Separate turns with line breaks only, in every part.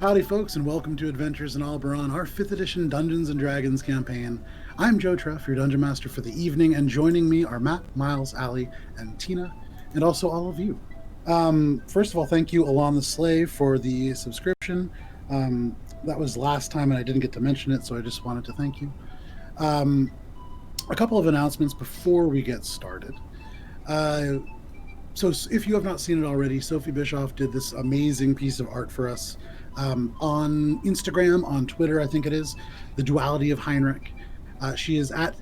Howdy, folks, and welcome to Adventures in Alberon, our 5th edition Dungeons & Dragons campaign. I'm Joe Treff, your Dungeon Master for the evening, and joining me are Matt, Miles, Allie, and Tina, and also all of you. First of all, thank you, Alon the Slave, for the subscription. That was last time, and I didn't get to mention it, so I just wanted to thank you. A couple of announcements before we get started. So if you have not seen it already, Sophie Bischoff did this amazing piece of art for us on Instagram, on Twitter, I think it is, The Duality of Heinrich. She is at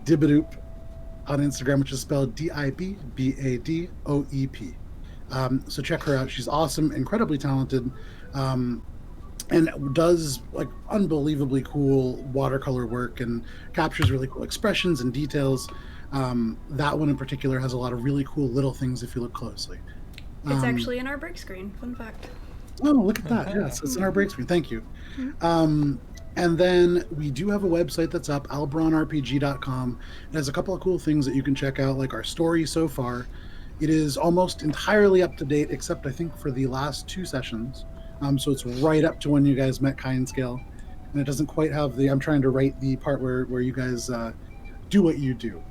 Dibadoop on Instagram, which is spelled Dibbadoep. So check her out. She's awesome, incredibly talented, and does like unbelievably cool watercolor work and captures really cool expressions and details. That one in particular has a lot of really cool little things if you look closely.
It's actually in our break screen. Fun fact.
Oh, look at that. Yes, it's in our break screen. Thank you. And then we do have a website that's up, alberonrpg.com. It has a couple of cool things that you can check out, like our story so far. It is almost entirely up to date, except I think for the last 2 sessions. So it's right up to when you guys met Kindscale. And it doesn't quite have I'm trying to write the part where you guys do what you do.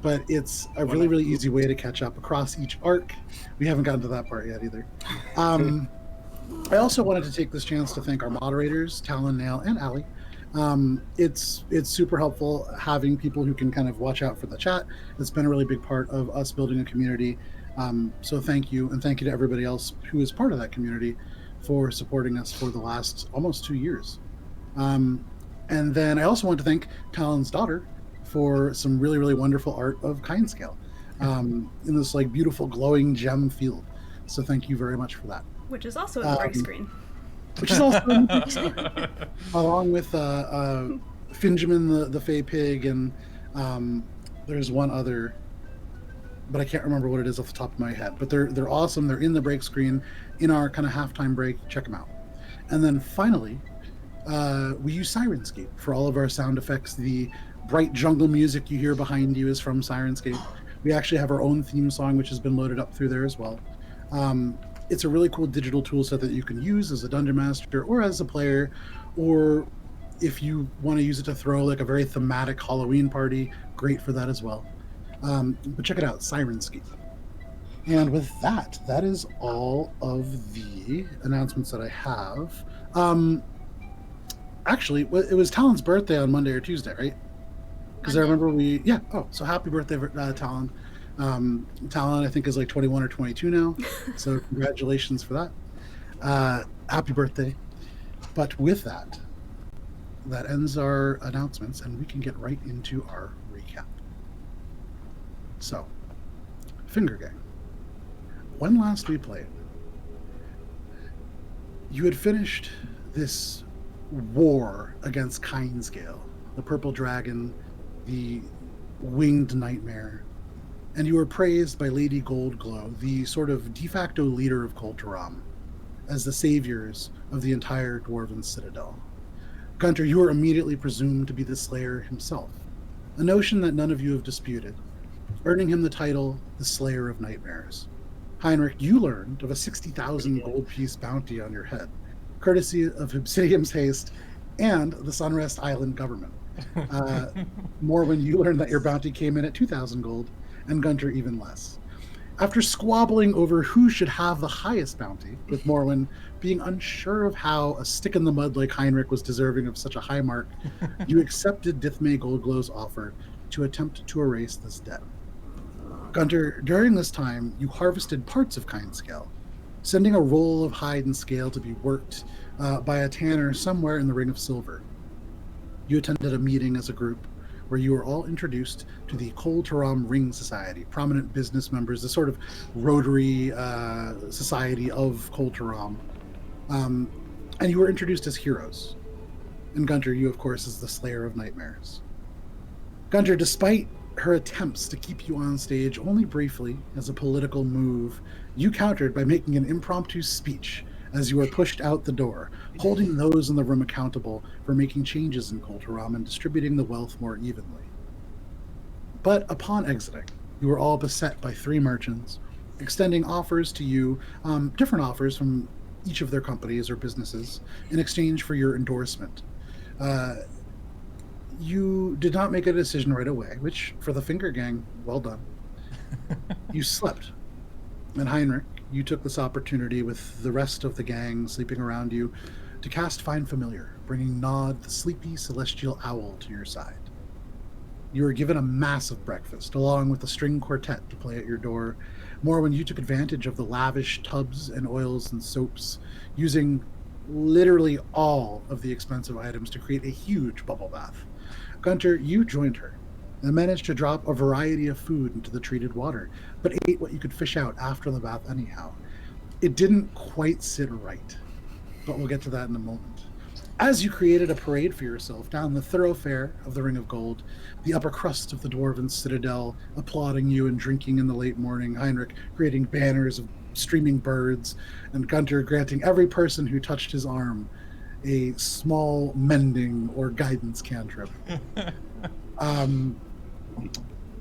But it's a really, really easy way to catch up across each arc. We haven't gotten to that part yet either. I also wanted to take this chance to thank our moderators, Talon, Nail, and Allie. It's super helpful having people who can kind of watch out for the chat. It's been a really big part of us building a community. So thank you, and thank you to everybody else who is part of that community for supporting us for the last almost 2 years. And then I also want to thank Talon's daughter for some really, really wonderful art of Kindscale in this like beautiful glowing gem field. So thank you very much for that.
Which is also in the break screen.
Which is also in the break screen. Along with Finjamin the Fey Pig, and there's one other, but I can't remember what it is off the top of my head. But they're awesome. They're in the break screen in our kind of halftime break. Check them out. And then finally, we use Sirenscape for all of our sound effects. The bright jungle music you hear behind you is from Sirenscape. We actually have our own theme song, which has been loaded up through there as well. It's a really cool digital tool set that you can use as a dungeon master or as a player, or if you want to use it to throw like a very thematic Halloween party, great for that as well. But check it out, Sirenscape. And with that is all of the announcements that I have. Actually, it was Talon's birthday on Monday or Tuesday, right? Because I remember so happy birthday, Talon. Talon, I think, is like 21 or 22 now. So congratulations for that. Happy birthday. But with that ends our announcements, and we can get right into our recap. So, Finger Gang. When last we played, you had finished this war against Kindscale, the purple dragon, the winged nightmare, and you were praised by Lady Goldglow, the sort of de facto leader of Kulturam, as the saviors of the entire Dwarven Citadel. Guntir, you were immediately presumed to be the Slayer himself, a notion that none of you have disputed, earning him the title the Slayer of Nightmares. Heinrich, you learned of a 60,000 gold piece bounty on your head, courtesy of Obsidian's Haste and the Sunrest Island government. Morwen, you learned that your bounty came in at 2,000 gold, and Guntir even less. After squabbling over who should have the highest bounty, with Morwen being unsure of how a stick in the mud like Heinrich was deserving of such a high mark, you accepted Dithmay Goldglow's offer to attempt to erase this debt. Guntir, during this time, you harvested parts of Kindscale, sending a roll of hide and scale to be worked by a tanner somewhere in the Ring of Silver. You attended a meeting as a group where you were all introduced to the Kulturam Ring Society, prominent business members, the sort of rotary society of Kulturam. And you were introduced as heroes. And Guntir, you, of course, is the Slayer of Nightmares. Guntir, despite her attempts to keep you on stage only briefly as a political move, you countered by making an impromptu speech as you were pushed out the door, holding those in the room accountable for making changes in Kulturam and distributing the wealth more evenly. But upon exiting, you were all beset by 3 merchants, extending offers to you, different offers from each of their companies or businesses in exchange for your endorsement. You did not make a decision right away, which, for the Finger Gang, well done. You slept. And Heinrich, you took this opportunity with the rest of the gang sleeping around you to cast Find Familiar, bringing Nod, the sleepy celestial owl, to your side. You were given a massive breakfast, along with a string quartet to play at your door. Morwen, you took advantage of the lavish tubs and oils and soaps, using literally all of the expensive items to create a huge bubble bath. Guntir, you joined her and managed to drop a variety of food into the treated water, but ate what you could fish out after the bath anyhow. It didn't quite sit right, but we'll get to that in a moment. As you created a parade for yourself down the thoroughfare of the Ring of Gold, the upper crust of the Dwarven Citadel applauding you and drinking in the late morning, Heinrich creating banners of streaming birds, and Guntir granting every person who touched his arm a small mending or guidance cantrip.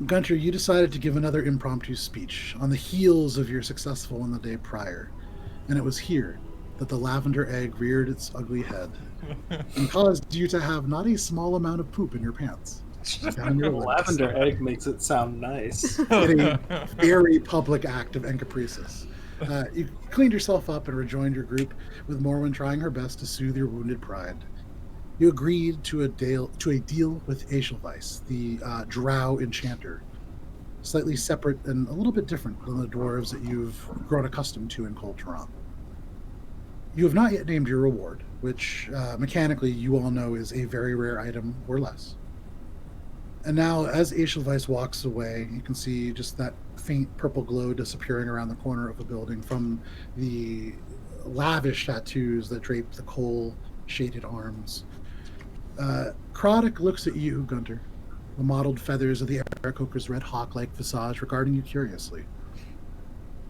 Guntir, you decided to give another impromptu speech on the heels of your successful one the day prior, and it was here that the lavender egg reared its ugly head and caused you to have not a small amount of poop in your pants. Down your legs.
Lavender egg makes it sound nice.
In a very public act of encapricis. You cleaned yourself up and rejoined your group, with Morwen trying her best to soothe your wounded pride. You agreed to a deal with Edelweiss, the drow enchanter, slightly separate and a little bit different than the dwarves that you've grown accustomed to in Cold Toronto. You have not yet named your reward, which mechanically you all know is a very rare item or less. And now, as Edelweiss walks away, you can see just that faint purple glow disappearing around the corner of the building from the lavish tattoos that drape the coal-shaded arms. Croddick looks at you, Guntir, the mottled feathers of the Aarakocra's red hawk-like visage regarding you curiously.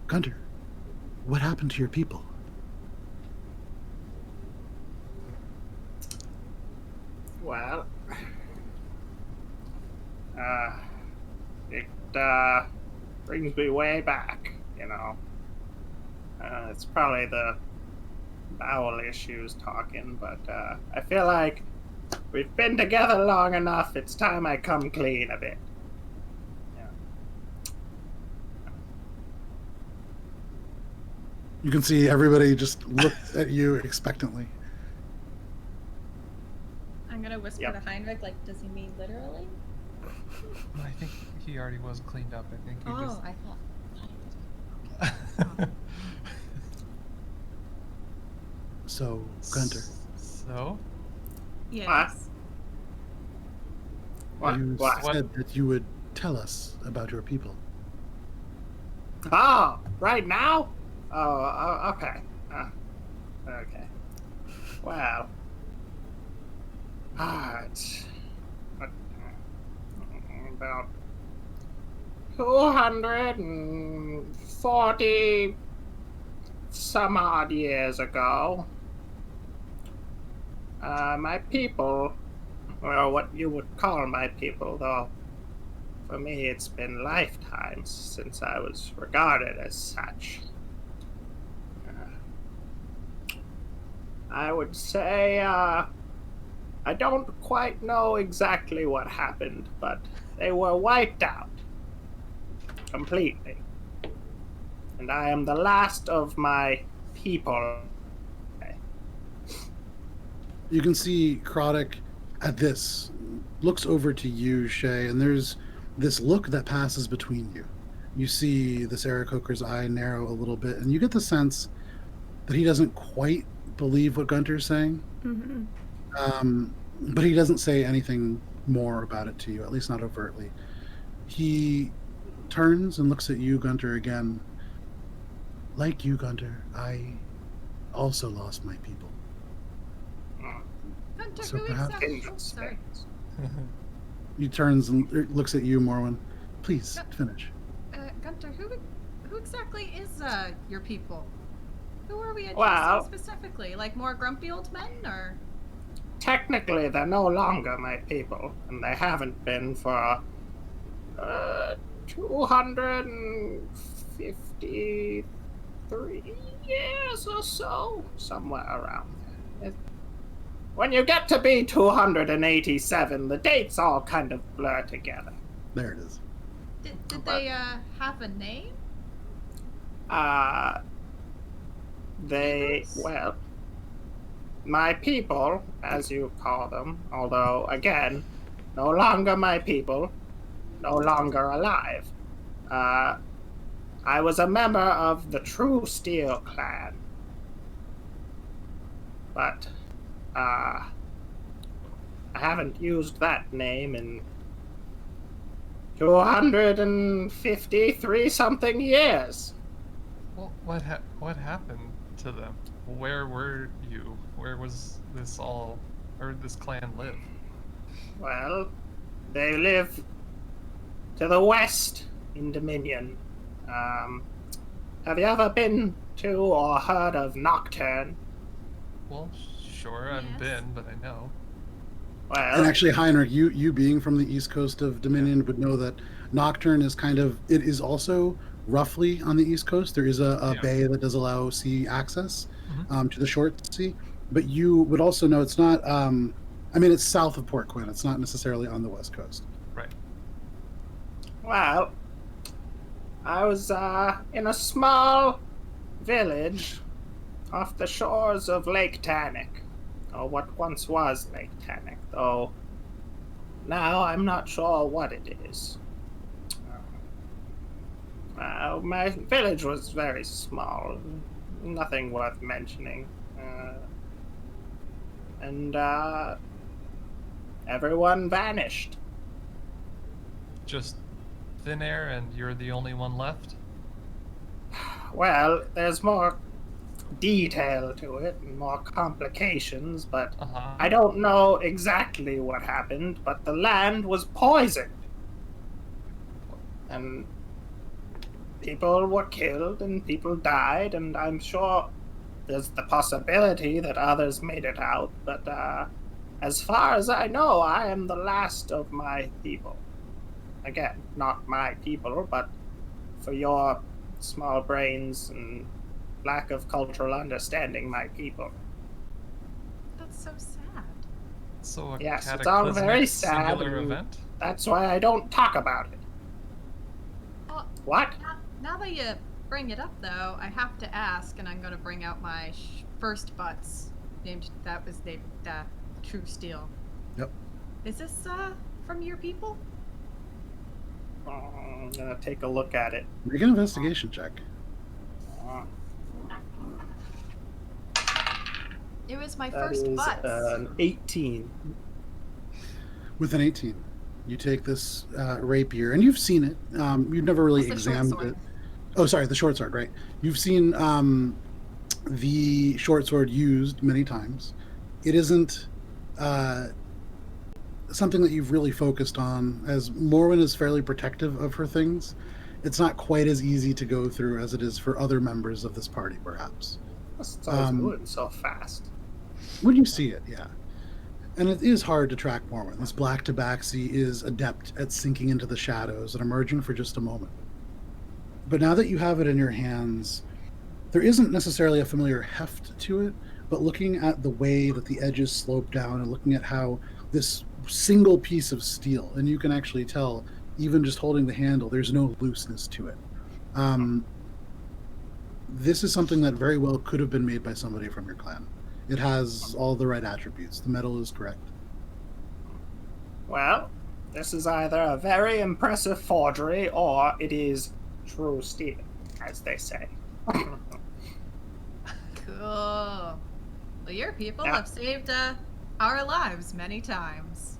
Guntir, what happened to your people?
Well, it brings me way back, you know. It's probably the bowel issues talking, but I feel like we've been together long enough. It's time I come clean a bit. Yeah.
You can see everybody just looks at you expectantly.
I'm gonna whisper to Heinrich, like, does he mean literally?
I think he already was cleaned up. I think he just...
I thought he did.
So, Guntir.
So?
Yes.
You
What?
said that you would tell us about your people.
Oh, right now? Oh, okay. Okay. Well. It's about 240 some odd years ago. My people, well, what you would call my people, though, for me it's been lifetimes since I was regarded as such. I would say, I don't quite know exactly what happened, but they were wiped out. Completely. And I am the last of my people.
You can see Croddick at this, looks over to you, Shay, and there's this look that passes between you. You see this Aarakocra's eye narrow a little bit, and you get the sense that he doesn't quite believe what Gunter's saying.
Mm-hmm.
But he doesn't say anything more about it to you, at least not overtly. He turns and looks at you, Gunter, again. Like you, Gunter, I also lost my people.
Gunter,
So
who
perhaps-
exactly? Oh, sorry.
He turns and looks at you, Morwen. Please, finish.
Gunter, who exactly is your people? Who are we addressing
Well-
specifically? Like more grumpy old men, or?
Technically, they're no longer my people, and they haven't been for 253 3 years or so, somewhere around there. When you get to be 287, the dates all kind of blur together.
There it is.
Did they have a name?
Well, my people, as you call them, although, again, no longer my people, no longer alive. I was a member of the True Steel clan. But, I haven't used that name in 253 something years.
Well, what happened to them? Where were you? Where was this all, or this clan live?
Well, they live to the west in Dominion. Have you ever been to or heard of Nocturne?
Well, sure, I've
Yes.
been, but I know.
Well,
And actually, Heinrich, you being from the east coast of Dominion would know that Nocturne is it is also roughly on the east coast. There is a
Yeah.
bay that does allow sea access
Mhm.
to the short sea. But you would also know it's not, it's south of Port Quinn. It's not necessarily on the west coast.
Right.
well, I was in a small village off the shores of Lake Tannic, or what once was Lake Tannic, though now I'm not sure what it is. My village was very small, nothing worth mentioning, and everyone vanished.
Just thin air, and you're the only one left?
Well, there's more detail to it and more complications, but
Uh-huh.
I don't know exactly what happened, but the land was poisoned. And people were killed and people died, and I'm sure there's the possibility that others made it out, but as far as I know, I am the last of my people. Again, not my people, but for your small brains and lack of cultural understanding, my people.
That's so sad.
So a
Yes, it's all
cataclysmic
very sad
singular
and-
event?
That's why I don't talk about it.
Well,
What?
now that you bring it up, though, I have to ask, and I'm going to bring out my first butts. Named True Steel.
Yep.
Is this from your people?
I'm gonna take a look at it.
Make an investigation check.
Uh,
It was my
That
first
is
butts.
an 18.
With an 18, you take this rapier, and you've seen it. You've never really
What's the short
examined
sword?
it. Oh, sorry, the short sword, right. You've seen the short sword used many times. It isn't something that you've really focused on, as Morwen is fairly protective of her things. It's not quite as easy to go through as it is for other members of this party, perhaps.
It's always moving so fast.
When you see it, yeah. And it is hard to track Morwen. This black tabaxi is adept at sinking into the shadows and emerging for just a moment. But now that you have it in your hands, there isn't necessarily a familiar heft to it, but looking at the way that the edges slope down and looking at how this single piece of steel, and you can actually tell, even just holding the handle, there's no looseness to it. This is something that very well could have been made by somebody from your clan. It has all the right attributes. The metal is correct.
Well, this is either a very impressive forgery or it is true steel, as they say.
Cool. Well, your people
Yeah.
have saved our lives many times.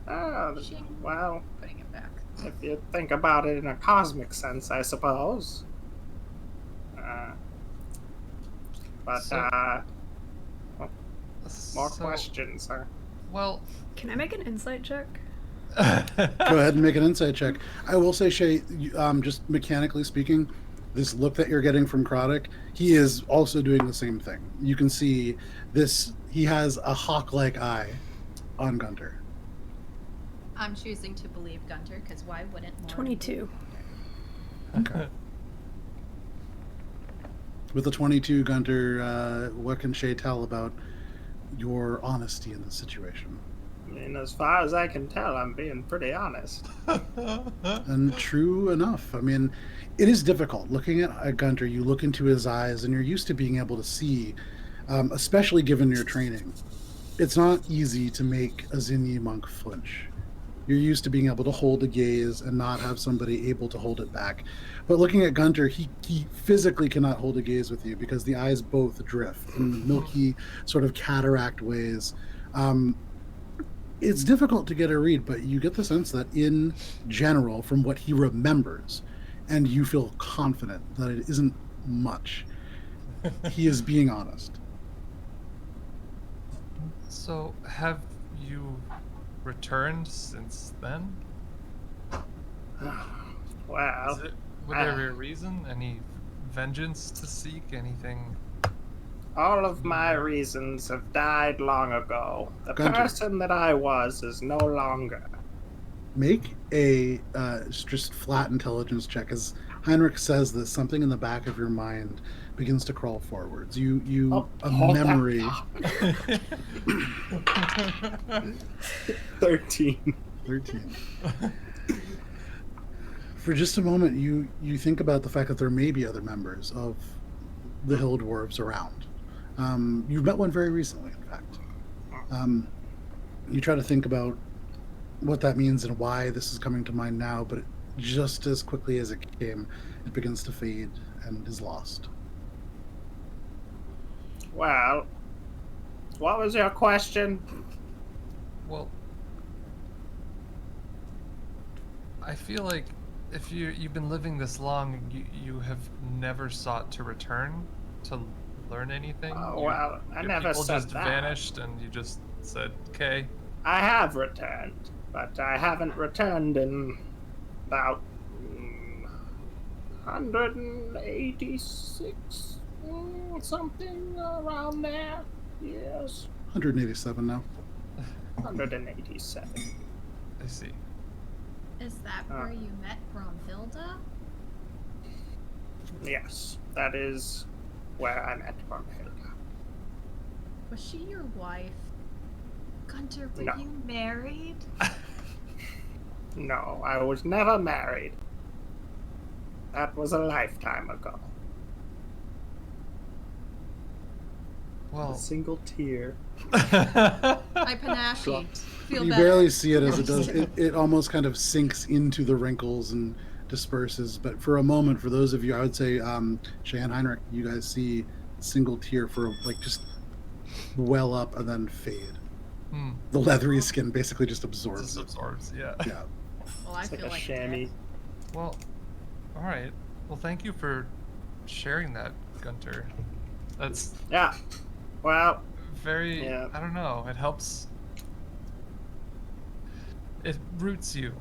Shing.
Well,
Putting it back.
if you think about it in a cosmic sense, I suppose. But,
So-
more
So-
questions, huh?
Well,
Can I make an insight check?
Go ahead and make an insight check. I will say, Shay, just mechanically speaking, this look that you're getting from Krodek, he is also doing the same thing. You can see this, he has a hawk-like eye on Guntir.
I'm choosing to believe Guntir, because why wouldn't more?
22.
Okay. With a 22, Gunter, what can Shay tell about your honesty in this situation?
I mean, as far as I can tell, I'm being pretty honest.
And true enough. I mean, it is difficult. Looking at Gunter, you look into his eyes, and you're used to being able to see, especially given your training. It's not easy to make a Zinni monk flinch. You're used to being able to hold a gaze and not have somebody able to hold it back. But looking at Gunter, he physically cannot hold a gaze with you because the eyes both drift in milky, sort of cataract ways. It's difficult to get a read, but you get the sense that in general, from what he remembers, and you feel confident that it isn't much, he is being honest.
So, have you returned since then?
Well,
Would there be a reason? Any vengeance to seek? Anything?
all of my reasons have died long ago. The
Gunter.
person that I was is no longer.
Make a just flat intelligence check. As Heinrich says this, something in the back of your mind begins to crawl forwards. A memory.
13.
13. For just a moment, you think about the fact that there may be other members of the Hill Dwarves around. You've met one very recently, in fact. You try to think about what that means and why this is coming to mind now, but just as quickly as it came, it begins to fade and is lost.
Well, what was your question?
Well, I feel like if you've been living this long, you have never sought to return to learn anything.
Oh, well, I
your
never
people
said
just
that.
vanished, and you just said, "Okay."
I have returned, but I haven't returned in about 186, something around there. Yes,
187 now.
187.
I see.
Is that where you met Bromhilda?
Yes, that is where I met Bromhilda.
Was she your wife? Gunter, were
No.
you married?
No, I was never married. That was a lifetime ago.
Well,
single tear.
My panache.
Dropped.
Feel
You
better.
barely see it as it does. It almost kind of sinks into the wrinkles and disperses. But for a moment, for those of you, I would say, Shay and Heinrich, you guys see a single tear for like just well up and then fade. The leathery skin basically just absorbs
just
it.
absorbs. Yeah.
Yeah.
Well, I
It's
feel
like a
like
chamois.
Well, all right. Well, thank you for sharing that, Gunter. That's
Yeah. Well,
very.
Yeah.
I don't know. It helps. It roots you,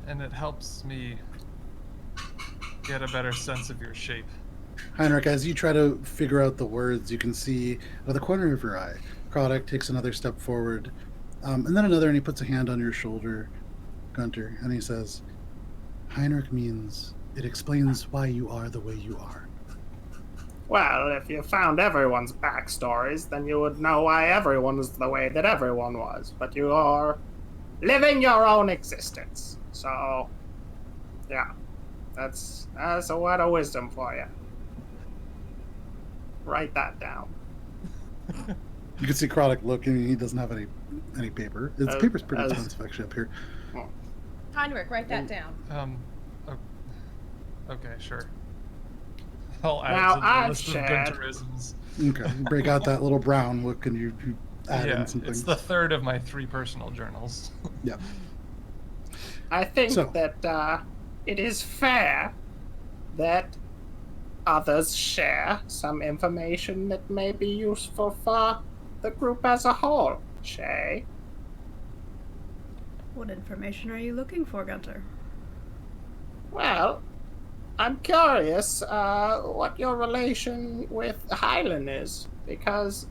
and it helps me get a better sense of your shape.
Heinrich, as you try to figure out the words, you can see out of the corner of your eye, Krodek takes another step forward, and then another, and he puts a hand on your shoulder, Gunter, and he says, Heinrich means it explains why you are the way you are.
well, if you found everyone's backstories, then you would know why everyone was the way that everyone was. But you are living your own existence. So, yeah. That's a word of wisdom for you. Write that down.
You can see Krodek looking, he doesn't have any paper. His paper's pretty expensive actually up here.
Heinrich, write that down.
Okay, sure. I'll add
Now,
it to the
I've
list of
shared-
Gunterisms.
Okay, you break out that little brown look and you add
Yeah,
in some
it's
things.
the third of my 3 personal journals.
Yeah.
I think
So-
that it is fair that others share some information that may be useful for the group as a whole. Shay?
What information are you looking for, Gunter?
Well, I'm curious what your relation with Hylan is, because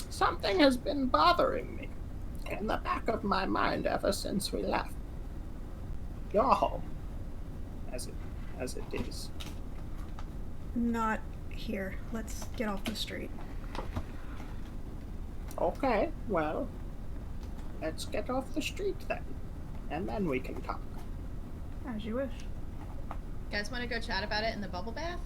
something has been bothering me in the back of my mind ever since we left your home, as it is.
Not here. Let's get off the street.
Okay, well, let's get off the street then, and then we can talk.
As you wish.
You guys want to go chat about it in the bubble bath?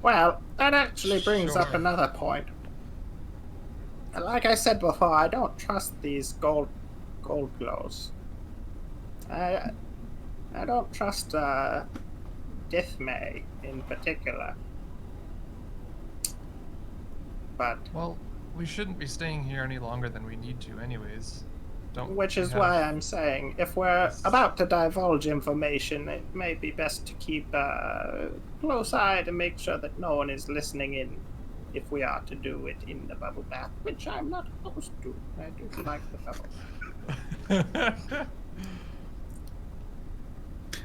Well, that actually brings up
Sure.
another point. Like I said before, I don't trust these gold glows. I don't trust Dithmay in particular. But
Well, we shouldn't be staying here any longer than we need to, anyways. Don't.
which
we
is
have-
why I'm saying, if we're about to divulge information, it may be best to keep a close eye to make sure that no one is listening in if we are to do it in the bubble bath, which I'm not opposed to. I do like the bubble bath.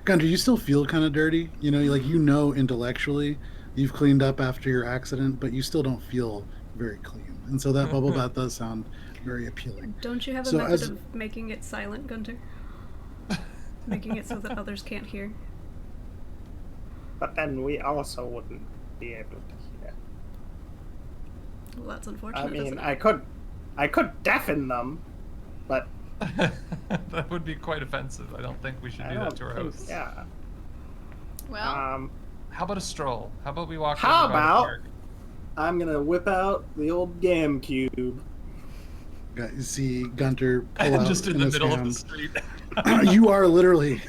Gunter, you still feel kind of dirty. You know, like intellectually you've cleaned up after your accident, but you still don't feel very clean. And so that bubble bath does sound very appealing.
Don't you have a
So
method
as-
of making it silent, Gunter? Making it so that others can't hear?
But then we also wouldn't be able to hear.
Well, that's unfortunate.
I mean,
isn't it?
I could deafen them, but
That would be quite offensive. I don't think we should
I
do that
don't
to our
think,
hosts.
yeah.
Well,
How about a stroll? How about we walk
How
over by the
about-
park?
I'm gonna whip out the old Gam Cube.
You see Gunter pull out
Just in
in
the
his
middle of the
hand.
street.
You are literally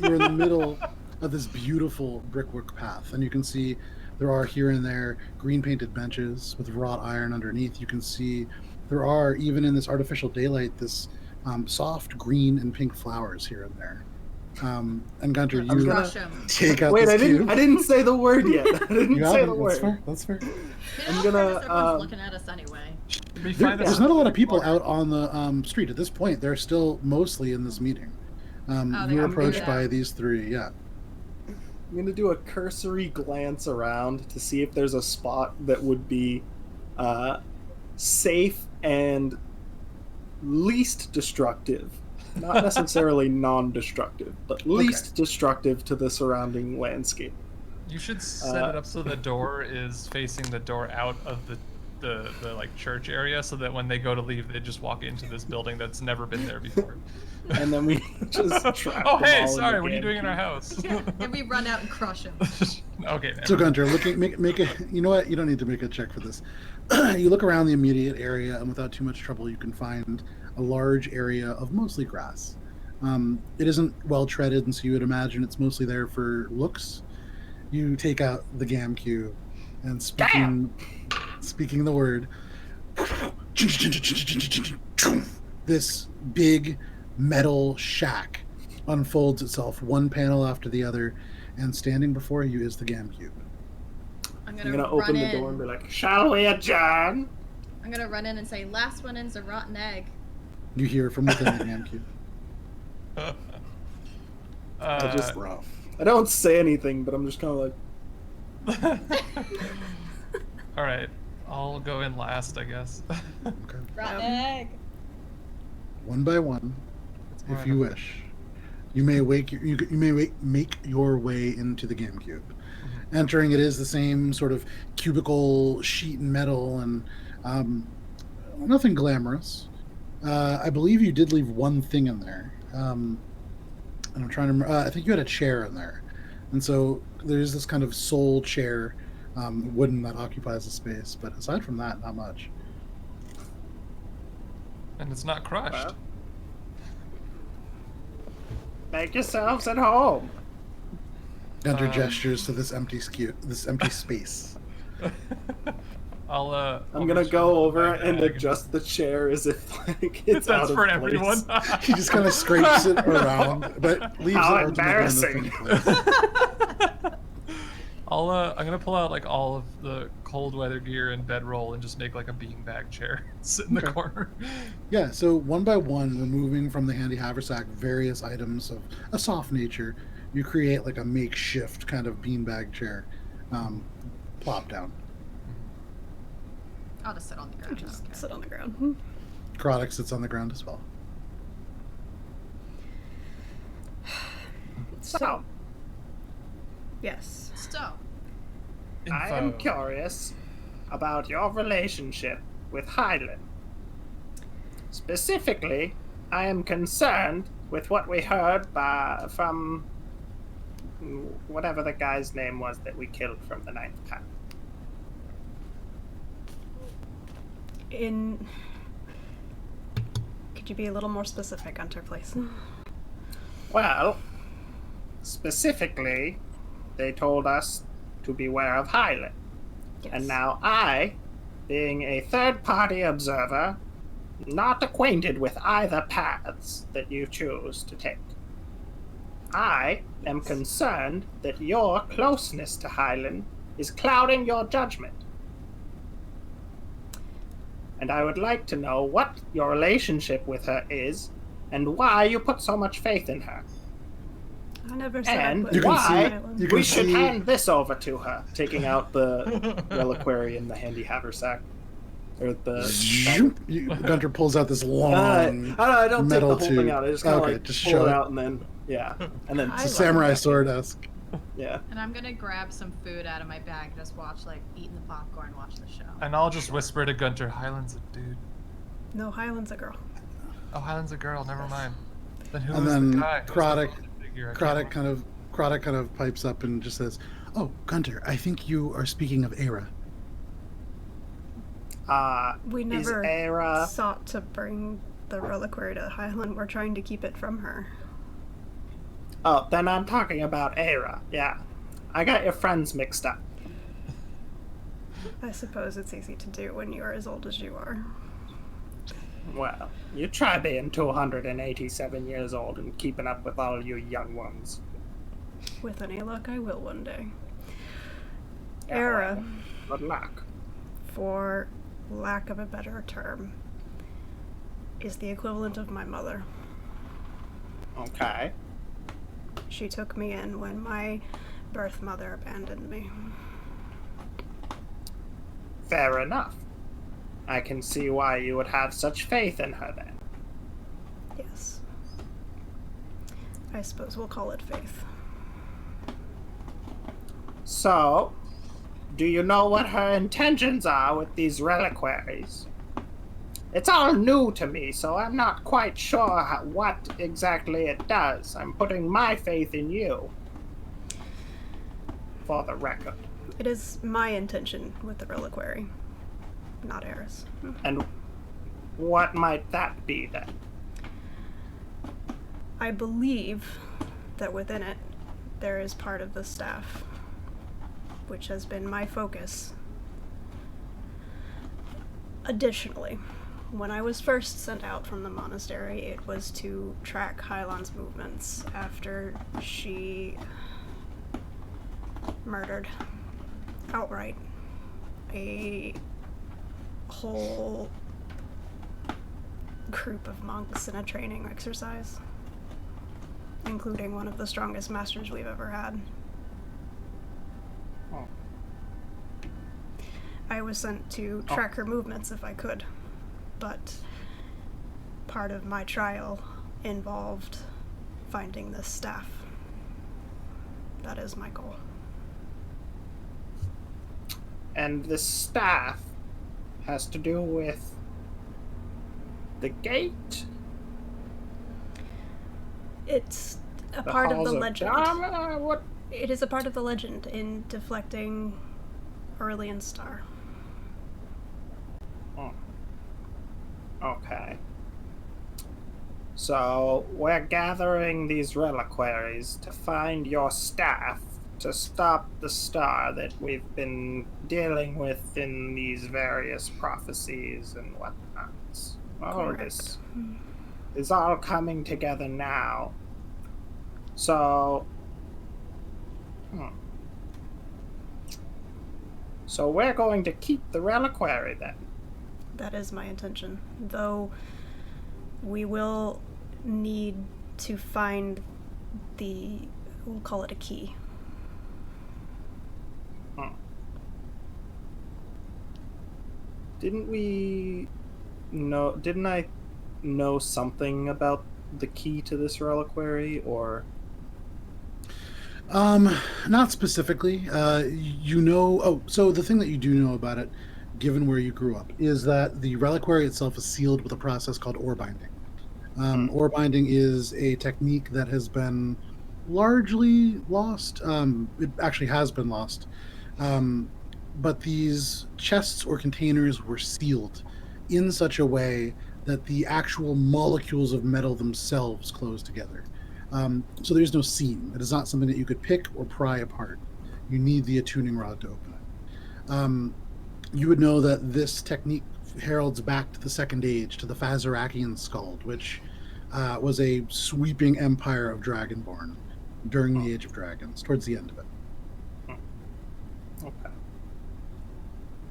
you're in the middle of this beautiful brickwork path, and you can see there are here and there green painted benches with wrought iron underneath. You can see there are, even in this artificial daylight, this soft green and pink flowers here and there. And Gunter,
I'm
you
gonna-
crush him.
take out
Wait,
this
I didn't.
cube.
I didn't say the word yet. I didn't
You got
say
it.
the
That's
word.
fair. That's fair.
I'm gonna,
Everyone's looking at us anyway.
We
There-
find
there's
us-
not a lot of people out on the street at this point. They're still mostly in this meeting.
Oh, they
You were
are.
approached
Yeah.
by these three. Yeah.
I'm gonna do a cursory glance around to see if there's a spot that would be safe and least destructive. Not necessarily non-destructive, but least destructive to the surrounding landscape.
You should set it up so the door is facing the door out of the like church area, so that when they go to leave, they just walk into this building that's never been there before.
And then we just trap
Oh,
them
hey,
all in
sorry,
the
what are you doing in our
GameCube.
house?
Yeah, and we run out and crush him.
Okay.
So
never mind.
Gunter, make a. You know what? You don't need to make a check for this. You look around the immediate area, and without too much trouble, you can find a large area of mostly grass. It isn't well treaded, and so you would imagine it's mostly there for looks. You take out the Gam Cube, and speaking the word, this big metal shack unfolds itself, one panel after the other, and standing before you is the Gam Cube.
I'm
I'm
gonna
gonna open
run
the
in.
door and be like, "Shall we adjourn?"
I'm gonna run in and say, "Last one in's a rotten egg."
You hear from within the Gam Cube.
I just
Rough.
I don't say anything, but I'm just kind of like,
All right, I'll go in last, I guess.
Okay.
Rotten egg.
One by one,
It's more
if
of
you
a-
wish, you may make your way into the Gam Cube. Entering it is the same sort of cubicle sheet and metal, and nothing glamorous. I believe you did leave one thing in there. And I'm trying to remember. I think you had a chair in there, and so there's this kind of sole chair, wooden, that occupies the space. But aside from that, not much.
And it's not crushed.
well, make yourselves at home.
Gunter gestures to this empty space.
I'll
I'm gonna go over and adjust the chair as if like it's out
That's
of
for
place.
everyone.
He just kind of scrapes it around, but leaves
How
it ultimately in
embarrassing.
the place.
I'm gonna pull out like all of the cold weather gear and bedroll and just make like a beanbag chair, sit in the
Okay.
corner.
Yeah, so one by one, removing from the handy haversack various items of a soft nature, you create like a makeshift kind of beanbag chair, plop down.
I'll just sit on the ground. I
Just
don't care.
sit on the ground.
Croddock sits on the ground as well.
So,
Yes.
So,
I am curious about your relationship with Highland. Specifically, I am concerned with what we heard from whatever the guy's name was that we killed from the Ninth Path.
Could you be a little more specific, Guntir, please?
Well, specifically, they told us to beware of Highland.
Yes.
And now I, being a third-party observer, not acquainted with either paths that you choose to take, I am concerned that your closeness to Highland is clouding your judgment. And I would like to know what your relationship with her is, and why you put so much faith in her.
I never said
And
I put
why
Highland.
we should hand this over to her. Taking out the reliquary in the handy haversack. Or the...
Guntir pulls out this long
I don't take the
metal
whole
tube.
thing out. I just kind of
Okay, just
pull
show
it
it.
out and then, yeah. And then,
I
It's a
love
samurai
that.
sword-esque.
yeah.
and I'm gonna grab some food out of my bag and just watch, like, eating the popcorn, watch the show.
And I'll just whisper to Guntir, Highland's a dude.
No, Highland's a girl.
Oh, Highland's a girl, never mind. Then who
And
is
then
the guy? Who's the
Krodok-
father figure? I can't
Krodok kind of pipes up and just says, "Oh, Guntir, I think you are speaking of Era."
We
Is
never
Era...
sought to bring the reliquary to Highland. We're trying to keep it from her.
Oh, then I'm talking about Era. Yeah. I got your friends mixed up.
I suppose it's easy to do when you're as old as you are.
Well, you try being 287 years old and keeping up with all you young ones.
With any luck, I will one day.
Yeah,
Era,
well, good luck.
for lack of a better term, is the equivalent of my mother.
Okay.
She took me in when my birth mother abandoned me.
Fair enough. I can see why you would have such faith in her then.
Yes. I suppose we'll call it faith.
So, do you know what her intentions are with these reliquaries? It's all new to me, so I'm not quite sure what exactly it does. I'm putting my faith in you. For the record.
It is my intention with the reliquary, not Era's.
And what might that be then?
I believe that within it there is part of the staff, which has been my focus. Additionally, when I was first sent out from the monastery, it was to track Hylan's movements after she murdered outright a whole group of monks in a training exercise, including one of the strongest masters we've ever had.
Oh.
I was sent to track her movements if I could, but part of my trial involved finding this staff. That is my goal.
And the staff has to do with the gate?
It's a
The
part of
halls
the legend.
Dharma? What?
It is a part of the legend in deflecting Aurelian's star.
Oh. Okay. So, we're gathering these reliquaries to find your staff to stop the star that we've been dealing with in these various prophecies and whatnot. All
Correct.
this is all coming together now. So, So we're going to keep the reliquary then.
That is my intention. Though we will need to find we'll call it a key.
Didn't I know something about the key to this reliquary, or
Not specifically. You know. Oh, so the thing that you do know about it, given where you grew up, is that the reliquary itself is sealed with a process called ore binding. Ore binding is a technique that has been largely lost. It actually has been lost. But these chests or containers were sealed in such a way that the actual molecules of metal themselves close together. So there's no seam. It is not something that you could pick or pry apart. You need the attuning rod to open it. You would know that this technique heralds back to the Second Age, to the Fazarakian Skald, which was a sweeping empire of Dragonborn during the Age of Dragons, towards the end of it.
Okay.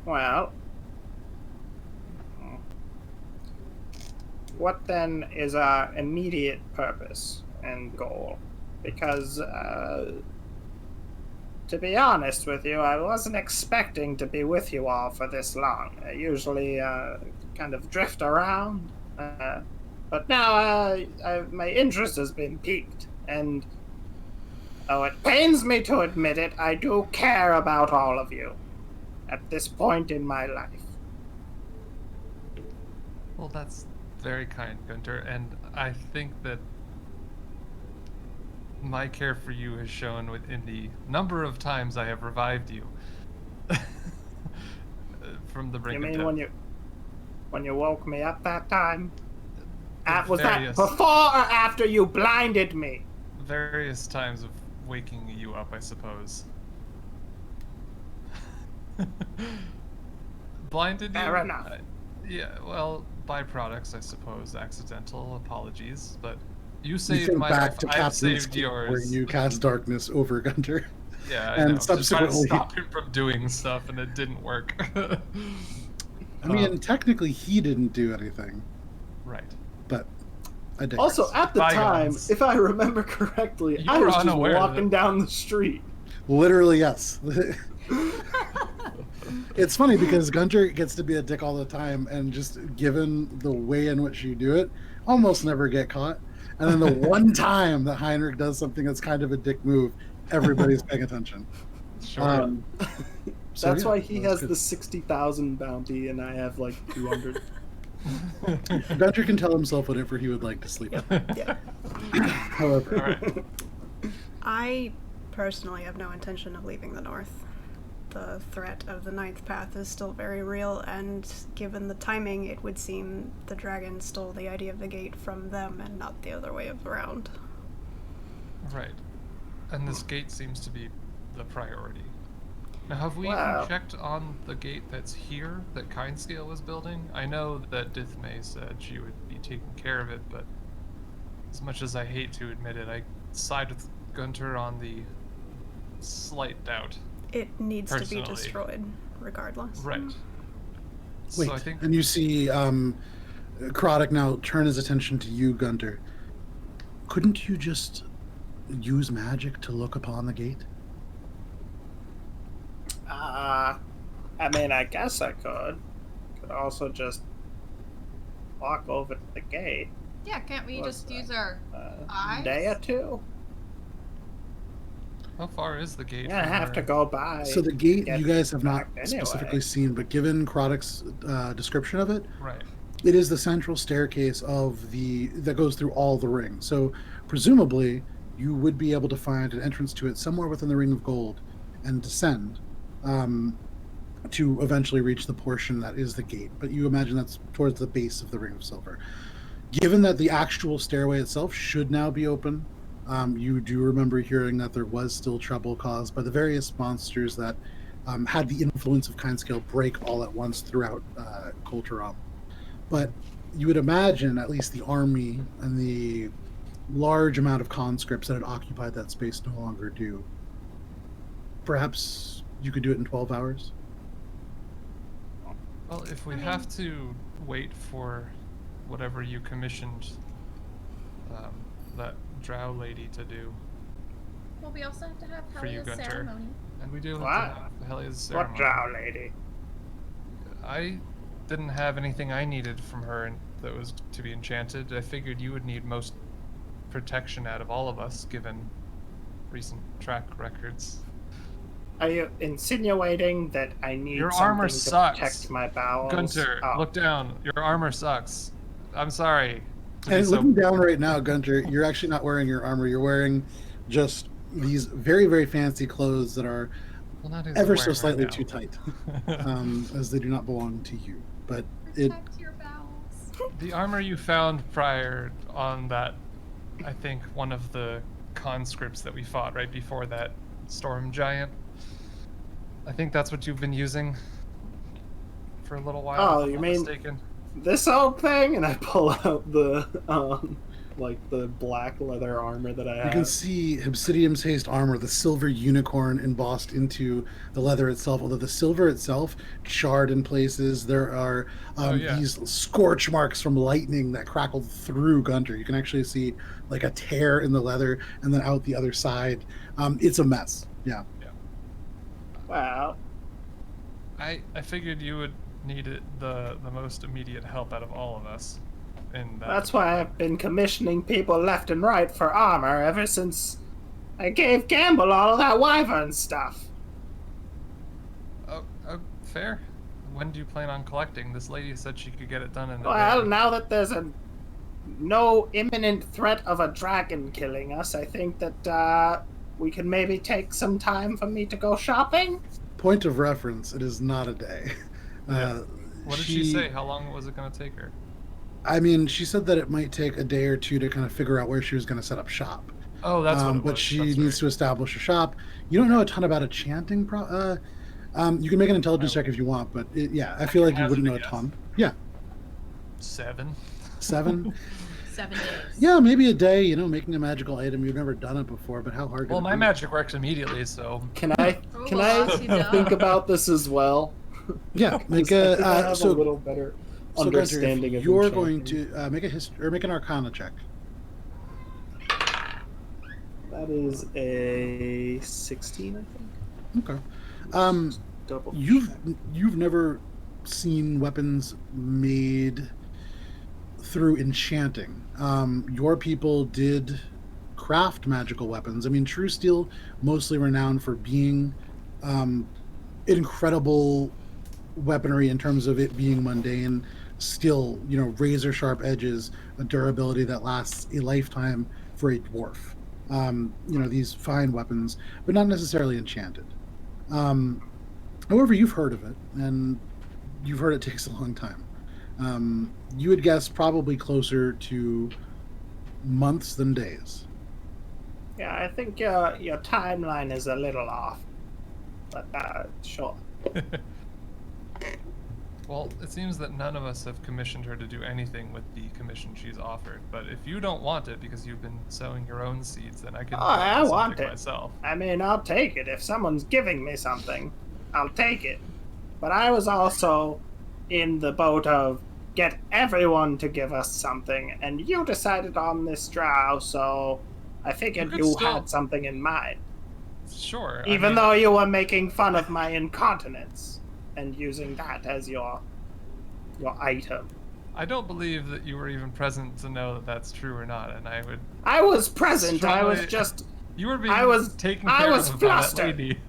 Well, what then is our immediate purpose and goal? Because, to be honest with you, I wasn't expecting to be with you all for this long. I usually kind of drift around, but now my interest has been piqued, and though it pains me to admit it, I do care about all of you at this point in my life.
Well, that's very kind, Guntir, and I think that my care for you has shown within the number of times I have revived you from the brink
You
of
mean
death.
when you woke me up that time? Was
Various-
that before or after you blinded me?
Various times of waking you up, I suppose. Blinded you?
Fair enough.
Yeah, well, byproducts, I suppose. Accidental apologies, but you
You
saved
think
my
back
life.
to
I've
Captain's
saved
Keep,
yours.
where you cast darkness over Gunter.
Yeah, I
and
know. Just trying to
subsequently-
stop him from doing stuff, and it didn't work.
I mean, technically, he didn't do anything,
Right.
but I digress.
Also, at the
Bygones.
time, if I remember correctly,
You
I
were
was just
unaware
walking
that-
down the street.
Literally, yes. It's funny because Gunter gets to be a dick all the time, and just given the way in which you do it, almost never get caught. And then the one time that Heinrich does something that's kind of a dick move, everybody's paying attention.
Sure.
So,
That's
yeah,
why he
that was
has
good.
the 60,000 bounty, and I have like 200.
Gunter can tell himself whatever he would like to sleep on.
Yeah.
However,
All right.
I personally have no intention of leaving the north. The threat of the Ninth Path is still very real, and given the timing, it would seem the dragon stole the idea of the gate from them and not the other way around.
Right. And this gate seems to be the priority. Now, have we
Wow.
even checked on the gate that's here that Kindscale was building? I know that Dithmay said she would be taking care of it, but as much as I hate to admit it, I side with Gunter on the slight doubt.
It needs to be
Personally.
destroyed, regardless.
Right.
wait,
So I think
and you see Karadok now turn his attention to you, Gunter. Couldn't you just use magic to look upon the gate?
I mean, I guess I could. Could also just walk over to the gate.
Yeah, can't we
What's
just
that?
use our
A
eyes?
day or two.
how far is the gate?
You're gonna
from
have
where-
to go by.
So the gate
get
you guys have not
back anyway.
specifically seen, but given Karadok's description of it,
Right.
it is the central staircase of that goes through all the ring. So presumably you would be able to find an entrance to it somewhere within the Ring of Gold and descend to eventually reach the portion that is the gate. But you imagine that's towards the base of the Ring of Silver. Given that the actual stairway itself should now be open, you do remember hearing that there was still trouble caused by the various monsters that had the influence of Kindscale break all at once throughout Kulturam. But you would imagine at least the army and the large amount of conscripts that had occupied that space no longer do. Perhaps you could do it in 12 hours?
Well, if we
I mean-
have to wait for whatever you commissioned that drow lady to do,
Well, we also have to have
For you,
Helia's
Gunter.
ceremony.
and we do have
What?
to have Helia's ceremony.
What drow lady?
I didn't have anything I needed from her that was to be enchanted. I figured you would need most protection out of all of us, given recent track records.
Are you insinuating that I need
Your
something
armor
to
sucks.
protect my bowels?
Guntir,
Oh.
look down. Your armor sucks. I'm sorry. To be
And
so...
looking down right now, Gunter, you're actually not wearing your armor. You're wearing just these very, very fancy clothes that are
Well, not as
ever so
wearing
slightly
right
too
now.
tight, as they do not belong to you. But it,
Protect your bowels.
The armor you found prior on that, I think, one of the conscripts that we fought right before that storm giant. I think that's what you've been using for a little while.
Oh,
if I'm
you
not
mean-
mistaken.
This old thing? And I pull out the like the black leather armor that I have.
you can see Obsidian's Haste armor, the silver unicorn embossed into the leather itself. Although the silver itself charred in places, there are
yeah.
these scorch marks from lightning that crackled through Gunter. You can actually see like a tear in the leather and then out the other side. It's a mess. Yeah.
Wow.
I figured you would need it, the most immediate help out of all of us. In that.
That's why I've been commissioning people left and right for armor ever since I gave Gamble all of that wyvern stuff.
Oh, fair. When do you plan on collecting? This lady said she could get it done in a
Well,
day.
now that there's no imminent threat of a dragon killing us, I think that we can maybe take some time for me to go shopping.
Point of reference, it is not a day.
Yeah. What did she say? How long was it going to take her?
I mean, she said that it might take a day or two to kind of figure out where she was going to set up shop.
Oh, that's what it
But
was.
she
That's
needs
right.
to establish a shop. You don't know a ton about a chanting you can make an intelligence check if you want, but yeah, I feel like you
hazard
wouldn't
a
know a
guess.
ton. Yeah,
7.
7.
7 days.
Yeah, maybe a day. Making a magical item. You've never done it before, but how hard?
Well,
could
my
it be?
magic works immediately, so
Can I
Oh,
can
well,
I
she does.
think about this as well?
Yeah, make
'Cause I think I
a
have a
so
little better
so Gunter, if
understanding of
you're
enchanting.
going to make make an Arcana check.
That is a 16, I think.
Okay.
Double.
You've never seen weapons made through enchanting. Your people did craft magical weapons. I mean, True Steel mostly renowned for being incredible weaponry in terms of it being mundane, still, razor sharp edges, a durability that lasts a lifetime for a dwarf. These fine weapons, but not necessarily enchanted. However, you've heard of it, and you've heard it takes a long time. You would guess probably closer to months than days.
Yeah, I think your timeline is a little off. But sure.
Well, it seems that none of us have commissioned her to do anything with the commission she's offered. But if you don't want it because you've been sowing your own seeds, then I can.
Oh, I
do
want
something
it.
myself.
I mean, I'll take it. If someone's giving me something, I'll take it. But I was also in the boat of get everyone to give us something, and you decided on this drow, so I figured
could
you
still-
had something in mind.
Sure.
Even though you were making fun of my incontinence and using that as your item.
I don't believe that you were even present to know that that's true or not, and I would.
I was present. I was
Strongly-
just.
You were being
I was-
taken
I
care
was
of by that
flustered.
lady.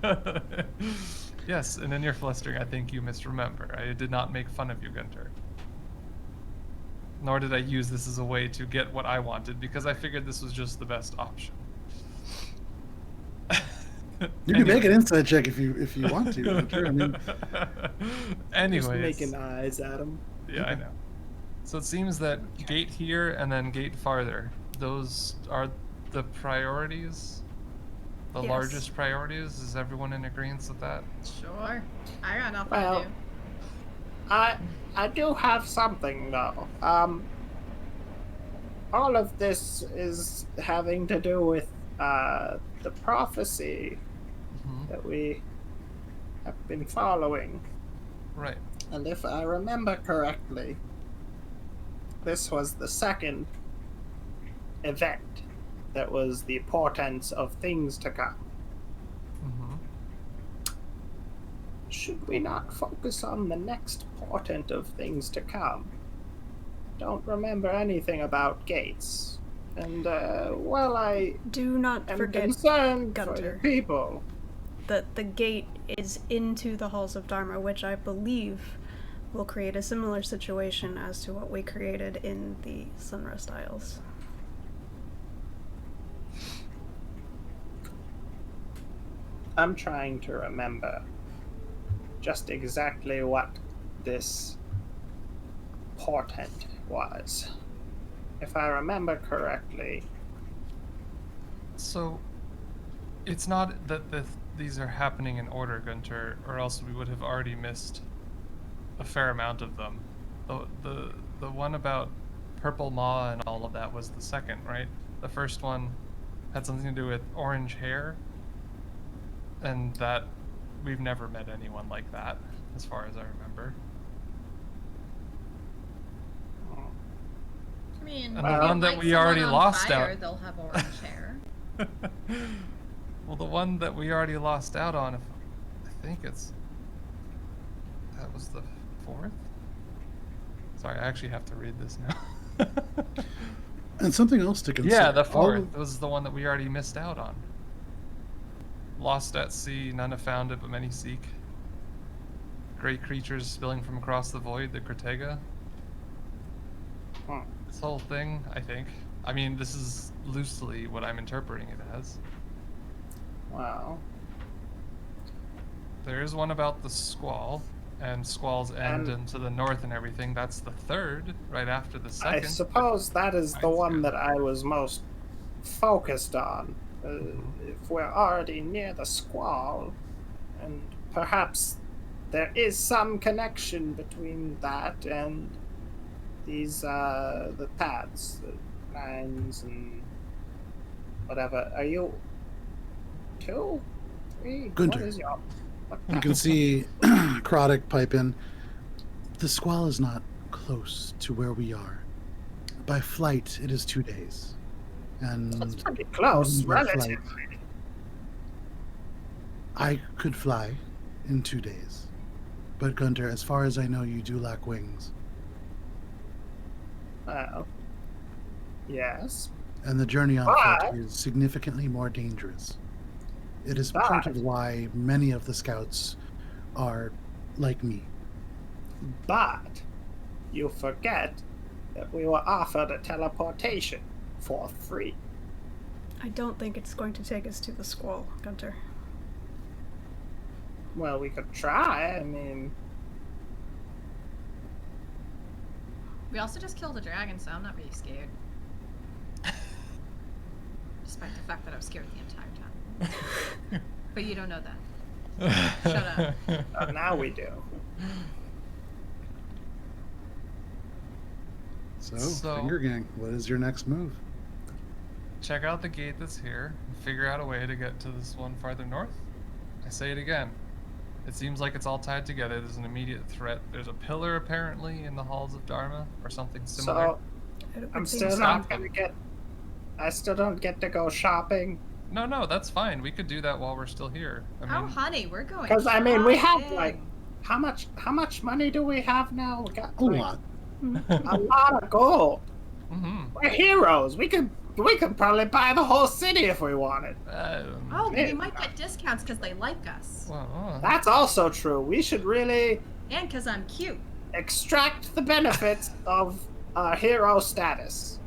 Yes, and in your flustering, I think you misremember. I did not make fun of you, Gunter. Nor did I use this as a way to get what I wanted, because I figured this was just the best option.
You can make an insight check if you want to. Gunter. I mean,
Anyways.
Just making eyes at him.
Yeah, I know. So it seems that gate here and then gate farther, those are the priorities? The
Yes.
largest priorities? Is everyone in agreement with that?
Sure. I got nothing
Well,
to do.
I do have something though. All of this is having to do with the prophecy
Mhm.
that we have been following.
Right.
And if I remember correctly, this was the second event that was the portents of things to come.
Mm-hmm.
Should we not focus on the next portent of things to come? Don't remember anything about gates. And, well, I
Do not
am
forget
concerned for the
Guntir.
people.
that the gate is into the halls of Dharma, which I believe will create a similar situation as to what we created in the Sunrest Isles.
I'm trying to remember just exactly what this portent was. If I remember correctly,
So, it's not that these are happening in order, Gunter, or else we would have already missed a fair amount of them. The one about Purple Maw and all of that was the second, right? The first one had something to do with orange hair, and that we've never met anyone like that, as far as I remember.
I mean,
And the
Well,
one that
light
we
someone
already
on
lost
fire,
out.
they'll have orange hair.
Well, the one that we already lost out on, I think that was the fourth? Sorry, I actually have to read this now.
And something else to consider.
Yeah, the
all
fourth
of-
was the one that we already missed out on. Lost at sea, none have found it, but many seek. Great creatures spilling from across the void, the Cortega.
Hmm.
This whole thing, I think. I mean, this is loosely what I'm interpreting it as.
well,
There is one about the Squall, and Squall's End and to the north and everything. That's the third, right after the
I
second.
suppose that is the
Mine's
one
good.
that I was most focused on. If we're already near the Squall, and perhaps there is some connection between that and these, the paths, the lines, and whatever. Are you 2? 3?
Gunter.
What is your...
You can see Croddick pipe in. The Squall is not close to where we are. By flight, it is 2 days. And
That's pretty close,
even by flight,
relatively.
I could fly in 2 days. But Gunter, as far as I know, you do lack wings.
Well, yes.
And the journey on
But-
foot is significantly more dangerous. It is part
But-
of why many of the scouts are like me.
But you forget that we were offered a teleportation for free.
I don't think it's going to take us to the Squall, Gunter.
Well, we could try. I mean,
We also just killed a dragon, so I'm not really scared. Despite the fact that I was scared the entire time. But you don't know that. Shut up.
now we do.
So, Finger Gang, what is your next move?
Check out the gate that's here and figure out a way to get to this one farther north. I say it again. It seems like it's all tied together. There's an immediate threat. There's a pillar apparently in the halls of Dharma or something similar.
So
It would
I'm
seem
still
so.
not gonna get. I still don't get to go shopping
No, that's fine. We could do that while we're still here. I
Oh,
mean,
honey, we're going.
because I mean we have
shopping.
like how much money do we have now? We got
A
like,
lot.
a lot of gold.
mhm.
We're heroes. We could probably buy the whole city if we wanted.
Oh,
Yeah.
we might get discounts because they like us.
Well,
That's also true. We should really
And because I'm cute.
extract the benefits of our hero status.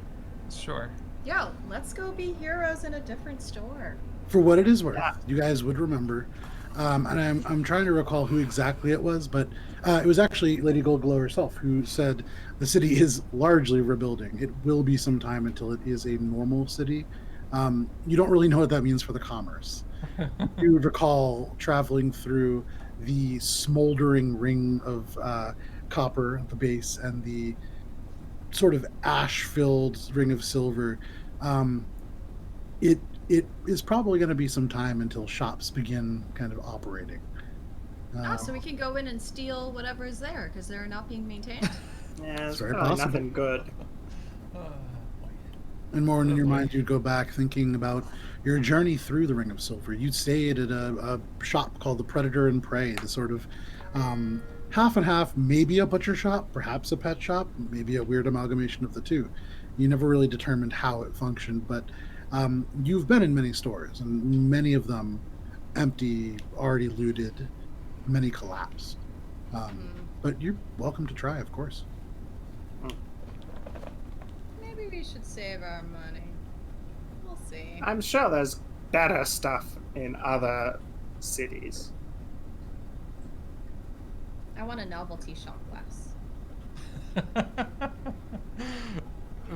sure.
Yo, let's go be heroes in a different store.
For what it is worth,
Yeah.
you guys would remember. And I'm trying to recall who exactly it was, but it was actually Lady Goldglow herself who said the city is largely rebuilding. It will be some time until it is a normal city. You don't really know what that means for the commerce. You would recall traveling through the smoldering ring of copper at the base and the sort of ash-filled ring of silver. It is probably going to be some time until shops begin kind of operating.
Oh, so we can go in and steal whatever is there because they're not being maintained.
Yeah, it's
very
probably
possible.
nothing good.
And more in your
Lovely.
mind, you'd go back thinking about your journey through the Ring of Silver. You'd stayed at a shop called the Predator and Prey, the sort of half and half, maybe a butcher shop, perhaps a pet shop, maybe a weird amalgamation of the two. You never really determined how it functioned, but you've been in many stores, and many of them empty, already looted, many collapsed. But you're welcome to try, of course.
Maybe we should save our money. We'll see.
I'm sure there's better stuff in other cities.
I want a novelty shot glass.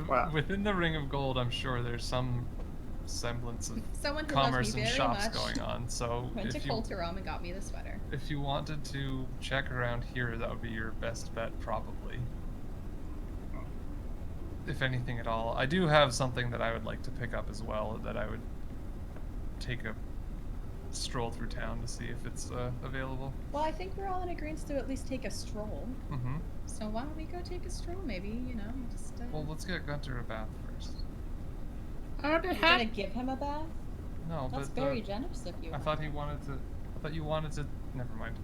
Wow.
Within the Ring of Gold, I'm sure there's some semblance of
Someone who
commerce
loves me
and
very
shops
much
going on. So
went to
if you
Colterom and got me the sweater.
if you wanted to check around here, that would be your best bet, probably. If anything at all. I do have something that I would like to pick up as well, that I would take a stroll through town to see if it's available.
Well, I think we're all in agreement to at least take a stroll.
Mm-hmm.
So why don't we go take a stroll? Maybe, you know, just.
Well, let's get Guntir a bath first.
How the
You're
heck?
gonna give him a bath?
No,
That's
but
very generous of you.
I thought he wanted to. I thought you wanted to. Never mind.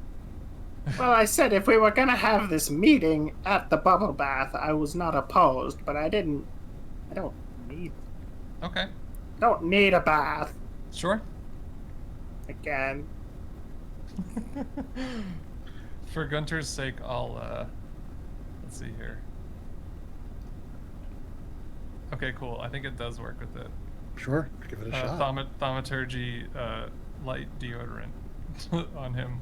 Well, I said if we were gonna have this meeting at the bubble bath, I was not opposed, but I don't need
Okay.
a bath
Sure.
again.
For Gunter's sake, I'll let's see here. Okay, cool. I think it does work with it.
Sure, give it a shot.
Thaumaturgy light deodorant on him.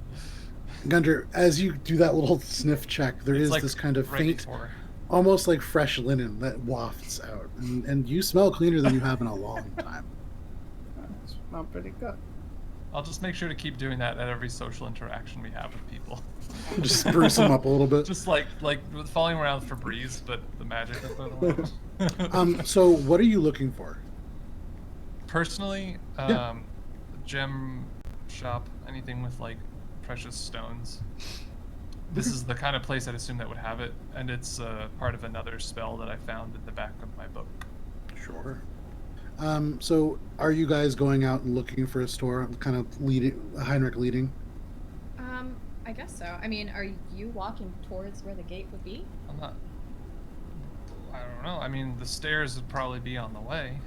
Gunter, as you do that little sniff check, there
It's
is
like
this kind of
right
faint,
before.
almost like fresh linen that wafts out, and you smell cleaner than you have in a long time.
That's not pretty good.
I'll just make sure to keep doing that at every social interaction we have with people.
Just spruce them up a little bit.
Just like following around for breeze, but the magic of the
So what are you looking for?
Personally,
Yeah.
gem shop, anything with like precious stones. This is the kind of place I'd assume that would have it, and it's part of another spell that I found in the back of my book.
Sure. So are you guys going out and looking for a store, kind of Heinrich leading?
I guess so. I mean, are you walking towards where the gate would be?
I'm not. I don't know. I mean, the stairs would probably be on the way,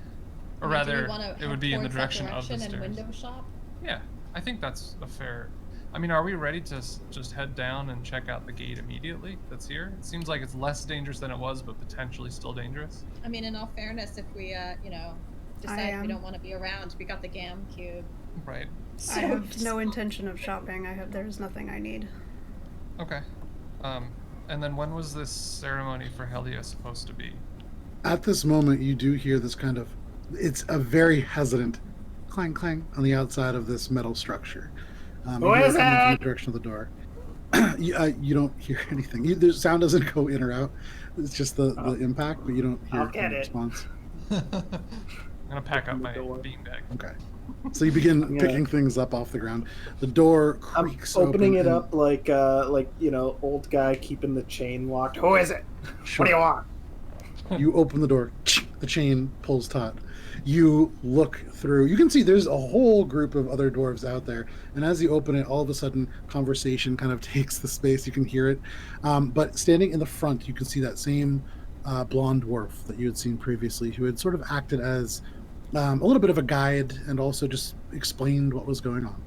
or
I mean, do we
rather,
wanna
it
head
would be in the
towards that
direction of the
and
stairs.
window shop?
Yeah, I think that's a fair. I mean, are we ready to just head down and check out the gate immediately? That's here. It seems like it's less dangerous than it was, but potentially still dangerous.
I mean, in all fairness, if we, decide we don't want to be around, we got the Gam Cube.
Right.
I have no intention of shopping. There's nothing I need.
Okay. And then when was this ceremony for Helia supposed to be?
At this moment, you do hear this kind of, it's a very hesitant clang clang on the outside of this metal structure.
Who is
From
it?
the direction of the door. You don't hear anything. The sound doesn't go in or out. It's just the impact, but you don't hear
I'll get
a
it.
response.
I'm gonna pack up
Open the
my
door.
beanbag.
Okay. So you begin picking things up off the ground. The door
I'm
creaks
opening
open
it
and-
up like old guy keeping the chain locked.
Who is it?
Sure.
What do you want?
You open the door. The chain pulls taut. You look through. You can see there's a whole group of other dwarves out there. And as you open it, all of a sudden, conversation kind of takes the space. You can hear it. But standing in the front, you can see that same blonde dwarf that you had seen previously, who had sort of acted as a little bit of a guide and also just explained what was going on.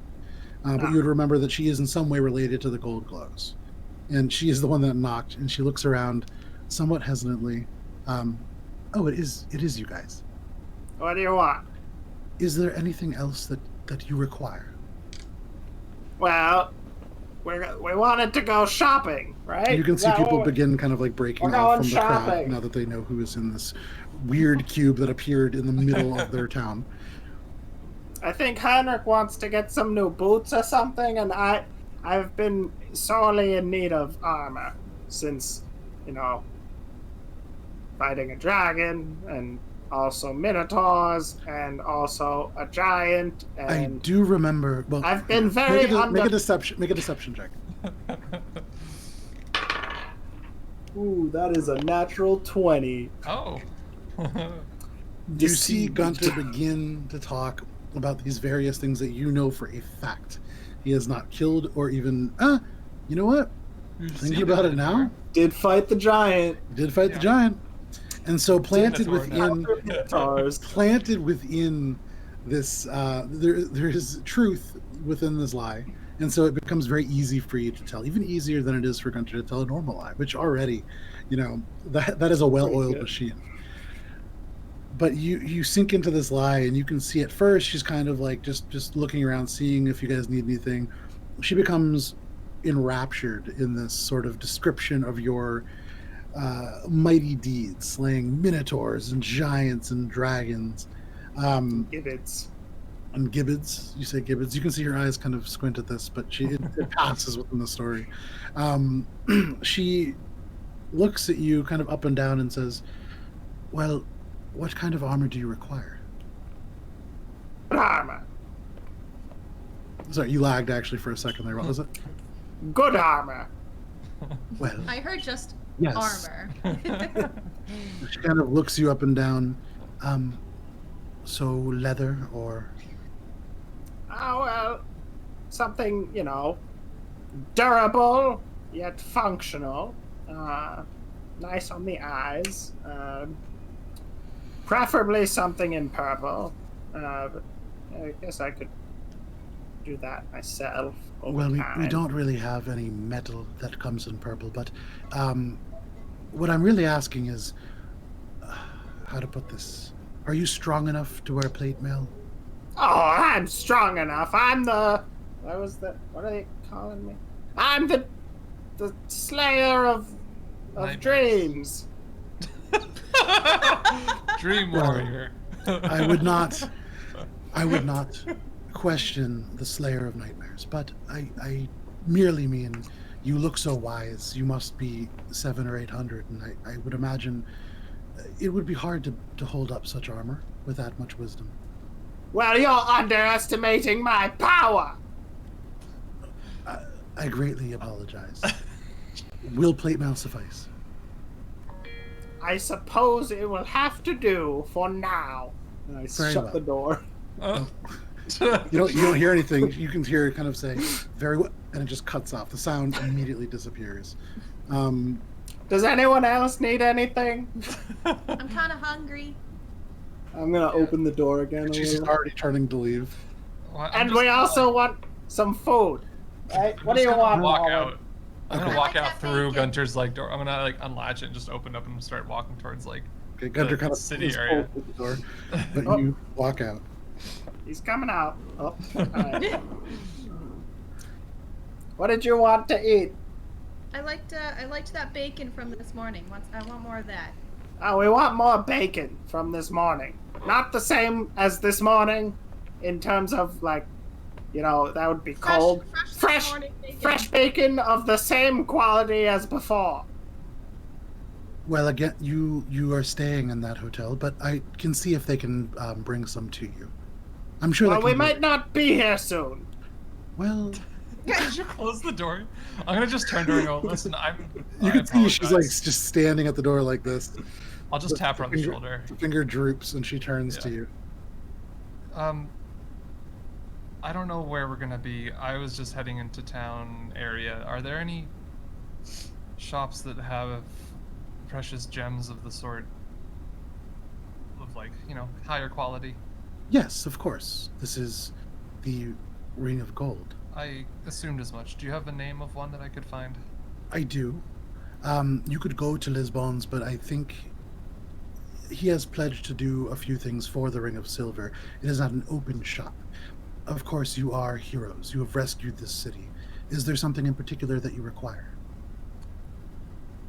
But you would remember that she is in some way related to the Gold Glows. And she is the one that knocked, and she looks around somewhat hesitantly. Oh, it is you guys.
What do you want?
Is there anything else that you require?
Well, we wanted to go shopping, right?
You can
Is
see
that
people
what we-
begin kind of like breaking
We're
off
going
from the crowd
shopping.
now that they know who is in this weird cube that appeared in the middle of their town.
I think Heinrich wants to get some new boots or something, and I've been sorely in need of armor since, fighting a dragon and also minotaurs and also a giant. And
I do remember. Well,
I've been very
make a deception check.
Ooh, that is a natural 20.
Oh.
You see
Deceived.
Gunter begin to talk about these various things that you know for a fact. He has not killed or even. You know what?
You've
Thinking
seen
about it now,
before.
Did fight the giant.
he did fight the
Yeah.
giant. And so planted
Minotaur
within
now.
Stars.
planted within this there is truth within this lie, and so it becomes very easy for you to tell, even easier than it is for Gunter to tell a normal lie, which already, that is a well-oiled
Pretty good.
machine. But you sink into this lie, and you can see at first she's kind of like just looking around, seeing if you guys need anything. She becomes enraptured in this sort of description of your mighty deeds, slaying minotaurs and giants and dragons.
Gibbets.
And gibbets, you say gibbets. You can see her eyes kind of squint at this, but it passes within the story. She looks at you kind of up and down and says, well, what kind of armor do you require?
Good armor.
Sorry, you lagged actually for a second there. What was it?
Good armor.
Well,
I heard just
yes.
armor.
She kind of looks you up and down. So leather or...
Oh, well, something, durable, yet functional. Nice on the eyes. Preferably something in purple. But I guess I could do that myself.
Well, we don't really have any metal that comes in purple, but what I'm really asking is how to put this. Are you strong enough to wear plate mail?
Oh, I'm strong enough. I'm the... What are they calling me? I'm the slayer of
Nightmares.
dreams.
Dream
Well,
warrior.
I would not question the slayer of nightmares, but I merely mean you look so wise. You must be 700 or 800, and I would imagine it would be hard to hold up such armor with that much wisdom.
Well, you're underestimating my power.
I greatly apologize. Will plate mail suffice?
I suppose it will have to do for now.
And I
Very
shut
well.
the door.
Oh.
You don't hear anything. You can hear it kind of say, very well, and it just cuts off. The sound immediately disappears.
Does anyone else need anything?
I'm kind of hungry.
I'm gonna open the door again. A
She's
little.
already turning to leave.
Well,
And we also want some food. Right? What do you want?
Walk
Morwen?
out. I'm gonna
Okay.
walk
I like
out
that
through
bacon.
Gunter's door. I'm gonna unlatch it and just open up and start walking towards
Okay, Gunter kind of
city
is
area.
pulled to the door, but
Oh.
you walk out.
He's coming out. Oh, all right. What did you want to eat?
I liked that bacon from this morning. I want more of that.
Oh, we want more bacon from this morning. Not the same as this morning, in terms of that would be cold.
Fresh morning bacon.
Fresh bacon of the same quality as before.
Well, again, you are staying in that hotel, but I can see if they can bring some to you. I'm sure.
Well,
they
we
can
might not be here soon.
Well,
Did you close the door? I'm gonna just turn to her and go, listen,
you
I
can see she's like
apologize."
just standing at the door like this.
I'll just tap her on the shoulder.
The finger droops, and she turns to
Yeah.
you.
I don't know where we're gonna be. I was just heading into town area. Are there any shops that have precious gems of the sort of higher quality?
Yes, of course. This is the Ring of Gold.
I assumed as much. Do you have the name of one that I could find?
I do. You could go to Lisbon's, but I think he has pledged to do a few things for the Ring of Silver. It is not an open shop. Of course, you are heroes. You have rescued this city. Is there something in particular that you require?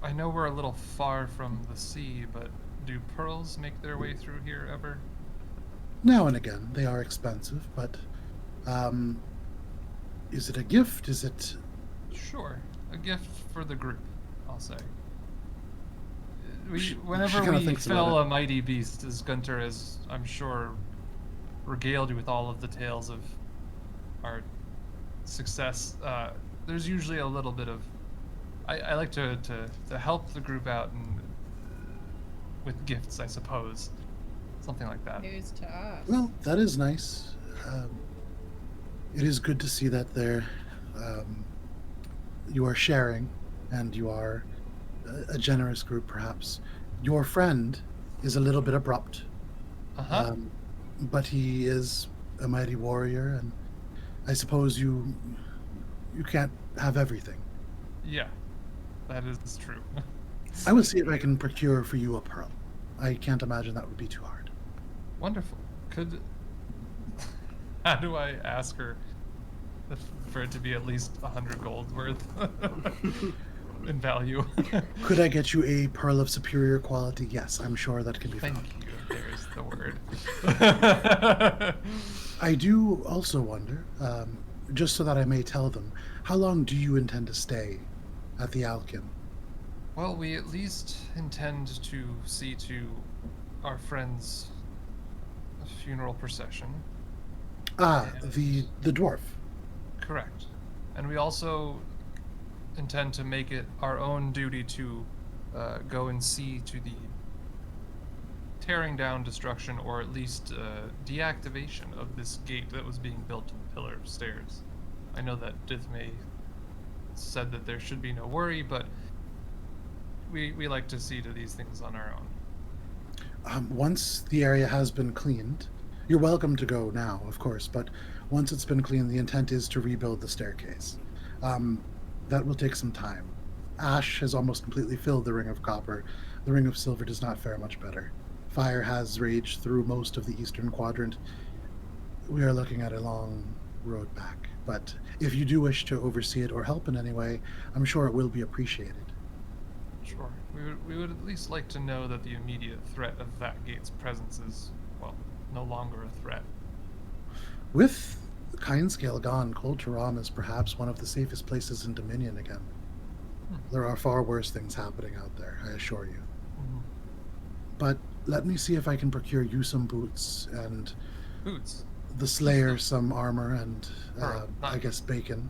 I know we're a little far from the sea, but do pearls make their way through here ever?
Now and again, they are expensive, but is it a gift? Is it...
Sure. A gift for the group, I'll say.
She
Whenever
kinda
we
thinks about
fell
it.
a mighty beast, as Gunter has, I'm sure, regaled you with all of the tales of our success, there's usually a little bit of... I like to help the group out and with gifts, I suppose. Something like that.
News to us.
Well, that is nice. It is good to see that you are sharing, and you are a generous group, perhaps. Your friend is a little bit abrupt,
Uh-huh.
but he is a mighty warrior, and I suppose you can't have everything.
Yeah, that is true.
I will see if I can procure for you a pearl. I can't imagine that would be too hard.
Wonderful. How do I ask her for it to be at least 100 gold worth in value?
Could I get you a pearl of superior quality? Yes, I'm sure that can be
Thank
found.
you. There's the word.
I do also wonder, just so that I may tell them, how long do you intend to stay at the Alkin?
Well, we at least intend to see to our friend's funeral procession.
Ah,
And-
the dwarf.
Correct. And we also intend to make it our own duty to go and see to the tearing down, destruction, or at least deactivation of this gate that was being built to the pillar of stairs. I know that Dithmay said that there should be no worry, but we like to see to these things on our own.
Once the area has been cleaned, you're welcome to go now, of course, but once it's been cleaned, the intent is to rebuild the staircase. That will take some time. Ash has almost completely filled the ring of copper. The ring of silver does not fare much better. Fire has raged through most of the eastern quadrant. We are looking at a long road back, but if you do wish to oversee it or help in any way, I'm sure it will be appreciated.
Sure. We would at least like to know that the immediate threat of that gate's presence is, well, no longer a threat.
With Kindscale gone, Kol Turam is perhaps one of the safest places in Dominion again. There are far worse things happening out there, I assure you.
Mhm.
But let me see if I can procure you some boots and
Boots.
the Slayer some armor and,
Pearl,
I
not-
guess, bacon.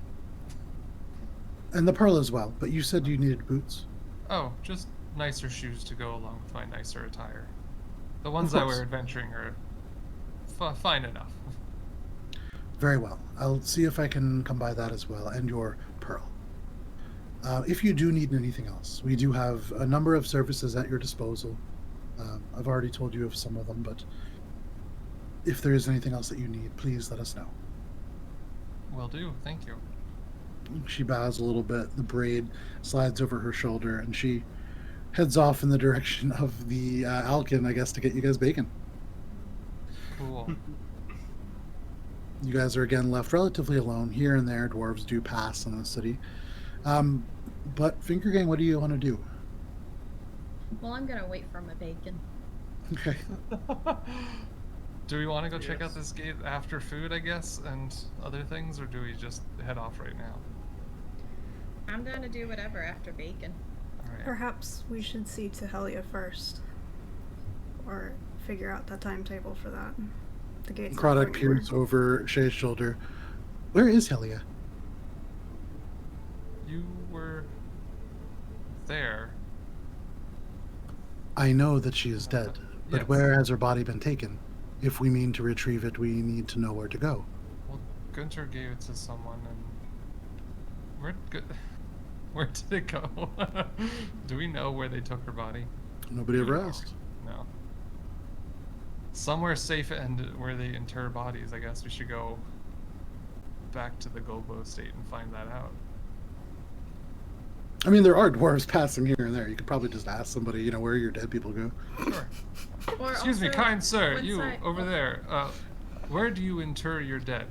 And the pearl as well, but you said you needed boots.
Oh, just nicer shoes to go along with my nicer attire. The ones
Of
I
course.
wear adventuring are fine enough.
Very well. I'll see if I can come by that as well, and your pearl. If you do need anything else, we do have a number of services at your disposal. I've already told you of some of them, but if there is anything else that you need, please let us know.
Will do, thank you.
She bows a little bit, the braid slides over her shoulder, and she heads off in the direction of the Alkin, I guess, to get you guys bacon.
Cool.
You guys are again left relatively alone. Here and there, dwarves do pass in the city. But Finger Gang, what do you want to do?
Well, I'm gonna wait for my bacon.
Okay.
Do we want to go check out
Yes.
this gate after food, I guess, and other things, or do we just head off right now?
I'm gonna do whatever after bacon.
Alright.
Perhaps we should see to Helia first. Or figure out the timetable for that. The gate's not
Croddock
going anywhere.
peers over Shay's shoulder. Where is Helia?
You were there.
I know that she is dead, but
Yes.
where has her body been taken? If we mean to retrieve it, we need to know where to go.
Well, Guntir gave it to someone, and where did it go? Do we know where they took her body?
Nobody ever
No.
asked.
No. Somewhere safe and where they inter bodies. I guess we should go back to the Gobo estate and find that out.
I mean, there are dwarves passing here and there. You could probably just ask somebody, where your dead people go.
Sure.
Or
Excuse me,
also,
kind sir,
once
you
I-
over there. Where do you inter your dead?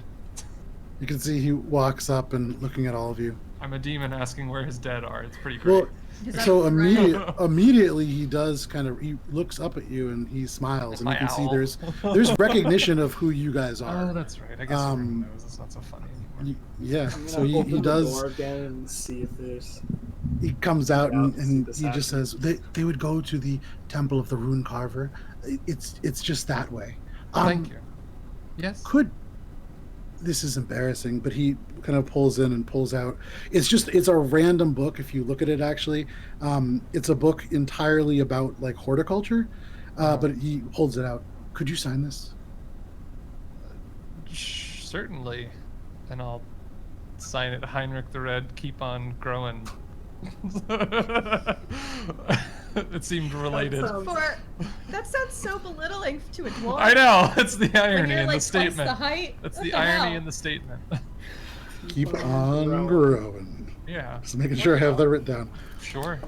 You can see he walks up and looking at all of you.
I'm a demon asking where his dead are. It's pretty great.
Well,
Is that
so
right?
immediately he does he looks up at you and he smiles, and
My
you can see
owl.
there's recognition of who you guys are.
Oh, that's right. I guess everyone
Um,
knows it's not so funny anymore.
Yeah,
I'm
so
gonna
he
open the
does.
door again and see if there's.
He comes out
Yeah,
and,
see
and
this
he just
happen.
says they would go to the Temple of the Rune Carver. It's just that way.
Thank you. Yes.
This is embarrassing, but he kind of pulls in and pulls out. It's a random book. If you look at it, actually, it's a book entirely about like horticulture. But he holds it out. Could you sign this?
Certainly. And I'll sign it Heinrich the Red, keep on growing It seemed related.
That sounds so belittling to a dwarf.
I know. It's the
When
irony
you're
in
like
the statement.
twice the height.
That's
What
the
the
irony
hell?
in the statement.
Keep on growing.
Yeah.
Just making sure I have that written down.
Sure.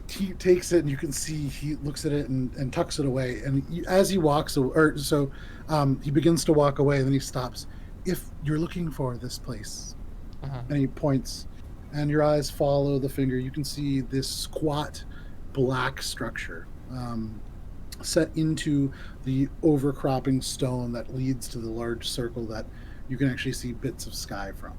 He takes it, and you can see he looks at it and tucks it away. And as he walks, he begins to walk away, and then he stops. If you're looking for this place, and he points, and your eyes follow the finger, you can see this squat, black structure set into the overcropping stone that leads to the large circle that you can actually see bits of sky from.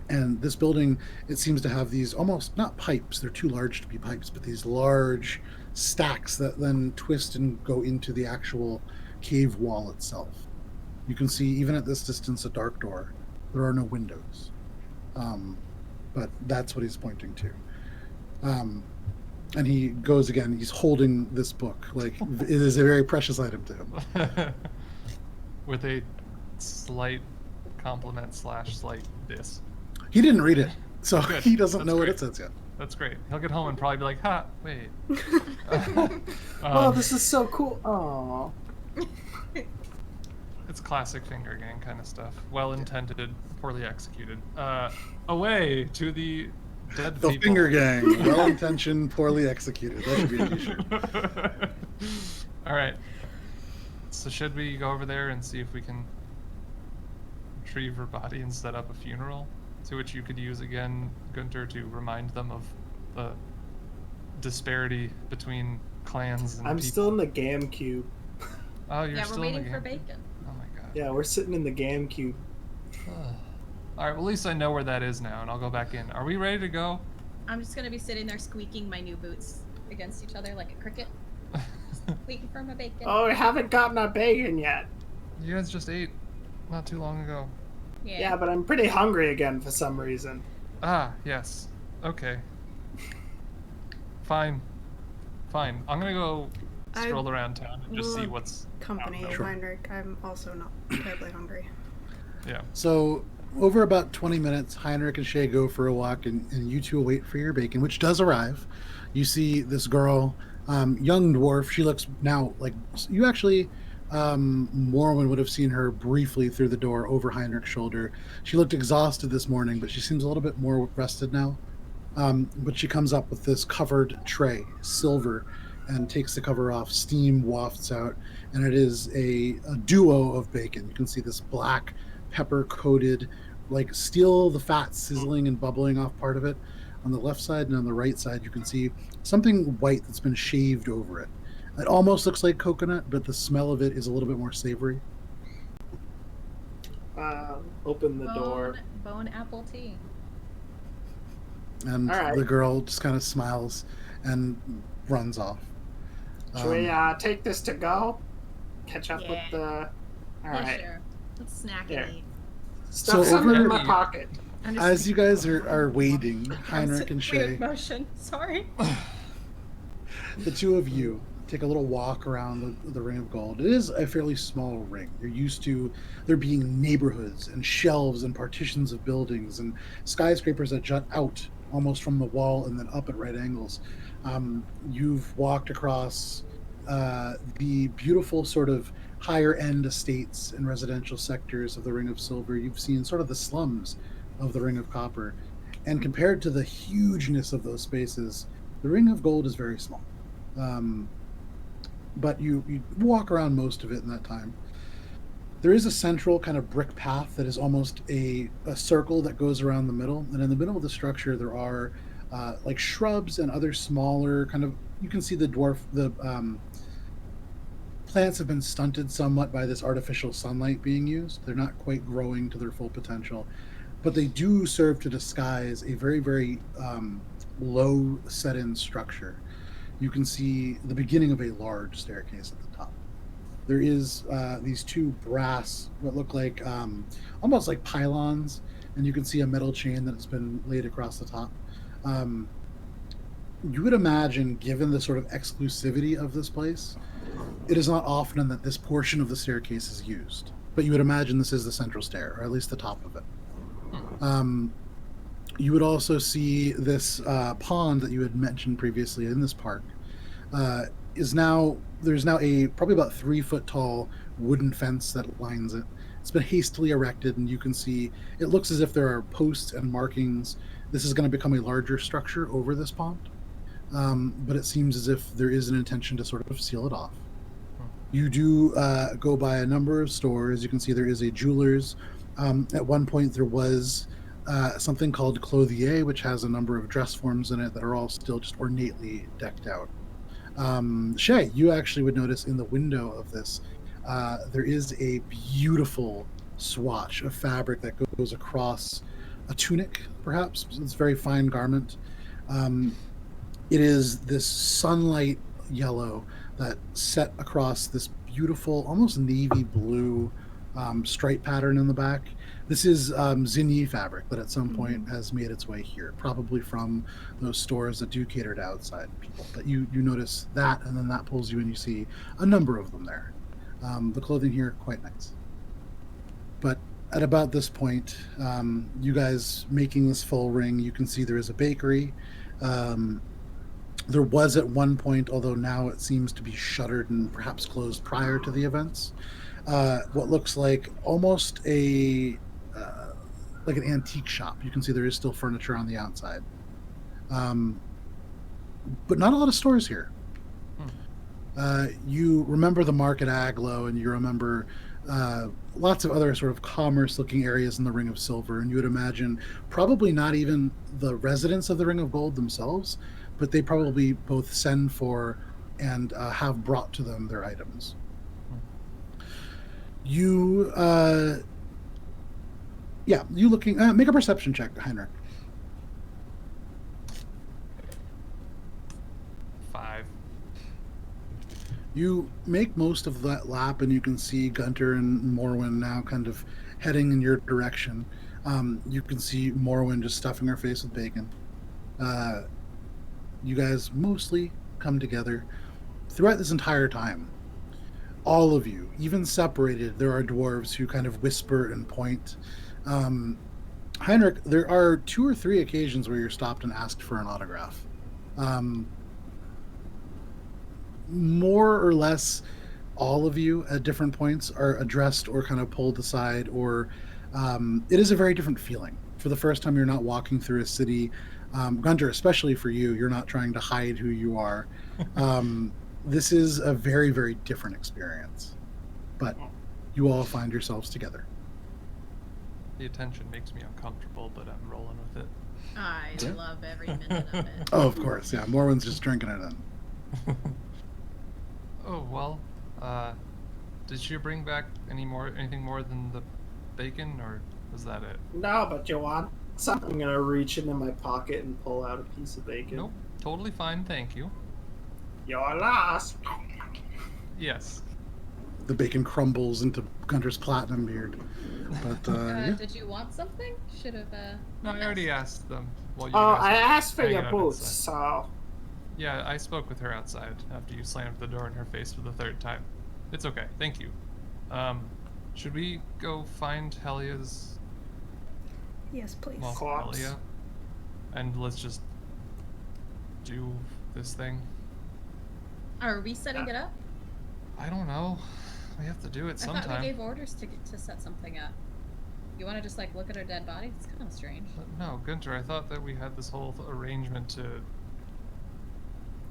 And this building, it seems to have these almost not pipes, they're too large to be pipes, but these large stacks that then twist and go into the actual cave wall itself. You can see, even at this distance, a dark door. There are no windows. But that's what he's pointing to. And he goes again, he's holding this book. Like, it is a very precious item to him.
With a slight compliment / slight diss.
He didn't read it, so
Good.
he doesn't
That's
know what
great.
it says yet.
That's great. He'll get home and probably be like, "Ha, wait."
Oh, this is so cool. Aww.
It's classic finger gang kind of stuff. Well intended, poorly executed. Away to the dead
The
people.
finger gang, well intentioned, poorly executed. That should be a t-shirt.
All right. So should we go over there and see if we can retrieve her body and set up a funeral, to which you could use again, Guntir, to remind them of the disparity between clans and
I'm
people.
still in the Gam cube.
Oh, you're
Yeah,
still
we're
in the
waiting for
game?
bacon.
Oh my god.
Yeah, we're sitting in the Gam cube.
All right, well, at least I know where that is now, and I'll go back in. Are we ready to go?
I'm just gonna be sitting there squeaking my new boots against each other like a cricket. Waiting for my bacon.
Oh, we haven't gotten our bacon yet.
You guys just ate not too long ago.
Yeah, but I'm pretty hungry again for some reason.
Ah, yes. Okay. Fine. Fine. I'm gonna go
I
stroll around town and just see
will
what's
Company
out
of
there.
Heinrich. I'm also not terribly hungry.
Yeah.
So, over about 20 minutes, Heinrich and Shay go for a walk, and you two wait for your bacon, which does arrive. You see this girl, young dwarf. She looks now like you actually. Morwen would have seen her briefly through the door over Heinrich's shoulder. She looked exhausted this morning, but she seems a little bit more rested now. But she comes up with this covered tray, silver, and takes the cover off. Steam wafts out, and it is a duo of bacon. You can see this black pepper coated, like still the fat sizzling and bubbling off part of it on the left side, and on the right side you can see something white that's been shaved over it. It almost looks like coconut, but the smell of it is a little bit more savory.
Open the door.
Bone apple tea.
And
All right.
the girl just kind of smiles and runs off.
Should we take this to go? Catch up with
Yeah.
the... All
Yeah,
right.
sure. Let's snack
Here.
and eat.
Stuff
So
something in
over-
my pocket.
I'm just
As you guys are waiting, Heinrich and Shay,
weird motion. Sorry.
the two of you take a little walk around the Ring of Gold. It is a fairly small ring. You're used to there being neighborhoods and shelves and partitions of buildings and skyscrapers that jut out almost from the wall and then up at right angles. You've walked across the beautiful sort of higher end estates and residential sectors of the Ring of Silver. You've seen sort of the slums of the Ring of Copper. And compared to the hugeness of those spaces, the Ring of Gold is very small. But you walk around most of it in that time. There is a central kind of brick path that is almost a circle that goes around the middle. And in the middle of the structure, there are like shrubs and other smaller kind of, you can see the plants have been stunted somewhat by this artificial sunlight being used. They're not quite growing to their full potential, but they do serve to disguise a very, very low set-in structure. You can see the beginning of a large staircase at the top. There is these two brass, what look like almost like pylons, and you can see a metal chain that has been laid across the top. You would imagine, given the sort of exclusivity of this place, it is not often that this portion of the staircase is used. But you would imagine this is the central stair, or at least the top of it. You would also see this pond that you had mentioned previously in this park. There's now a probably about 3 foot tall wooden fence that lines it. It's been hastily erected, and you can see it looks as if there are posts and markings. This is going to become a larger structure over this pond, but it seems as if there is an intention to sort of seal it off. You do go by a number of stores. You can see there is a jeweler's. At one point, there was something called Clothier, which has a number of dress forms in it that are all still just ornately decked out. Shay, you actually would notice in the window of this, there is a beautiful swatch of fabric that goes across a tunic, perhaps. It's a very fine garment. It is this sunlight yellow that set across this beautiful, almost navy blue stripe pattern in the back. This is zinni fabric that at some point has made its way here, probably from those stores that do cater to outside people. But you notice that, and then that pulls you in. You see a number of them there. The clothing here, quite nice. But at about this point, you guys making this full ring, you can see there is a bakery. There was at one point, although now it seems to be shuttered and perhaps closed prior to the events, what looks like almost like an antique shop. You can see there is still furniture on the outside, but not a lot of stores here. You remember the Market Aglo, and you remember lots of other sort of commerce-looking areas in the Ring of Silver, and you would imagine probably not even the residents of the Ring of Gold themselves, but they probably both send for and have brought to them their items. You looking, make a perception check, Heinrich.
5.
You make most of that lap, and you can see Guntir and Morwen now kind of heading in your direction. You can see Morwen just stuffing her face with bacon. You guys mostly come together throughout this entire time. All of you, even separated, there are dwarves who kind of whisper and point. Heinrich, there are 2 or 3 occasions where you're stopped and asked for an autograph. More or less, all of you at different points are addressed or kind of pulled aside, or it is a very different feeling. For the first time, you're not walking through a city. Guntir, especially for you, you're not trying to hide who you are. This is a very, very different experience. But you all find yourselves together.
The attention makes me uncomfortable, but I'm rolling with it.
I love every minute of it.
Oh, of course, yeah. Morwen's just drinking it in.
Oh, well, did she bring back anything more than the bacon, or was that it?
No, but you want something? I'm gonna reach into my pocket and pull out a piece of bacon.
Nope, totally fine, thank you.
You're lost.
Yes.
The bacon crumbles into Gunter's platinum beard. But, yeah.
Did you want something? Should have.
No, I already asked them. While you
Oh,
guys
I
were
asked for
hanging
your
out
boots,
outside.
so...
Yeah, I spoke with her outside after you slammed the door in her face for the 3rd time. It's okay, thank you. Should we go find Helia's...
Yes, please.
Well,
Corpse.
Helia? And let's just do this thing?
Are we setting it up?
I don't know. We have to do it
I
sometime.
thought we gave orders to set something up. You want to just like look at her dead body? It's kind of strange.
But no, Guntir, I thought that we had this whole arrangement to...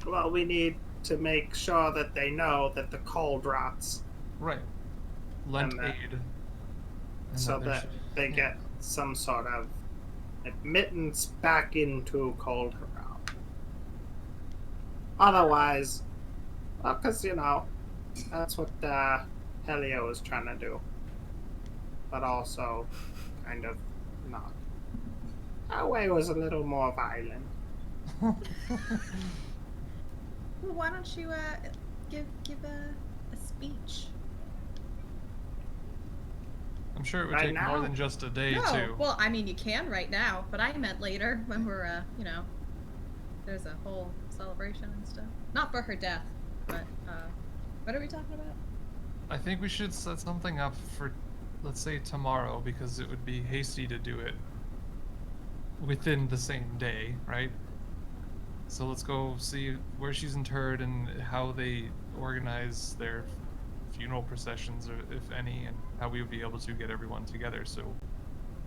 Well, we need to make sure that they know that the cold rots,
Right. Lent
And that-
aid. And
so
there
that
should-
they
yeah.
get some sort of admittance back into cold realm. Otherwise, well, because, that's what Helia was trying to do. But also, kind of not. Our way was a little more violent.
Well, why don't you give a speech?
I'm sure it would
Right
take more
now?
than just a day,
No,
too.
well, I mean you can right now, but I meant later when we're there's a whole celebration and stuff. Not for her death, but what are we talking about?
I think we should set something up for, let's say, tomorrow, because it would be hasty to do it within the same day, right? So let's go see where she's interred and how they organize their funeral processions, or if any, and how we would be able to get everyone together so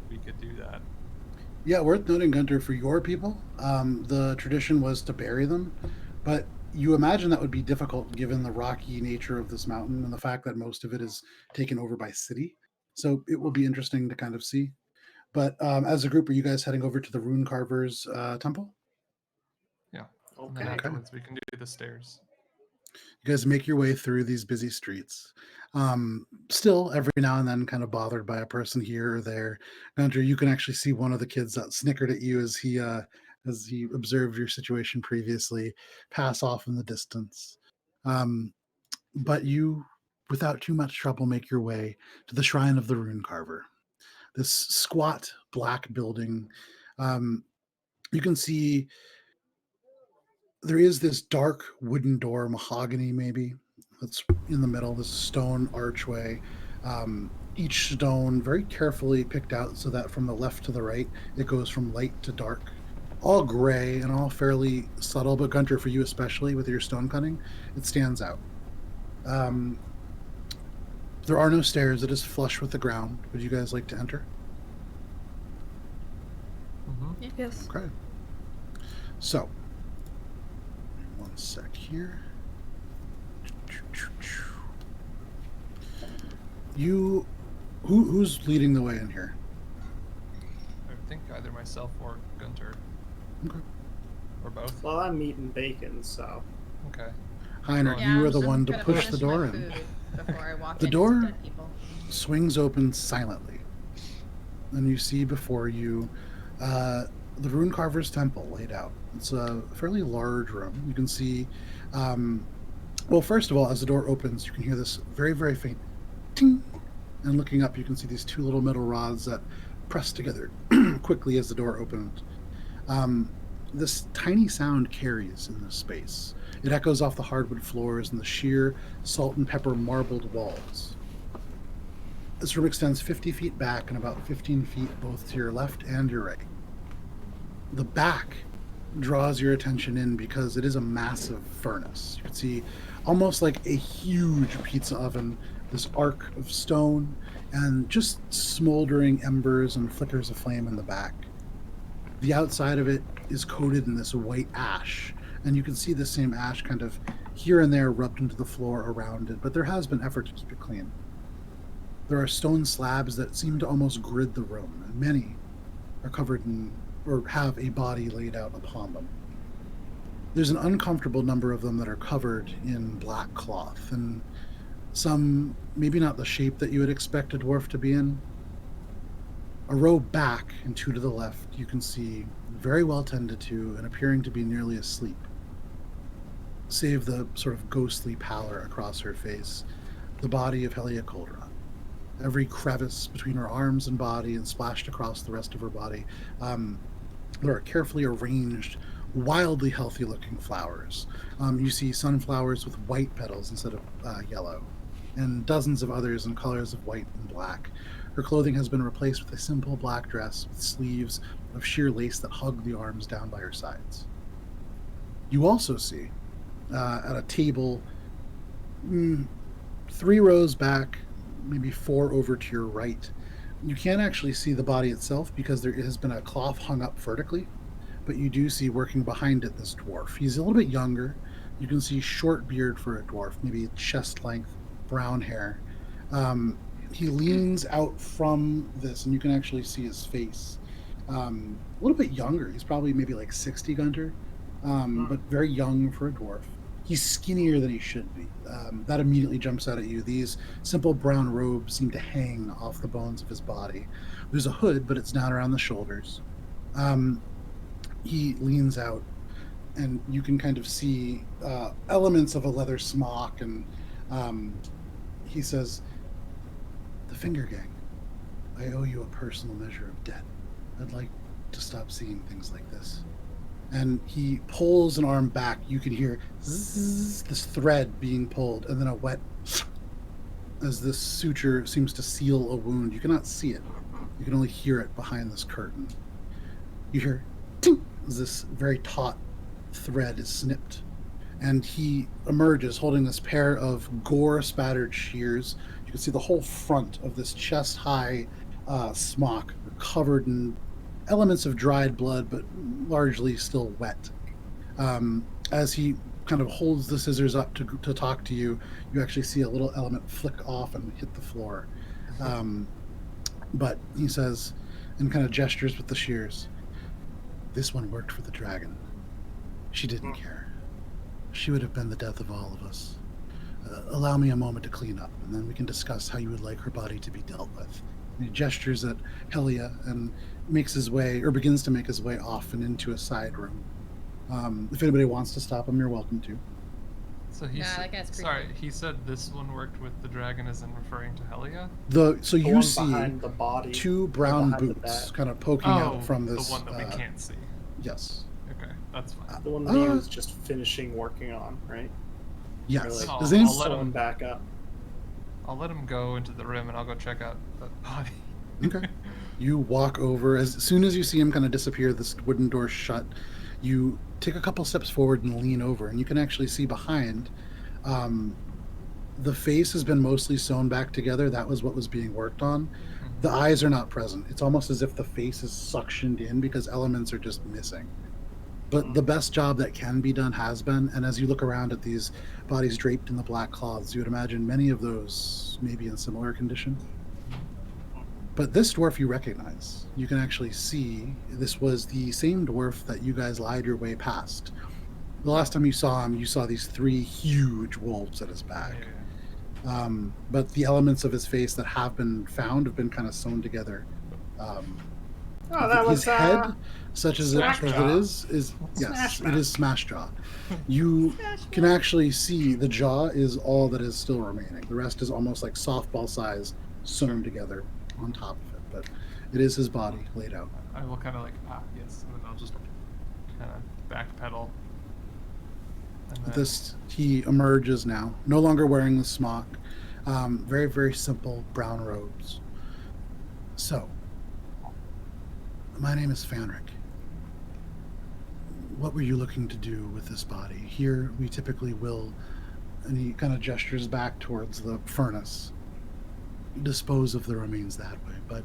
we could do that.
Yeah, worth noting, Gunter, for your people, the tradition was to bury them, but you imagine that would be difficult given the rocky nature of this mountain and the fact that most of it is taken over by city. So it will be interesting to kind of see. But as a group, are you guys heading over to the Rune Carver's temple?
Yeah. And then
Okay.
afterwards we can do the stairs.
You guys make your way through these busy streets. Still, every now and then, kind of bothered by a person here or there. Gunter, you can actually see one of the kids that snickered at you as he observed your situation previously pass off in the distance. But you, without too much trouble, make your way to the shrine of the Rune Carver. This squat black building. You can see there is this dark wooden door, mahogany maybe, that's in the middle, this stone archway. Each stone very carefully picked out so that from the left to the right, it goes from light to dark. All gray and all fairly subtle, but Gunter, for you especially, with your stone cutting, it stands out. There are no stairs. It is flush with the ground. Would you guys like to enter?
Mm-hmm.
Yes.
Okay. So, one sec here. Who's leading the way in here?
I think either myself or Gunter.
Okay.
Or both.
Well, I'm eating bacon, so.
Okay.
Heiner,
Yeah,
you are the
I'm
one to
gonna
push the
finish
door
my
in.
food before I walk
The
into
door-
dead people.
Swings open silently, and you see before you the Rune Carver's temple laid out. It's a fairly large room. You can see, well, first of all, as the door opens, you can hear this very, very faint ting, and looking up, you can see these two little metal rods that press together quickly as the door opened. This tiny sound carries in this space. It echoes off the hardwood floors and the sheer salt and pepper marbled walls. This room extends 50 feet back and about 15 feet both to your left and your right. The back draws your attention in because it is a massive furnace. You can see almost like a huge pizza oven, this arc of stone, and just smoldering embers and flickers of flame in the back. The outside of it is coated in this white ash, and you can see the same ash kind of here and there rubbed into the floor around it, but there has been effort to keep it clean. There are stone slabs that seem to almost grid the room, and many are covered in, or have a body laid out upon them. There's an uncomfortable number of them that are covered in black cloth, and some maybe not the shape that you would expect a dwarf to be in. A row back and two to the left, you can see very well tended to and appearing to be nearly asleep, save the sort of ghostly pallor across her face, the body of Helia Coldron. Every crevice between her arms and body and splashed across the rest of her body, there are carefully arranged, wildly healthy-looking flowers. You see sunflowers with white petals instead of yellow, and dozens of others in colors of white and black. Her clothing has been replaced with a simple black dress with sleeves of sheer lace that hug the arms down by her sides. You also see, at a table, 3 rows back, maybe 4 over to your right, you can't actually see the body itself because there has been a cloth hung up vertically, but you do see working behind it this dwarf. He's a little bit younger. You can see short beard for a dwarf, maybe chest length, brown hair. He leans out from this, and you can actually see his face. A little bit younger. He's probably maybe like 60, Gunter, but very young for a dwarf. He's skinnier than he should be. That immediately jumps out at you. These simple brown robes seem to hang off the bones of his body. There's a hood, but it's down around the shoulders. He leans out, and you can kind of see elements of a leather smock, and he says, "The Finger Gang, I owe you a personal measure of debt. I'd like to stop seeing things like this." And he pulls an arm back. You can hear zzz, this thread being pulled, and then a wet as this suture seems to seal a wound. You cannot see it. You can only hear it behind this curtain. You hear, ting, as this very taut thread is snipped, and he emerges holding this pair of gore-spattered shears. You can see the whole front of this chest-high smock covered in elements of dried blood, but largely still wet. As he kind of holds the scissors up to talk to you, you actually see a little element flick off and hit the floor. But he says, and kind of gestures with the shears, "This one worked for the dragon. She didn't care. She would have been the death of all of us. Allow me a moment to clean up, and then we can discuss how you would like her body to be dealt with." And he gestures at Helia and makes his way, or begins to make his way off and into a side room. If anybody wants to stop him, you're welcome to.
So he
Nah,
said,
that guy's creepy.
sorry, he said this one worked with the dragon as in referring to Helia?
So
The
you
one
see
behind the body.
two brown
behind the
boots
back.
kind of poking out from this.
The one that we can't see.
Yes.
Okay, that's fine.
The one that he was just finishing working on, right?
Yes.
Really?
His
I'll
name's
let
Sewn
him
back up.
I'll let him go into the room and I'll go check out the body.
Okay. You walk over. As soon as you see him kind of disappear, this wooden door shut, you take a couple steps forward and lean over, and you can actually see behind. The face has been mostly sewn back together. That was what was being worked on. The eyes are not present. It's almost as if the face is suctioned in because elements are just missing. But the best job that can be done has been, and as you look around at these bodies draped in the black cloths, you would imagine many of those may be in similar condition. But this dwarf you recognize. You can actually see this was the same dwarf that you guys lied your way past. The last time you saw him, you saw these 3 huge wolves at his back.
Yeah.
But the elements of his face that have been found have been kind of sewn together.
Oh, that
His
was
head, such as it
Smashjaw.
is yes,
Smashjaw.
it is Smashjaw. You can actually see the jaw is all that is still remaining. The rest is almost like softball size sewn together on top of it. But it is his body laid out.
I will kind of like, yes, and then I'll just kind of backpedal. And then,
He emerges now, no longer wearing the smock. Very, very simple brown robes. So, my name is Fanric. What were you looking to do with this body? Here, we typically will, and he kind of gestures back towards the furnace, dispose of the remains that way. But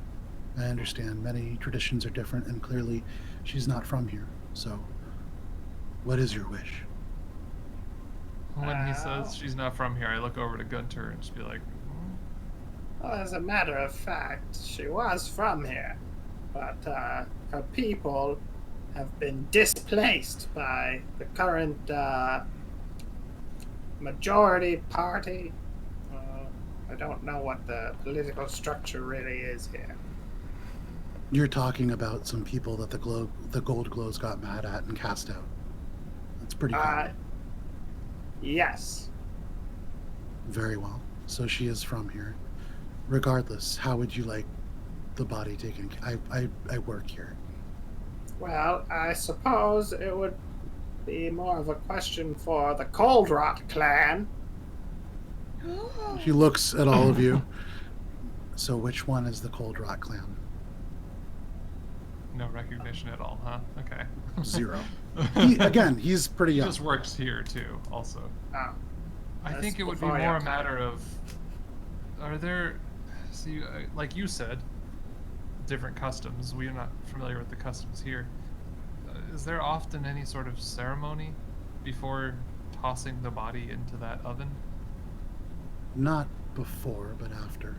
I understand many traditions are different, and clearly she's not from here. So, what is your wish?
when he says she's not from here, I look over to Guntir and just be like,
Well, as a matter of fact, she was from here, but her people have been displaced by the current majority party. I don't know what the political structure really is here.
You're talking about some people that the Gold Glows got mad at and cast out. That's pretty common.
Yes.
Very well. So she is from here. Regardless, how would you like the body taken? I work here.
Well, I suppose it would be more of a question for the Cold Rot clan.
She looks at all of you. So which one is the Cold Rot clan?
no recognition at all, huh? Okay.
0. He's pretty
He
young.
just works here too, also.
Oh,
I
That's
think it would be
before
more
your
a matter of, are there, see, like you said, different customs. We are not familiar with the customs here. Is there often any sort of ceremony before tossing the body into that oven?
Not before, but after.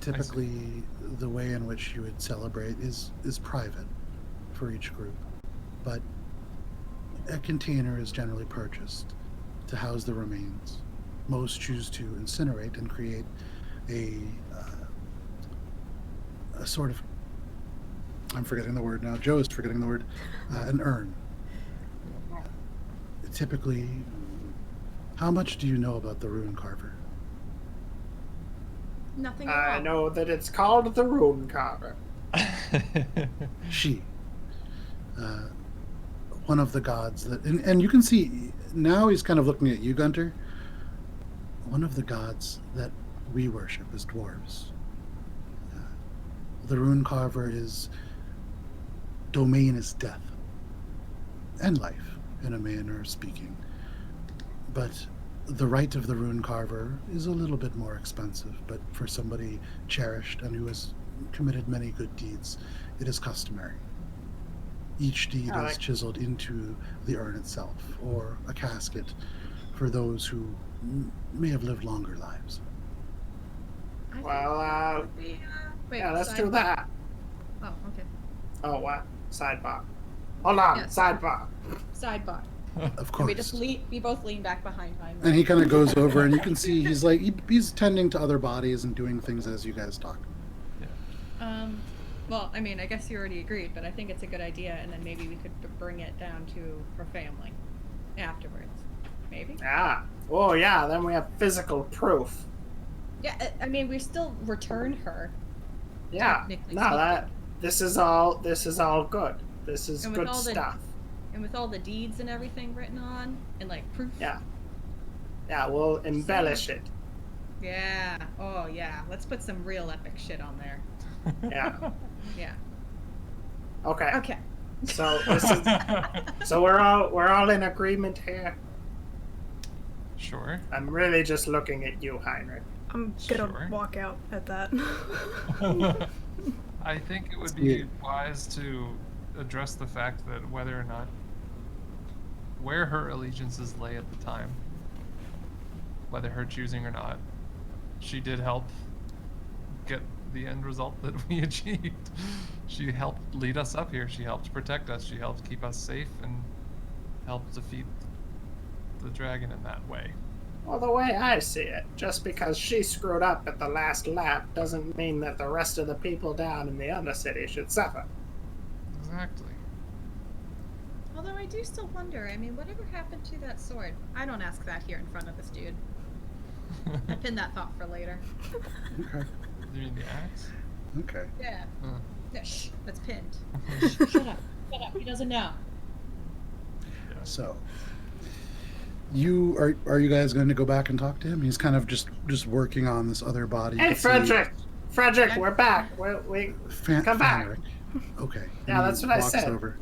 Typically, the way in which you would celebrate is private for each group, but a container is generally purchased to house the remains. Most choose to incinerate and create a sort of, I'm forgetting the word now, Joe is forgetting the word, an urn. Typically, how much do you know about the rune carver?
Nothing at
I
all.
know that it's called the Rune Carver.
She, one of the gods that, and you can see now he's kind of looking at you, Guntir. One of the gods that we worship as dwarves. The rune carver is domain is death and life, in a manner of speaking. But the right of the rune carver is a little bit more expensive, but for somebody cherished and who has committed many good deeds, it is customary. Each deed is chiseled into the urn itself, or a casket for those who may have lived longer lives.
Well,
Wait,
yeah, let's do
sidebar.
that.
Oh, okay.
Oh, what? Sidebar. Hold on,
Yes.
sidebar.
Sidebar.
Of
And we
course.
just we both lean back behind him.
And he kind of goes over, and you can see he's like he's tending to other bodies and doing things as you guys talk.
Well, I mean, I guess you already agreed, but I think it's a good idea, and then maybe we could bring it down to her family afterwards. Maybe?
Yeah. Oh, yeah, then we have physical proof.
Yeah, I mean, we still return her.
Yeah.
Technically
No,
speaking.
this is all good. This is
And with
good
all the-
stuff.
And with all the deeds and everything written on, and like proof.
Yeah. Yeah, we'll embellish it.
Yeah. Oh, yeah. Let's put some real epic shit on there.
Yeah.
Yeah.
Okay.
Okay.
So this is so we're all in agreement here.
Sure.
I'm really just looking at you, Heinrich.
I'm gonna
Sure.
walk out at that.
I think it would be wise to address the fact that whether or not where her allegiances lay at the time, whether her choosing or not, she did help get the end result that we achieved. She helped lead us up here. She helped protect us. She helped keep us safe and helped defeat the dragon in that way.
Well, the way I see it, just because she screwed up at the last lap doesn't mean that the rest of the people down in the other city should suffer.
Exactly.
Although I do still wonder, I mean, whatever happened to that sword? I don't ask that here in front of this dude. I pin that thought for later.
Okay.
You mean the axe?
Okay.
Yeah.
Uh.
Yeah, shh, that's pinned. Shut up. Shut up. He doesn't know.
So, are you guys going to go back and talk to him? He's kind of just working on this other body.
Hey,
to see-
Frederick! Frederick, we're back. We come back.
Fenric. Okay.
Yeah,
And he
that's what I
walks
said.
Over.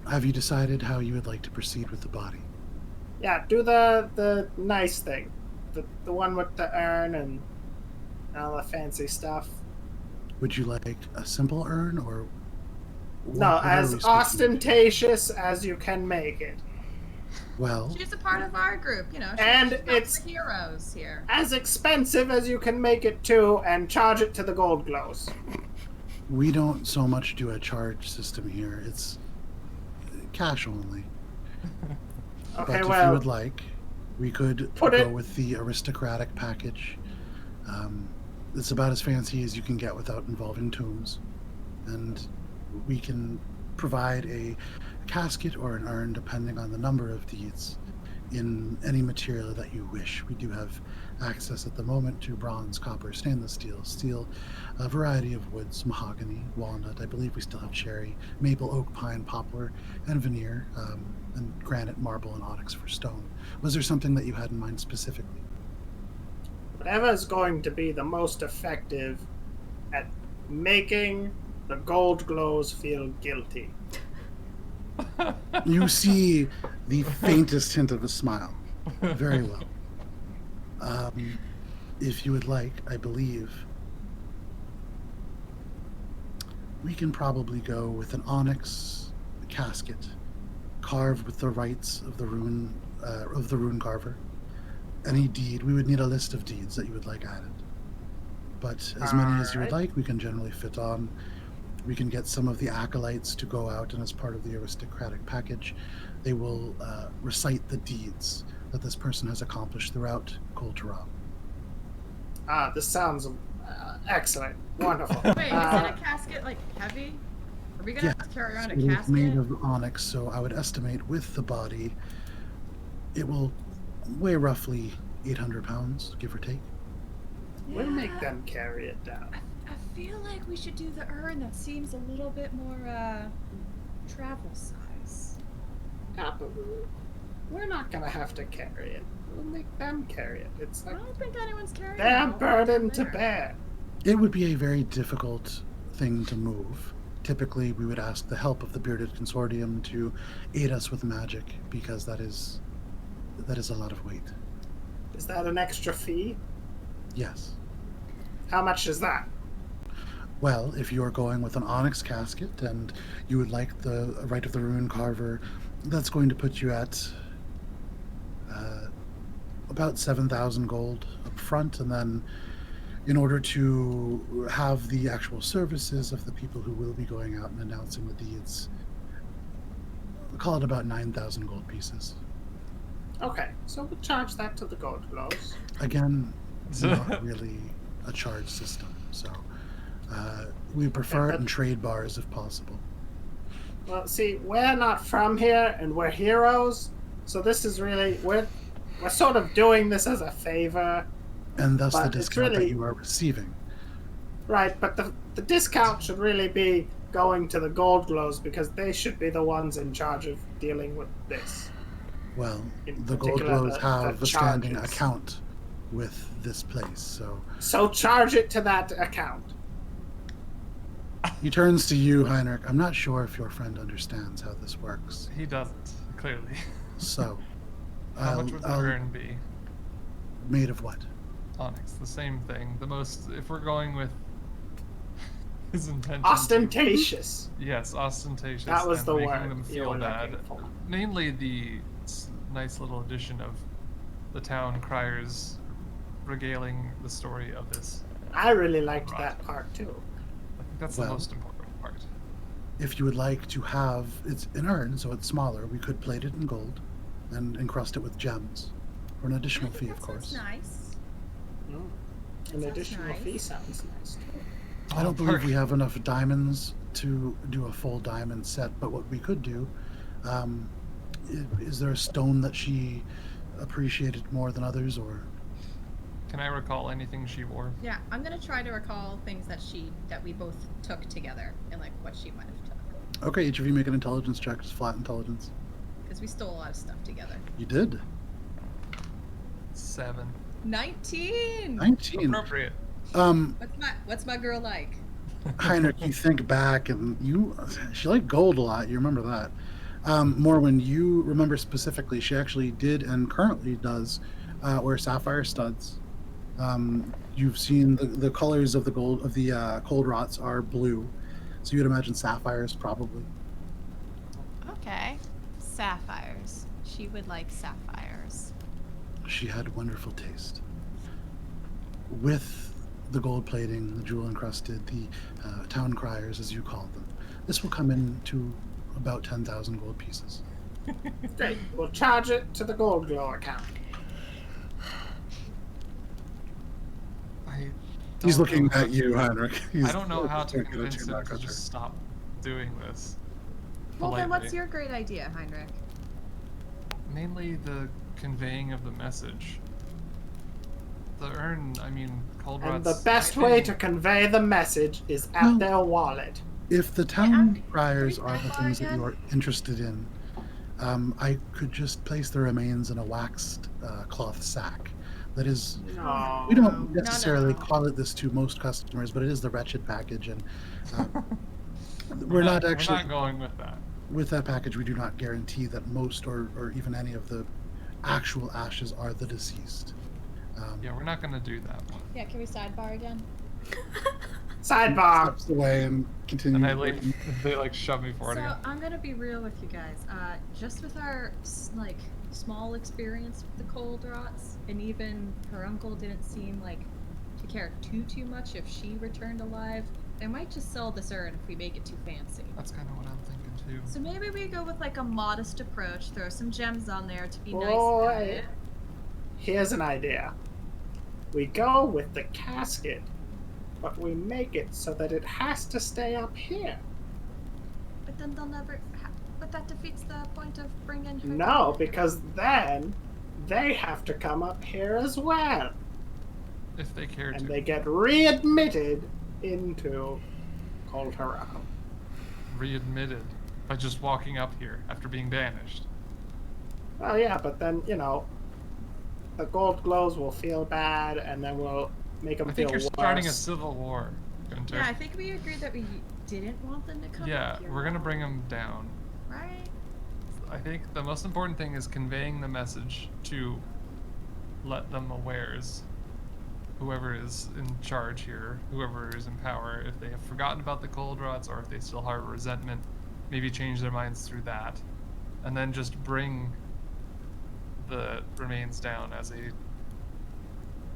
Have you decided how you would like to proceed with the body?
Yeah, do the nice thing. The one with the urn and all the fancy stuff.
Would you like a simple urn or
No,
what are we
as
speaking?
ostentatious as you can make it.
Well,
She's a part of our group, you know.
And
she's
it's-
the heroes here.
As expensive as you can make it too, and charge it to the gold glows.
we don't so much do a charge system here. It's cash only.
Okay,
But if you
well,
would like, we could
Put
go
it-
with the aristocratic package. It's about as fancy as you can get without involving tombs. And we can provide a casket or an urn, depending on the number of deeds, in any material that you wish. We do have access at the moment to bronze, copper, stainless steel, a variety of woods, mahogany, walnut. I believe we still have cherry, maple, oak, pine, poplar, and veneer, and granite, marble, and onyx for stone. Was there something that you had in mind specifically?
whatever is going to be the most effective at making the gold glows feel guilty.
You see the faintest hint of a smile. Very well. If you would like, I believe we can probably go with an onyx casket carved with the rights of the rune carver. Any deed, we would need a list of deeds that you would like added. But as many as you would
Alright.
like, we can generally fit on. We can get some of the acolytes to go out, and as part of the aristocratic package, they will recite the deeds that this person has accomplished throughout Guntir.
This sounds excellent. Wonderful.
Wait, is it a casket like heavy? Are we gonna have to carry around a
It is made
casket?
of onyx, so I would estimate with the body, it will weigh roughly 800 pounds, give or take.
We'll make them carry it down.
I feel like we should do the urn. That seems a little bit more travel size.
We're not gonna have to carry it. We'll make them carry it. It's
I
like
don't think anyone's carrying
their
it.
burden to bear.
It would be a very difficult thing to move. typically we would ask the help of the Bearded Consortium to aid us with magic, because that is a lot of weight.
Is that an extra fee?
Yes.
How much is that?
Well, if you are going with an onyx casket and you would like the Rite of the Rune Carver, that's going to put you at about 7,000 gold up front, and then in order to have the actual services of the people who will be going out and announcing the deeds, call it about 9,000 gold pieces.
Okay, so we'll charge that to the gold glows.
Again, not really a charge system, so we prefer it in trade bars if possible.
Well, see, we're not from here, and we're heroes, so this is really we're sort of doing this as a favor.
And thus the
But it's
discount that
really-
you are receiving.
Right, but the discount should really be going to the gold glows, because they should be the ones in charge of dealing with this.
Well,
In
the Gold
particular,
Glows have
the
a standing
charges.
account with this place, so
So charge it to that account.
he turns to you, Heinrich. I'm not sure if your friend understands how this works.
He doesn't, clearly.
So,
How much would the urn be?
made of what?
Onyx, the same thing. The most, if we're going with his intention.
Ostentatious.
Yes, ostentatious.
That was
and
the
making
word
them
you
feel
were
bad.
looking for.
Mainly the nice little addition of the town criers regaling the story of this.
I really liked that part too.
I think that's
Well-
the most important part.
If you would like to have, it's an urn, so it's smaller. We could plate it in gold and encrust it with gems for an additional fee, of
That
course.
sounds nice.
An
Sounds
additional
nice.
fee sounds nice too.
I don't believe we have enough diamonds to do a full diamond set, but what we could do, is there a stone that she appreciated more than others, or?
Can I recall anything she wore?
Yeah, I'm gonna try to recall things that we both took together and like what she might have took,
Okay, each of you make an intelligence check, just flat intelligence.
because we stole a lot of stuff together.
You did.
7.
19.
19.
Appropriate.
What's my girl like?
Heinrich, you think back, and she liked gold a lot. You remember that. Morwen, you remember specifically, she actually did and currently does wear sapphire studs. You've seen the colors of the gold of the cold rots are blue, so you'd imagine sapphires probably.
Okay. Sapphires. She would like sapphires.
She had wonderful taste. With the gold plating, the jewel encrusted, the town criers, as you call them, this will come in to about 10,000 gold pieces.
Great. We'll charge it to the gold glow account.
He's
don't
looking
know how
at you, Heinrich.
I don't know how to
looking at
convince
you,
him
not
to
Guntir.
just stop doing this.
Well, then what's
politely.
your great idea, Heinrich?
Mainly the conveying of the message. The urn, cold
And
rots.
the best way to convey the message is at
Well-
their wallet.
If the town
I'm-
criers
can we
are the
sidebar
things that
again?
you are interested in, I could just place the remains in a waxed cloth sack. That is,
No.
we don't
No,
necessarily
no.
call it this to most customers, but it is the wretched package, and we're not actually
We're not going with that.
with that package. We do not guarantee that most or even any of the actual ashes are the deceased.
Yeah, we're not gonna do that one.
Yeah, can we sidebar again?
Sidebar.
Steps away and continue.
And they shove me forward
So
again.
I'm gonna be real with you guys. Just with our small experience with the cold rots, and even her uncle didn't seem like to care too much if she returned alive. I might just sell this urn if we make it too fancy.
That's kind of what I'm thinking too.
So maybe we go with like a modest approach, throw some gems on there to be nice about
Boy,
it.
here's an idea. We go with the casket, but we make it so that it has to stay up here.
But then they'll never. But that defeats the point of bringing her.
No, because then they have to come up here as well,
If they care
and
to.
they get readmitted into Colterra.
Readmitted by just walking up here after being banished.
Well, yeah, but then the gold glows will feel bad, and then we'll make them
I
feel
think you're
worse.
starting a civil war, Gunter.
Yeah, I think we agreed that we didn't want them to come
Yeah,
up here.
we're gonna bring them down.
Right?
I think the most important thing is conveying the message to let them awares, whoever is in charge here, whoever is in power, if they have forgotten about the cold rots or if they still harbor resentment, maybe change their minds through that. And then just bring the remains down as a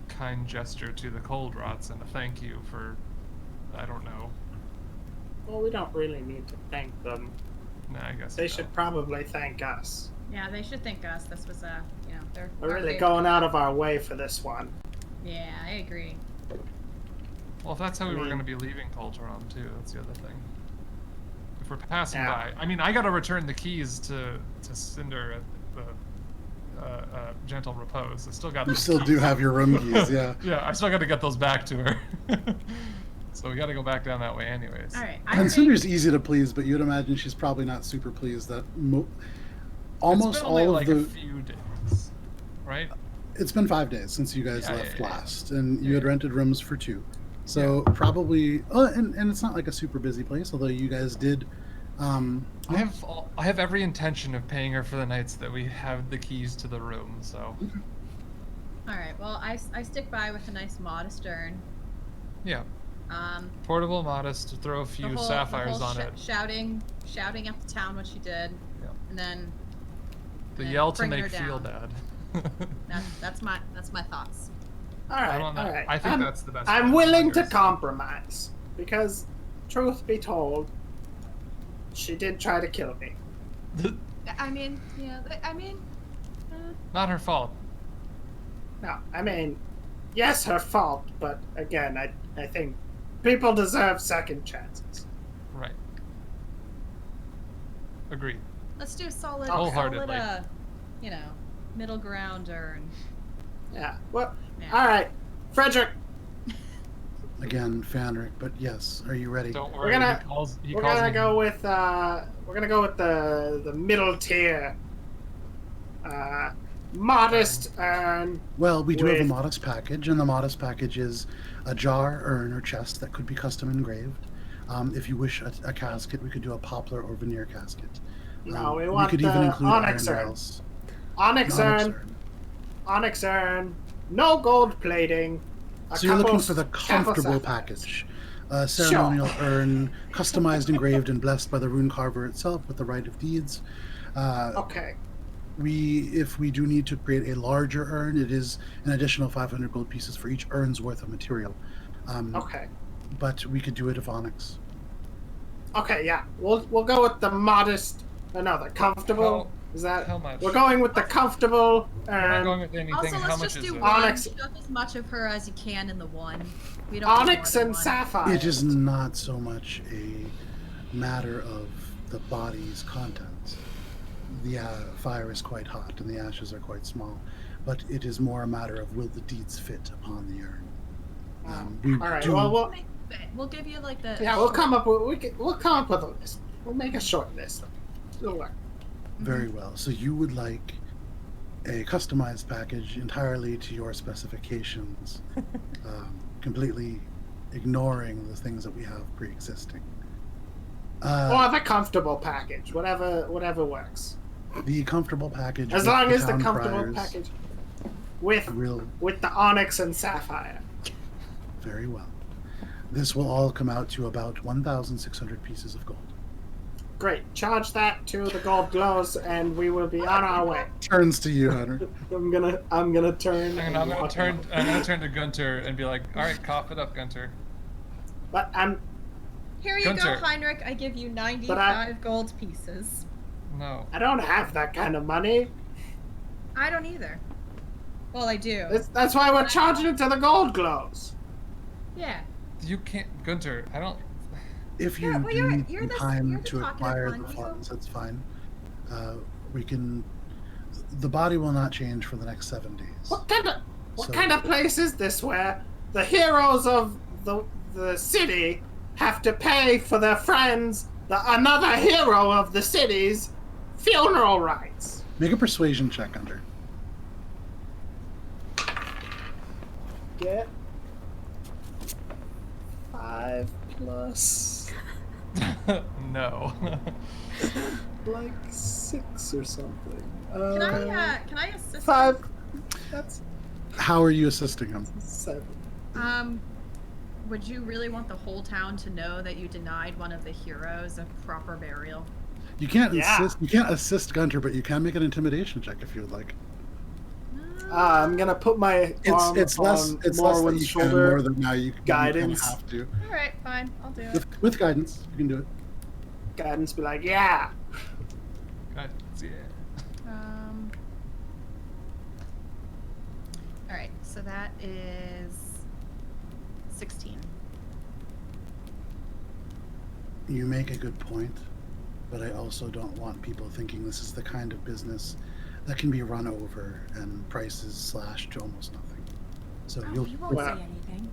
kind gesture to the cold rots and a thank you for, I don't know.
Well, we don't really need to thank them.
Nah, I guess
They
we
should
don't.
probably thank us.
Yeah, they should thank us. This was they're
We're
our
really
favorite.
going out of our way for this one.
Yeah, I agree.
Well, if that's how we were
mean-
going to be leaving Culturon too, that's the other thing. If we're passing
Yeah.
by, I mean, I got to return the keys to Cinder at the Gentle Repose. I still got.
You
those
still
keys.
do have your room keys, yeah.
Yeah, I still got to get those back to her. So we got to go back down that way, anyways.
All right.
And Cinder's easy to please, but you'd imagine she's probably not super pleased that almost
It's been only
all
like
of
a
the.
few days, right?
It's been 5 days since you guys
Yeah,
left
yeah.
last, and you had
Yeah.
rented rooms for 2. So probably, and it's not like a super busy place, although you guys did.
I have every intention of paying her for the nights that we have the keys to the room. So
All right. Well, I stick by with a nice modest urn.
yeah,
Um,
portable, modest. Throw a few sapphires on it.
Shouting at the town what she did,
Yeah.
and then
The
and
yell to
bring her
make feel
down.
bad.
that's my thoughts.
All right,
I don't know.
all right.
I think that's the best.
I'm
plan.
willing to
Yours.
compromise because, truth be told, she did try to kill me.
I mean, yeah.
Not her fault.
No, I mean, yes, her fault, but again, I think people deserve second chances.
Right. Agreed.
Let's do a solid,
Wholeheartedly.
middle ground urn.
Yeah. Well,
Yeah.
all right, Frederick.
Again, Fanric, but yes, are you ready?
Don't
We're
worry.
gonna-
he
We're
calls
gonna
me.
go with the middle tier. Modest urn.
Well, we do have a
With-
modest package, and the modest package is a jar, urn, or chest that could be custom engraved. If you wish a casket, we could do a poplar or veneer casket.
No, we want
could
the
even include
onyx
iron
urn.
rails.
Onyx urn. Onyx urn. No gold plating. a
So you're looking
couple-
for the
couple
comfortable
sapphires.
package. A ceremonial urn, customized, engraved, and blessed by the rune carver itself with the right of deeds.
Okay.
If we do need to create a larger urn, it is an additional 500 gold pieces for each urn's worth of material.
Okay.
But we could do it of onyx.
Okay. Yeah. We'll go with the modest. No, the comfortable.
How-
Is that?
how much?
We're going with the comfortable
We're not going
urn.
with anything.
Also,
How
let's
much
just
is
do
it?
one.
Onyx-
Shove as much of her as you can in the one. We don't need
Onyx
more than
and
one.
sapphire.
It is not so much a matter of the body's contents. The fire is quite hot and the ashes are quite small, but it is more a matter of will the deeds fit upon the urn. We
All right.
do-
Well,
We'll give you like the.
yeah, we'll come up with we'll come up with a list. We'll make a short list. It'll work.
Very well. So you would like a customized package entirely to your specifications, completely ignoring the things that we have pre-existing.
Or the comfortable package, whatever works.
The comfortable package.
As
with
long as the
town
comfortable
criers
package with
will
the onyx and sapphire.
very well. This will all come out to about 1,600 pieces of gold.
Great. Charge that to the gold glows, and we will be on our way.
Turns to you, Hunter.
I'm gonna turn.
I'm
and
gonna
walk
turn.
out.
I'm gonna turn to Guntir and be like, "All right, cough it up, Guntir."
But I'm.
Here you
Gunter.
go, Heinrich. I give you 95
But I-
gold pieces.
No.
I don't have that kind of money.
I don't either. Well, I do.
That's why we're charging it to the gold glows.
Yeah.
You can't, Guntir. I don't.
If you
Yeah, well,
do
you're-
need
you're
some
the-
time
you're the
to
talkative
acquire
one,
the
you
funds, that's fine. We can. The body will not change for the next 7 days.
What
So-
kind of place is this where the heroes of the city have to pay for their friends, another hero of the city's funeral rites?
Make a persuasion check, Under.
Get 5 plus
No.
Like 6 or something.
Can I assist?
5. That's
How are you assisting him?
7.
Would you really want the whole town to know that you denied one of the heroes a proper burial?
You can't
Yeah.
insist. You can't assist Guntir, but you can make an intimidation check if you would like.
I'm gonna put my arm
It's less.
on
It's less that
Morwen's
you can,
shoulder.
more than now you can
Guidance.
You have to.
All right, fine, I'll do it.
With guidance, you can do it.
Guidance, be like, yeah.
God, yeah.
All right, so that is 16.
You make a good point, but I also don't want people thinking this is the kind of business that can be run over and prices slashed to almost nothing. So
Oh,
you'll.
he won't
Well-
say anything.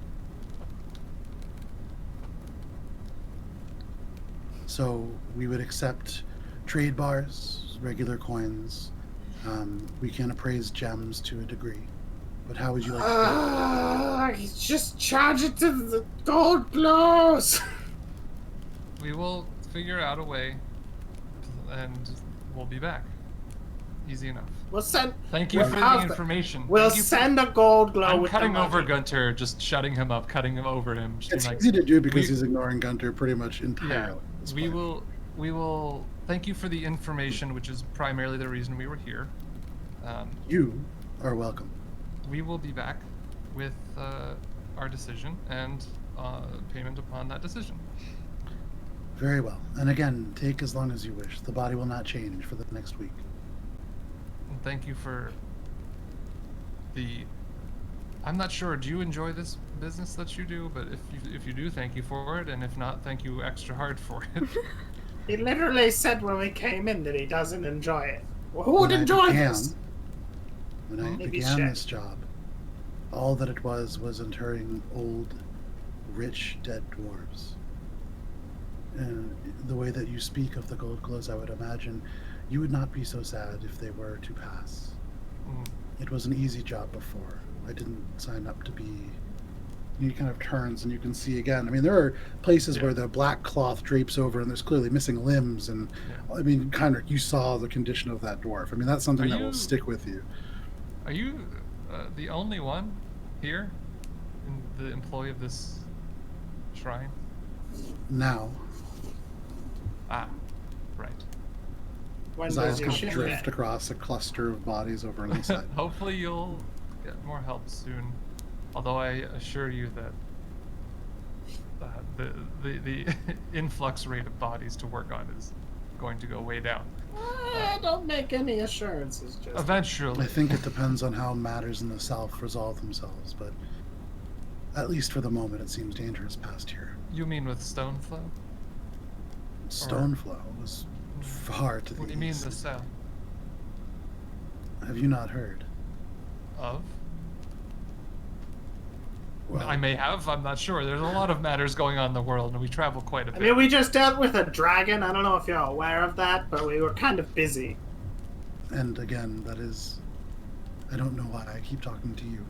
So we would accept trade bars, regular coins. We can appraise gems to a degree. But how would you like to do it?
Just charge it to the gold glows.
We will figure out a way, and we'll be back. Easy enough.
We'll send.
Thank you
We'll
for
have
the
the-
information.
We'll
Thank you for-
send a gold glow
I'm
with
cutting
the
over
money.
Guntir, just shutting him up, cutting him over him. Just
It's
being like,
easy to do because
we-
he's ignoring Guntir pretty much entirely.
yeah,
at this
we
point.
will. Thank you for the information, which is primarily the reason we were here.
You are welcome.
We will be back with our decision and payment upon that decision.
Very well. And again, take as long as you wish. The body will not change for the next week.
And thank you for the. I'm not sure. Do you enjoy this business that you do? But if you do, thank you for it. And if not, thank you extra hard for it.
He literally said when we came in that he doesn't enjoy it. Well, who would
When I
enjoy
began-
this?
When I
Maybe
began
shit.
this job, all that it was interring old, rich, dead dwarves. And the way that you speak of the gold glows, I would imagine you would not be so sad if they were to pass.
Mm.
It was an easy job before. I didn't sign up to be. He kind of turns and you can see again. I mean, there are places
Yeah.
where the black cloth drapes over and there's clearly missing limbs. And
Yeah.
I mean, kind of, you saw the condition of that dwarf. I mean, that's something
Are
that
you-
will stick with you.
Are you the only one here in the employ of this shrine?
Now,
Ah, right.
When
his
does
eyes
your
kind of
ship
drift
end?
across a cluster of bodies over on the side.
Hopefully you'll get more help soon. Although I assure you that the influx rate of bodies to work on is going to go way down.
Don't make any assurances. Just
Eventually.
I think it depends on how matters in the south resolve themselves, but at least for the moment, it seems dangerous past here.
You mean with stone flow?
Stoneflow was far to the
What do you mean
east.
the south?
Have you not heard?
Of?
Well,
I may have, I'm not sure. There's a lot of matters going on in the world, and we travel quite a
I
bit.
mean, we just dealt with a dragon. I don't know if you're aware of that, but we were kind of busy.
and again, that is, I don't know why I keep talking to you.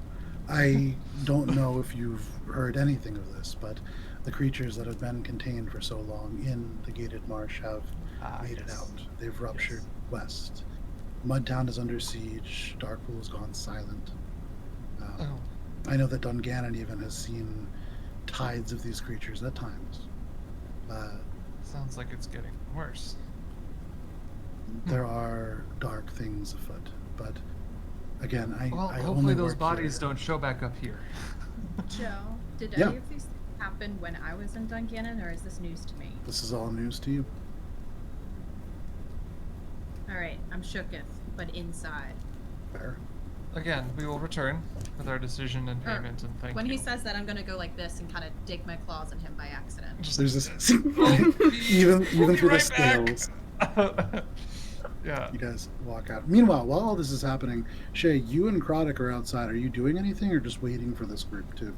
I don't know if you've heard anything of this, but the creatures that have been contained for so long in the gated marsh have made it
yes.
out. They've ruptured west. Mudtown is under siege. Darkpool has gone silent.
Oh,
I know that Dungannon even has seen tides of these creatures at times.
sounds like it's getting worse.
There are dark things afoot, but again,
Well,
I
hopefully
only
those
work
bodies
here.
don't show back up here.
Joe, did
Yeah.
any of these happen when I was in Dungannon, or is this news to me?
This is all news to you.
Alright, I'm shooketh, but inside.
Fair.
Again, we will return with our decision and
Or,
payment and thank
When
you.
he says that, I'm gonna go like this and kind of dig my claws in him by accident.
Just
There's this
We'll
even
be
through the
right back.
scales.
Yeah.
You guys walk out. Meanwhile, while all this is happening, Shay, you and Krodik are outside. Are you doing anything or just waiting for this group to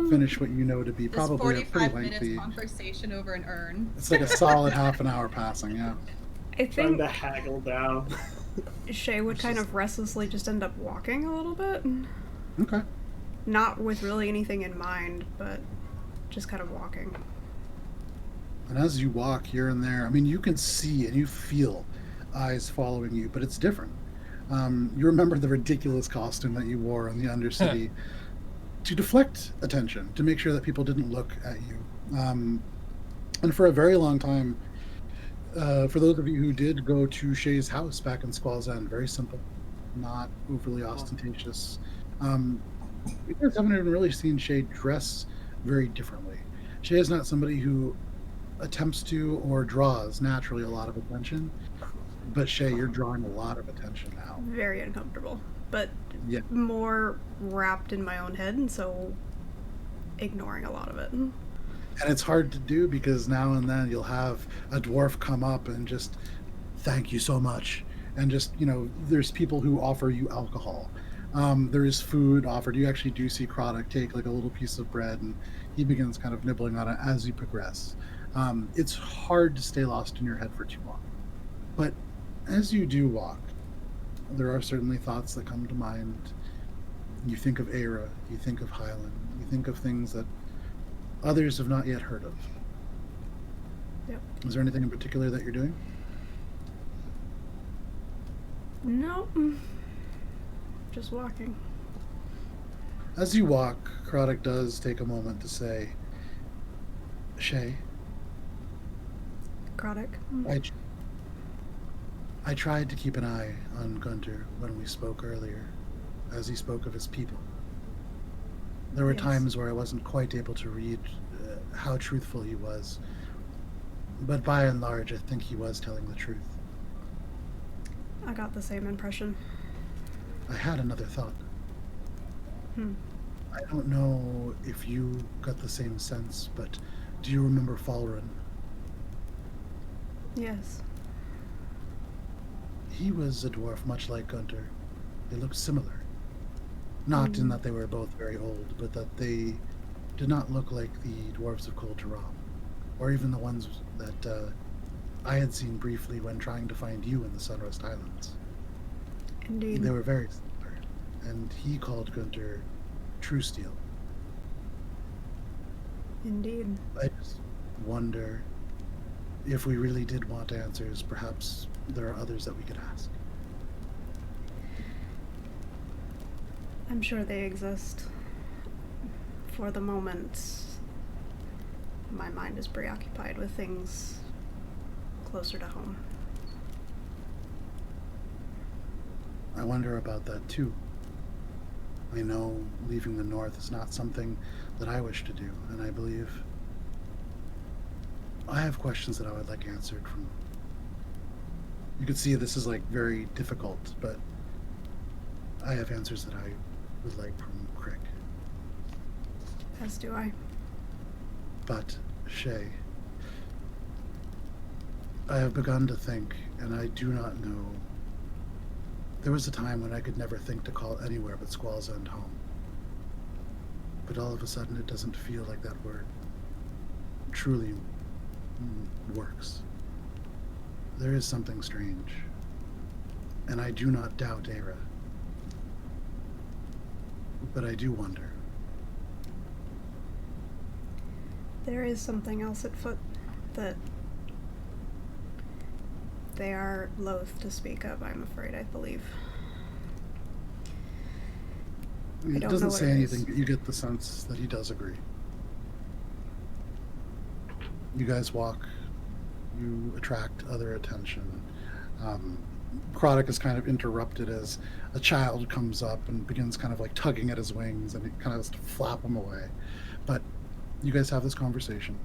finish what you know to be
This
probably a
45
pretty
minutes
lengthy...
conversation over an urn.
It's like a solid half an hour passing, yeah.
I
Trying
think
to haggle down.
Shay would kind of restlessly just end up walking a little bit.
Okay.
Not with really anything in mind, but just kind of walking.
And as you walk here and there, I mean, you can see and you feel eyes following you, but it's different. You remember the ridiculous costume that you wore in the Undercity to deflect attention, to make sure that people didn't look at you. And for a very long time, for those of you who did go to Shay's house back in Squall's End, very simple, not overly ostentatious. You guys haven't even really seen Shay dress very differently. Shay is not somebody who attempts to or draws naturally a lot of attention. But Shay, you're drawing a lot of attention now.
Very uncomfortable, but
Yeah.
more wrapped in my own head, and so ignoring a lot of it.
And it's hard to do because now and then you'll have a dwarf come up and just thank you so much. And just, there's people who offer you alcohol. There is food offered. You actually do see Croddock take like a little piece of bread and he begins kind of nibbling on it as you progress. It's hard to stay lost in your head for too long. But as you do walk, there are certainly thoughts that come to mind. You think of Era, you think of Highland, you think of things that others have not yet heard of.
Yep.
Is there anything in particular that you're doing?
No. Just walking.
As you walk, Croddock does take a moment to say, Shay,
Croddock.
I tried to keep an eye on Guntir when we spoke earlier, as he spoke of his people. There were
Yes.
times where I wasn't quite able to read how truthful he was, but by and large, I think he was telling the truth.
I got the same impression.
I had another thought.
Hmm.
I don't know if you got the same sense, but do you remember Falren?
Yes.
He was a dwarf much like Guntir. They looked similar. Not in that they were both very old, but that they did not look like the dwarves of Kul Tiram, or even the ones that I had seen briefly when trying to find you in the Sunrest Islands.
Indeed.
They were very similar, and he called Guntir True Steel.
Indeed.
I just wonder if we really did want answers, perhaps there are others that we could ask.
I'm sure they exist. For the moment, my mind is preoccupied with things closer to home.
I wonder about that too. I know leaving the north is not something that I wish to do, and I believe I have questions that I would like answered from. You can see this is like very difficult, but I have answers that I would like from Crick.
As do I.
But, Shay, I have begun to think, and I do not know. There was a time when I could never think to call anywhere but Squall's End home. But all of a sudden it doesn't feel like that word truly works. There is something strange. And I do not doubt Era. But I do wonder.
There is something else at foot that they are loath to speak of, I'm afraid, I believe.
He
don't
doesn't
know what
say
it
anything,
is.
but you get the sense that he does agree. You guys walk. You attract other attention. Croddock is kind of interrupted as a child comes up and begins kind of like tugging at his wings, and he kind of has to flap him away. But you guys have this conversation.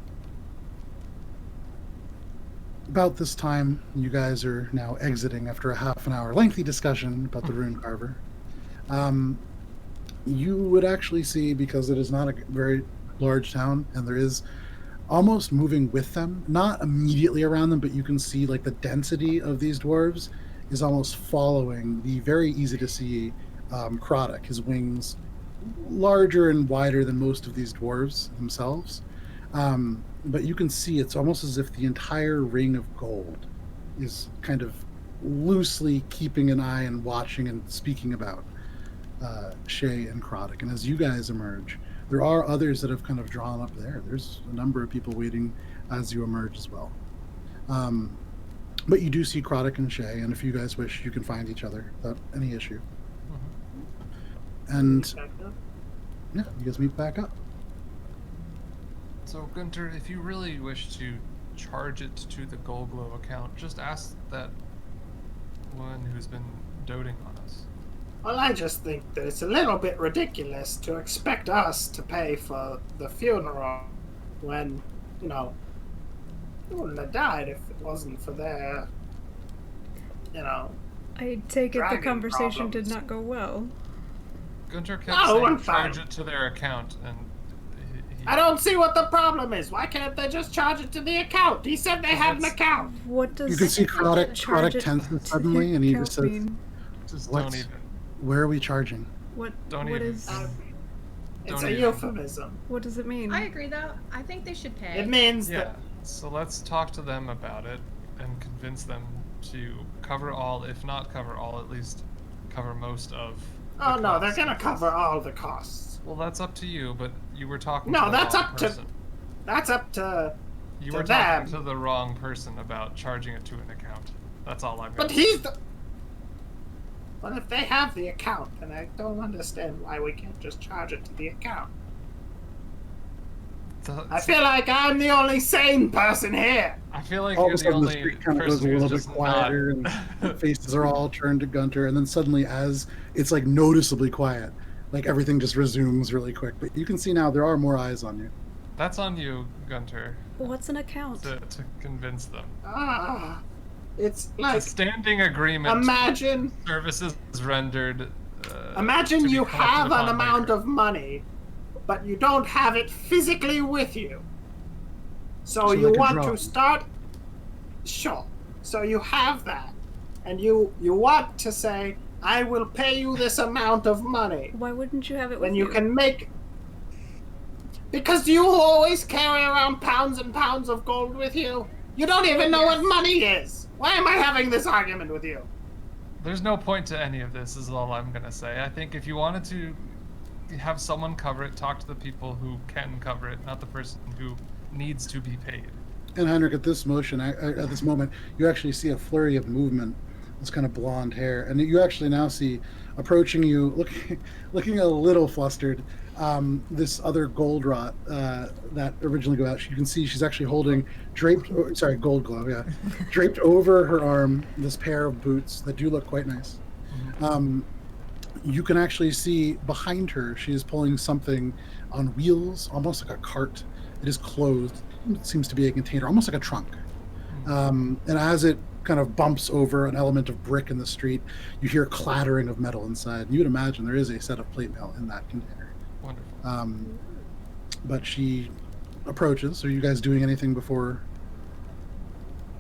About this time, you guys are now exiting after a half an hour lengthy discussion about the rune carver. You would actually see, because it is not a very large town, and there is almost moving with them, not immediately around them, but you can see like the density of these dwarves is almost following the very easy to see Croddock. His wings larger and wider than most of these dwarves themselves. But you can see it's almost as if the entire ring of gold is kind of loosely keeping an eye and watching and speaking about Shay and Croddock. And as you guys emerge, there are others that have kind of drawn up there. There's a number of people waiting as you emerge as well. But you do see Croddick and Shay, and if you guys wish, you can find each other without any issue. And yeah, you guys meet back up.
So, Guntir, if you really wish to charge it to the Gold Glow account, just ask that woman who's been doting on us.
Well, I just think that it's a little bit ridiculous to expect us to pay for the funeral when, you know, he wouldn't have died if it wasn't for their, you know.
I take it the
Dragon
conversation did
problems.
not go well.
Guntir kept
No,
saying
I'm
charge
fine.
it to their account, and he
I don't see what the problem is. Why can't they just charge it to the account? He said they had an account.
What does
You can see Croddick
charge it
tenses
to
suddenly,
the
and he
account
just says,
mean?
just
What's-
don't even.
"Where are we charging?"
What
Don't
what
even.
is
It's
Don't
a
even.
euphemism.
what does it mean?
I agree though. I think they should pay.
It means
Yeah,
that
so let's talk to them about it and convince them to cover all, if not cover all, at least cover most of the
oh no, they're
costs.
gonna cover all the costs.
Well, that's up to you, but you were talking
No,
to the
that's
wrong
up to-
person.
That's up to.
You
to
were talking
them.
to the wrong person about charging it to an account. That's all I'm
But
gonna
he's the. Well, if they have the account, then I don't understand why we can't just charge it to the account. I feel like I'm the only sane person here.
I feel like
All
you're
of a
the
sudden, the
only
street kind of goes a
person who's
little bit
just
quieter, and the faces are all turned to Guntir, and then suddenly, as it's like noticeably quiet, like everything just resumes really quick. But you can see now there are more eyes on you.
That's on you, Guntir,
What's an account?
to convince them.
It's like
It's a standing agreement.
imagine,
Services rendered.
imagine
to be
you
collected
have an
upon
amount
later.
of money, but you don't have it physically with you. So you
like a
want
draw.
to start. Sure. So you have that, and you want to say, "I will pay you this amount of money."
Why wouldn't you have it with
When you can make. Because you always carry around pounds and pounds of gold with you. You don't even know what money is. Why am I having this argument with you?
There's no point to any of this, is all I'm gonna say. I think if you wanted to have someone cover it, talk to the people who can cover it, not the person who needs to be paid.
And Heinrich, at this moment, you actually see a flurry of movement. This kind of blonde hair, and you actually now see approaching you, looking a little flustered. This other gold rot that originally go out. You can see she's actually holding gold glow. Yeah, draped over her arm. This pair of boots that do look quite nice. You can actually see behind her. She is pulling something on wheels, almost like a cart. It is closed. It seems to be a container, almost like a trunk. And as it kind of bumps over an element of brick in the street, you hear clattering of metal inside. You would imagine there is a set of plate mail in that container.
Wonderful.
But she approaches. Are you guys doing anything before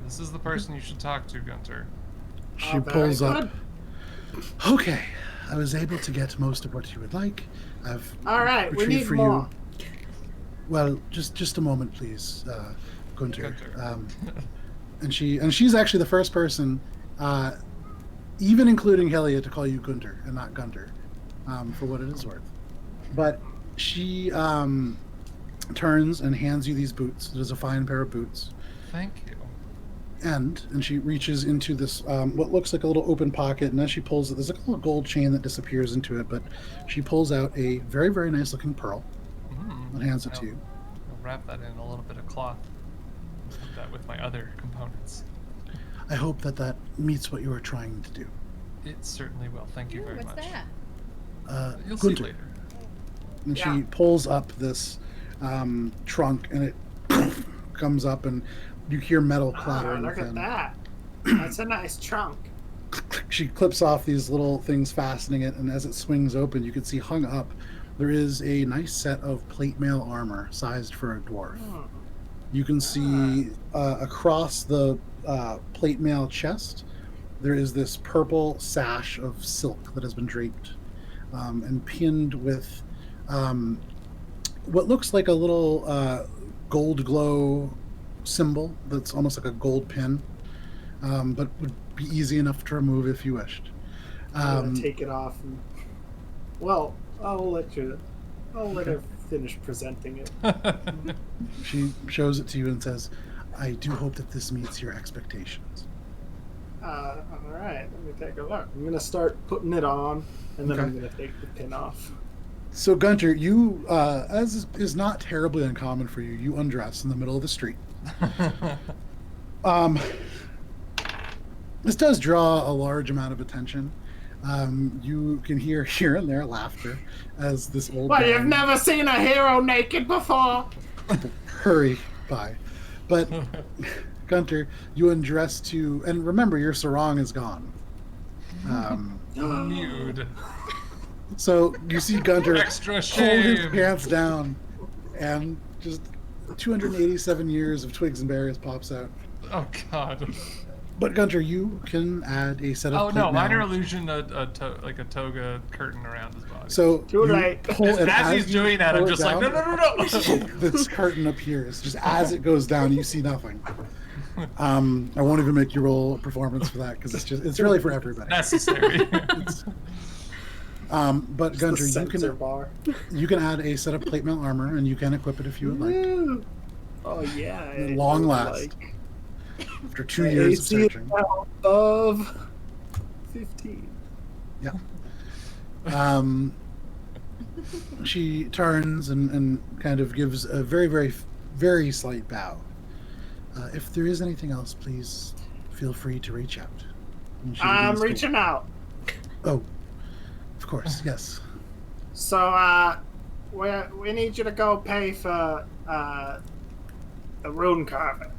This is the person you should talk to, Guntir.
she pulls up? Okay, I was able to get most of what you would like. I've
All right, we
retrieved
need
for
more.
you. Well, just a moment, please, Guntir.
Guntir.
And she's actually the first person, even including Helia, to call you Guntir and not Gunter, for what it is worth. But she turns and hands you these boots. It is a fine pair of boots.
Thank you.
And she reaches into this what looks like a little open pocket, and as she pulls it, there's like a little gold chain that disappears into it. But she pulls out a very, very nice looking pearl and hands it to you.
I'll wrap that in a little bit of cloth. Put that with my other components.
I hope that meets what you were trying to do.
It certainly will. Thank you very
What's
much.
that?
You'll see
Guntir.
later.
And
Yeah.
she pulls up this trunk, and it comes up, and you hear metal clattering
Look at
within.
that. That's a nice trunk.
She clips off these little things fastening it, and as it swings open, you can see hung up there is a nice set of plate mail armor sized for a dwarf. You can see across the plate mail chest, there is this purple sash of silk that has been draped and pinned with what looks like a little gold glow symbol that's almost like a gold pin, but would be easy enough to remove if you wished.
I'm gonna take it off. And, well, I'll let her finish presenting it.
She shows it to you and says, I do hope that this meets your expectations.
All right, let me take a look. I'm gonna start putting it on, and then
Okay.
I'm gonna take the pin off.
So, Guntir, you, as is not terribly uncommon for you, you undress in the middle of the street. This does draw a large amount of attention. You can hear here and there laughter as this old
Well,
man
you've never seen a hero naked before.
hurry by. But, Guntir, you undress to, and remember, your sarong is gone.
Nude.
So you see Guntir
Extra
hold his
shame.
pants down, and just 287 years of twigs and berries pops out.
Oh god.
But Guntir, you can add a set of
Oh
plate
no, minor
mail.
illusion, like a toga curtain around his body.
So
Too
you
late.
pull, and
as he's
you
doing that,
pull
I'm
it
just like,
down,
no.
this curtain appears. Just as it goes down, you see nothing. I won't even make you roll a performance for that because it's really for everybody.
Necessary.
But Guntir,
the
you
sensor
can
bar.
add a set of plate mail armor, and you can equip it if you would like.
Woo. Oh yeah.
At
I
long
would
last.
like.
After 2 years of
AC is
searching.
now above 15.
She turns and kind of gives a very, very, very slight bow. If there is anything else, please feel free to reach out. And she
I'm
begins to-
reaching out.
Oh, of course, yes.
So, we need you to go pay for the rune carving.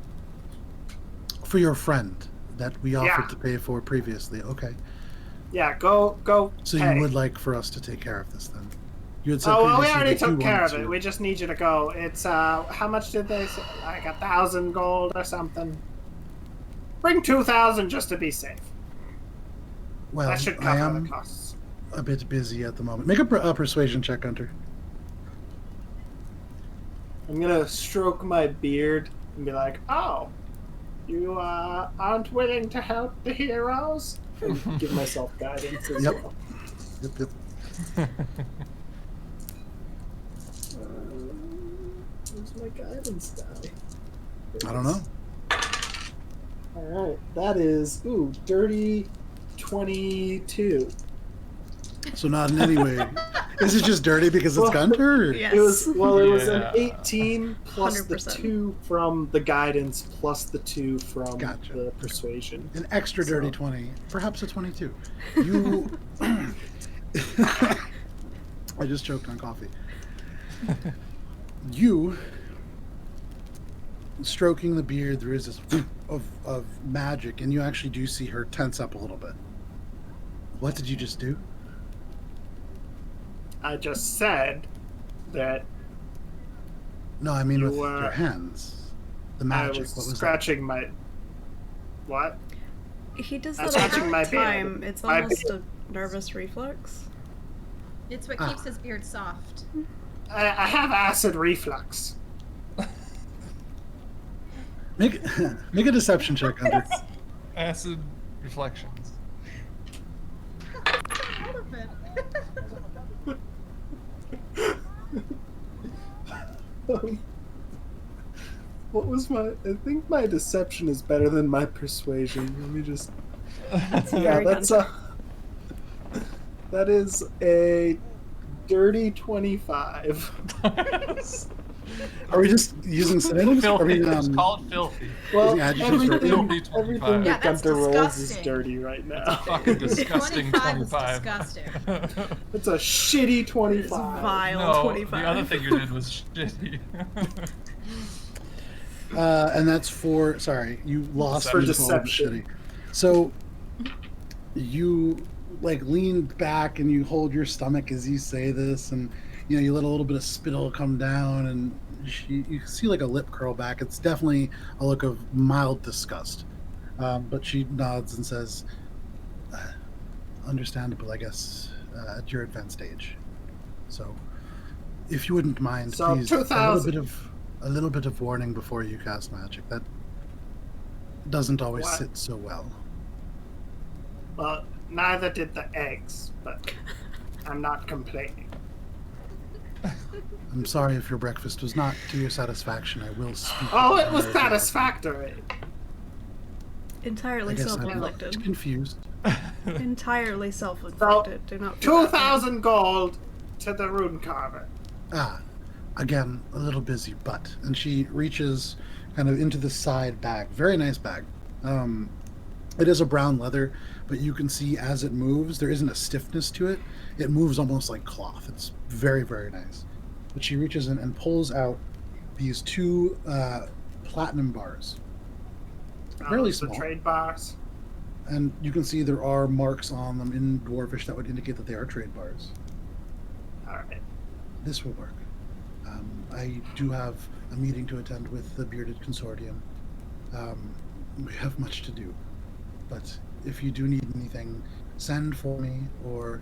For your friend that we offered
Yeah.
to pay for previously. Okay.
Yeah, go.
So
pay.
you would like for us to take care of this then? You had said
Oh well, we
previously
already
that you
took care
wanted
of it.
to.
We just need you to go. It's how much did they say? Like 1,000 gold or something. Bring 2,000 just to be safe.
Well,
That should
I
cover
am
the costs.
a bit busy at the moment. Make a persuasion check, Guntir.
I'm gonna stroke my beard and be like, "Oh, you aren't willing to help the heroes?" And give myself guidance as
Yep.
well.
Yep.
Where's my guidance die?
I don't know.
All right, that is dirty 22.
So not in any way. Is it just dirty because it's
Well,
Guntir? or-
Yes.
It was an
Yeah.
18 plus
100%.
the 2 from the guidance plus the 2 from
Gotcha.
the persuasion.
An extra dirty
So-
20, perhaps a 22. You. I just choked on coffee. You stroking the beard, there is this of magic, and you actually do see her tense up a little bit. What did you just do?
I just said that
No, I mean
You,
with your hands. The
I
magic.
was
What was
scratching my. What?
He does
I'm
that all
scratching
the
my
time.
beard.
It's
My
almost a nervous reflex.
It's what
Ah.
keeps his beard soft.
I have acid reflux.
Make make a deception check, Guntir.
Acid reflections.
All of it.
What was my? I think my deception is better than my persuasion. Let me just. Yeah,
Very
that's that is a dirty 25.
Are we just using synonyms? Are
Filthy.
we,
Just call it filthy.
Well,
Yeah, just use
everything,
filthy
everything
25.
that
Yeah, that's
Gunter rolls is
disgusting.
dirty right
It's a
now.
fucking disgusting
25 is
25.
disgusting.
It's a shitty
It's
25.
vile
No,
25.
the other thing you did was shitty.
And that's for sorry, you lost
For
me with all of the
deception.
shitty. So you like lean back and you hold your stomach as you say this, and you let a little bit of spittle come down, and you see like a lip curl back. It's definitely a look of mild disgust, but she nods and says, "Understandable, I guess, at your advanced age. So, if you wouldn't mind,
So,
please,
2,000.
a little bit of warning before you cast magic. That doesn't always
What?
sit so well."
Well, neither did the eggs, but I'm not complaining.
I'm sorry if your breakfast was not to your satisfaction. I will speak.
Oh,
with
it was
her.
satisfactory.
I
Entirely
guess I'm not
self-inflicted.
confused.
Entirely self-inflicted. Do not.
2,000 gold to the rune carver.
Ah, again, a little busy, but. And she reaches kind of into the side bag. Very nice bag. It is a brown leather, but you can see as it moves, there isn't a stiffness to it. It moves almost like cloth. It's very, very nice. But she reaches in and pulls out these two platinum bars. Fairly
The
small.
trade bars.
And you can see there are marks on them in Dwarvish that would indicate that they are trade bars.
Alright.
This will work. I do have a meeting to attend with the Bearded Consortium. We have much to do. But if you do need anything, send for me, or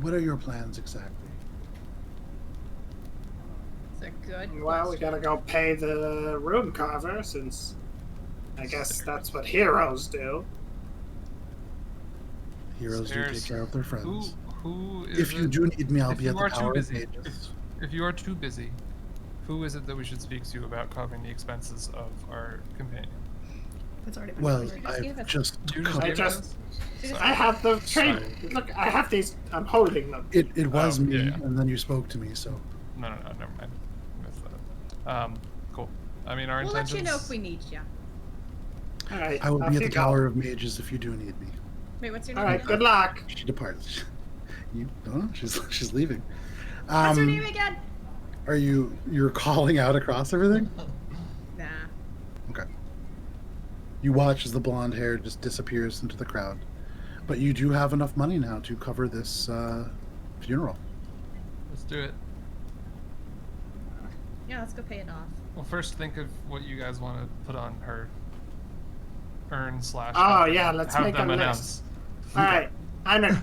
what are your plans exactly?
It's a good
Well, we
question.
gotta go pay the rune carver, since I guess that's what heroes do.
Heroes do take
There's-
care of their friends.
Who is
If you
it-
do need me, I'll
if
be
you
at the
are too
Tower of
busy,
Mages.
If you are too busy, who is it that we should speak to about covering the expenses of our companion?
It's already been
Well,
covered.
Just give
I've
us-
just
You
covered
I
gave
just-
us?
I have the trade.
Sorry.
Look, I have these. I'm holding them.
it was
Oh,
me,
yeah.
and then you spoke to me, so
No, never mind. Missed that. Cool. I mean, our
We'll let you
intentions.
know if we need you.
Alright.
I will
off
be at
you
the
go.
Tower of Mages if you do need me.
Wait, what's your name?
Alright,
again?
good luck.
She departs. You don't know? She's leaving.
What's her name again?
Are you're calling out across everything?
Nah.
Okay. You watch as the blonde hair just disappears into the crowd. But you do have enough money now to cover this funeral.
Let's do it.
Yeah, let's go pay it off.
Well, first think of what you guys want to put on her urn slash.
Oh,
coffin.
yeah, let's
have
make a
them
list.
announce.
Alright. I'm in.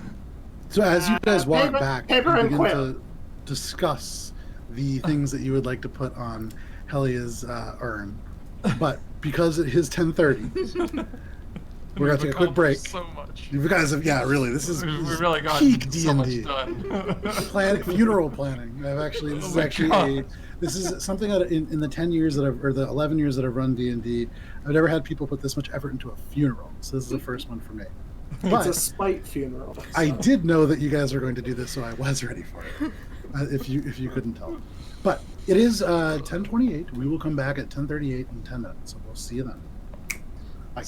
So as you guys walk
paper-
back,
paper
you
and
begin
quill.
to discuss the things that you would like to put on Helia's urn. But because it is 10:30, we're gonna
We've
take a quick break.
accomplished So much.
You guys have, yeah, really, this is
We
this
really
is
got
peak
so much
D&D.
done.
Funeral planning. This
Oh
is
my
actually
God.
this is something that in the 10 years that I've, or the 11 years that I've run D&D, I've never had people put this much effort into a funeral. So this is the first one for me.
It's
But
a spite funeral.
I
so.
did know that you guys were going to do this, so I was ready for it. If you couldn't tell, but it is 10:28. We will come back at 10:38 in 10 minutes. So we'll see you then. Bye.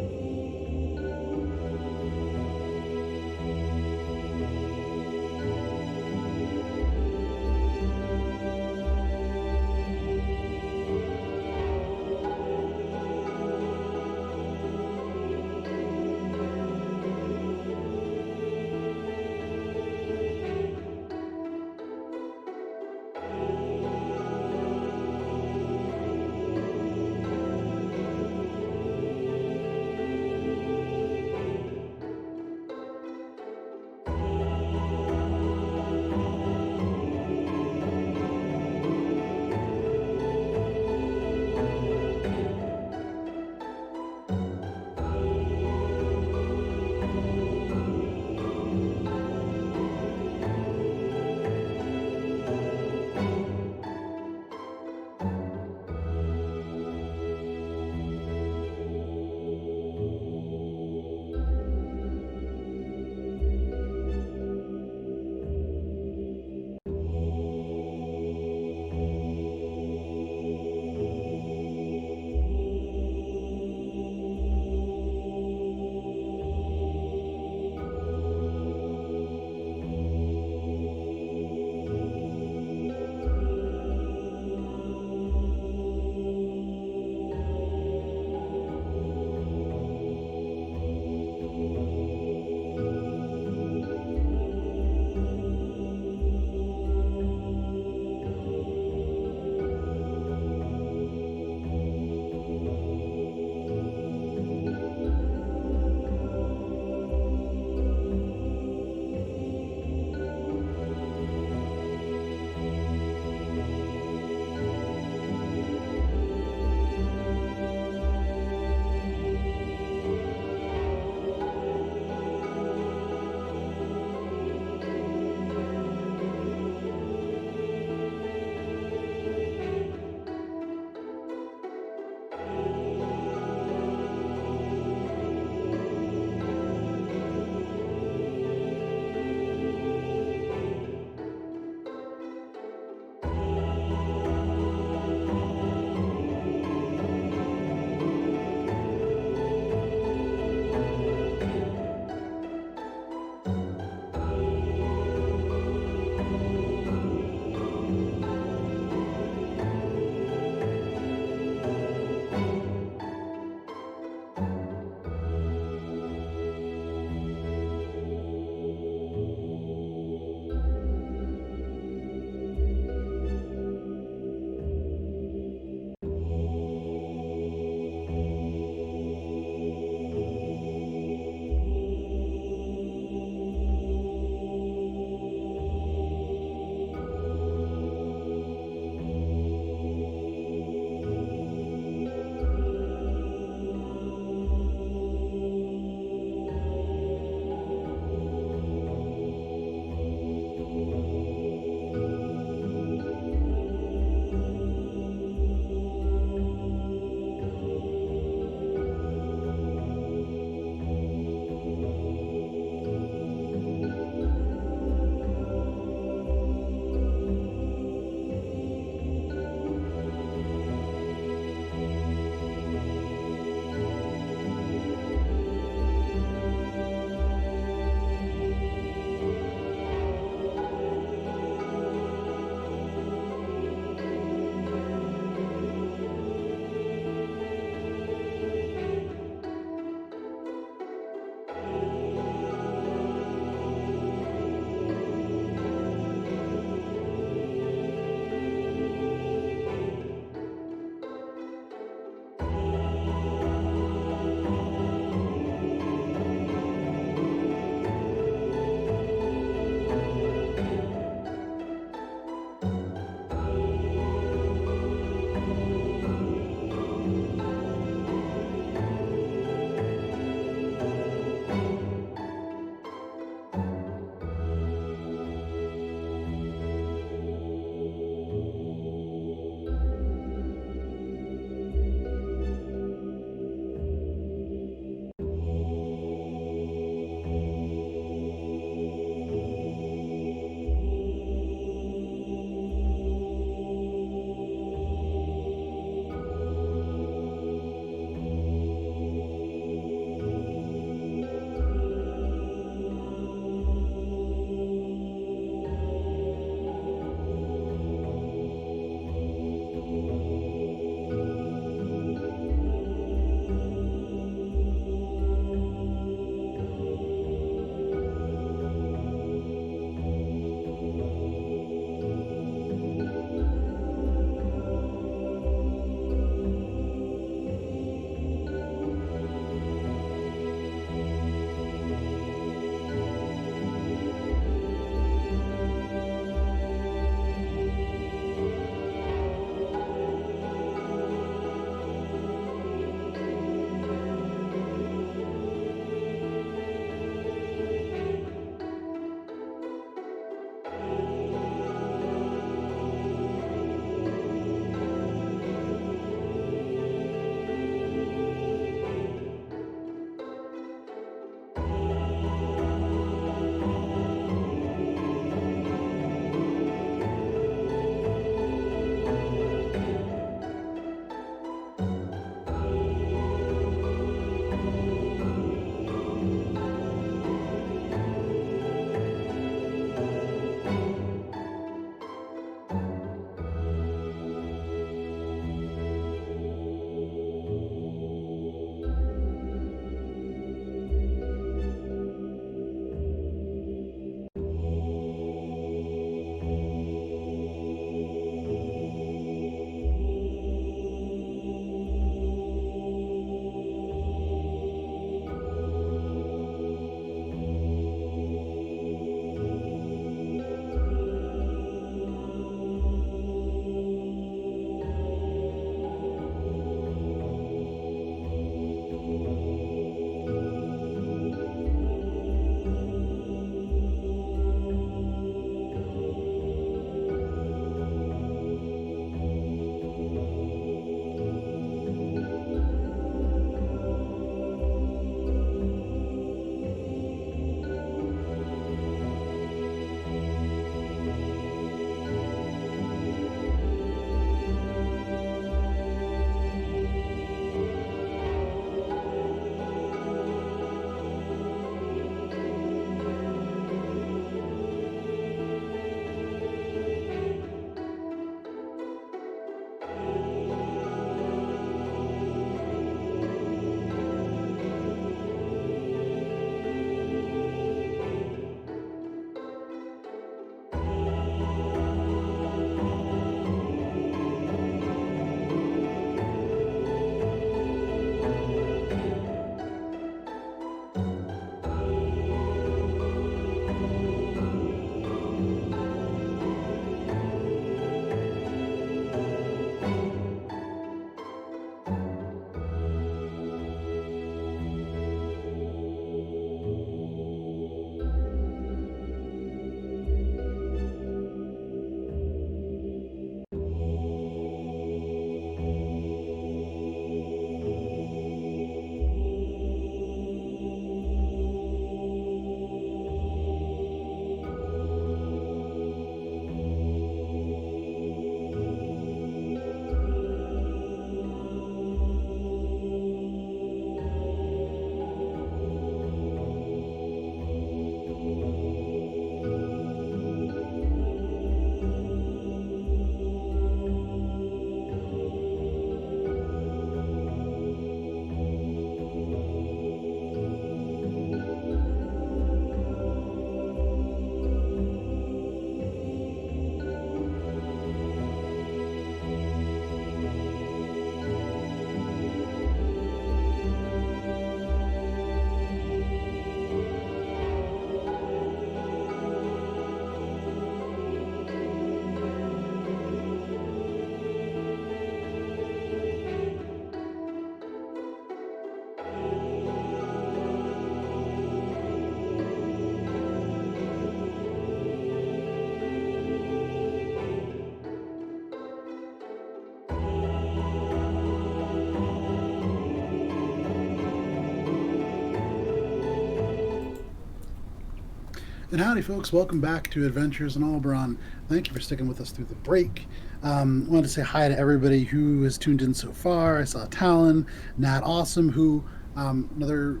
And howdy, folks. Welcome back to Adventures in Alberon. Thank you for sticking with us through the break. Wanted to say hi to everybody who has tuned in so far. I saw Talon, Nat Awesome, who another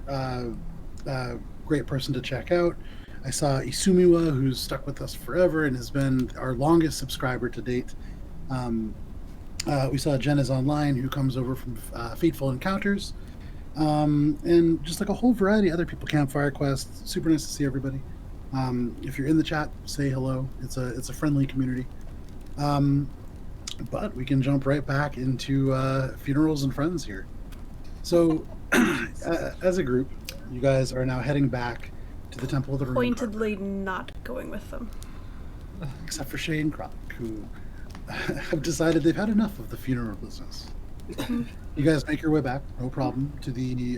great person to check out. I saw Isumiwa, who's stuck with us forever and has been our longest subscriber to date. We saw Jen is online, who comes over from Fateful Encounters, and just like a whole variety of other people. Campfire Quest. Super nice to see everybody. If you're in the chat, say hello. It's a friendly community. But we can jump right back into funerals and friends here. So, as a group, you guys are now heading back to the Temple of the Rune
Pointedly not going with them.
except for Shay and Croc, who have decided they've had enough of the funeral business. You guys make your way back, no problem, to the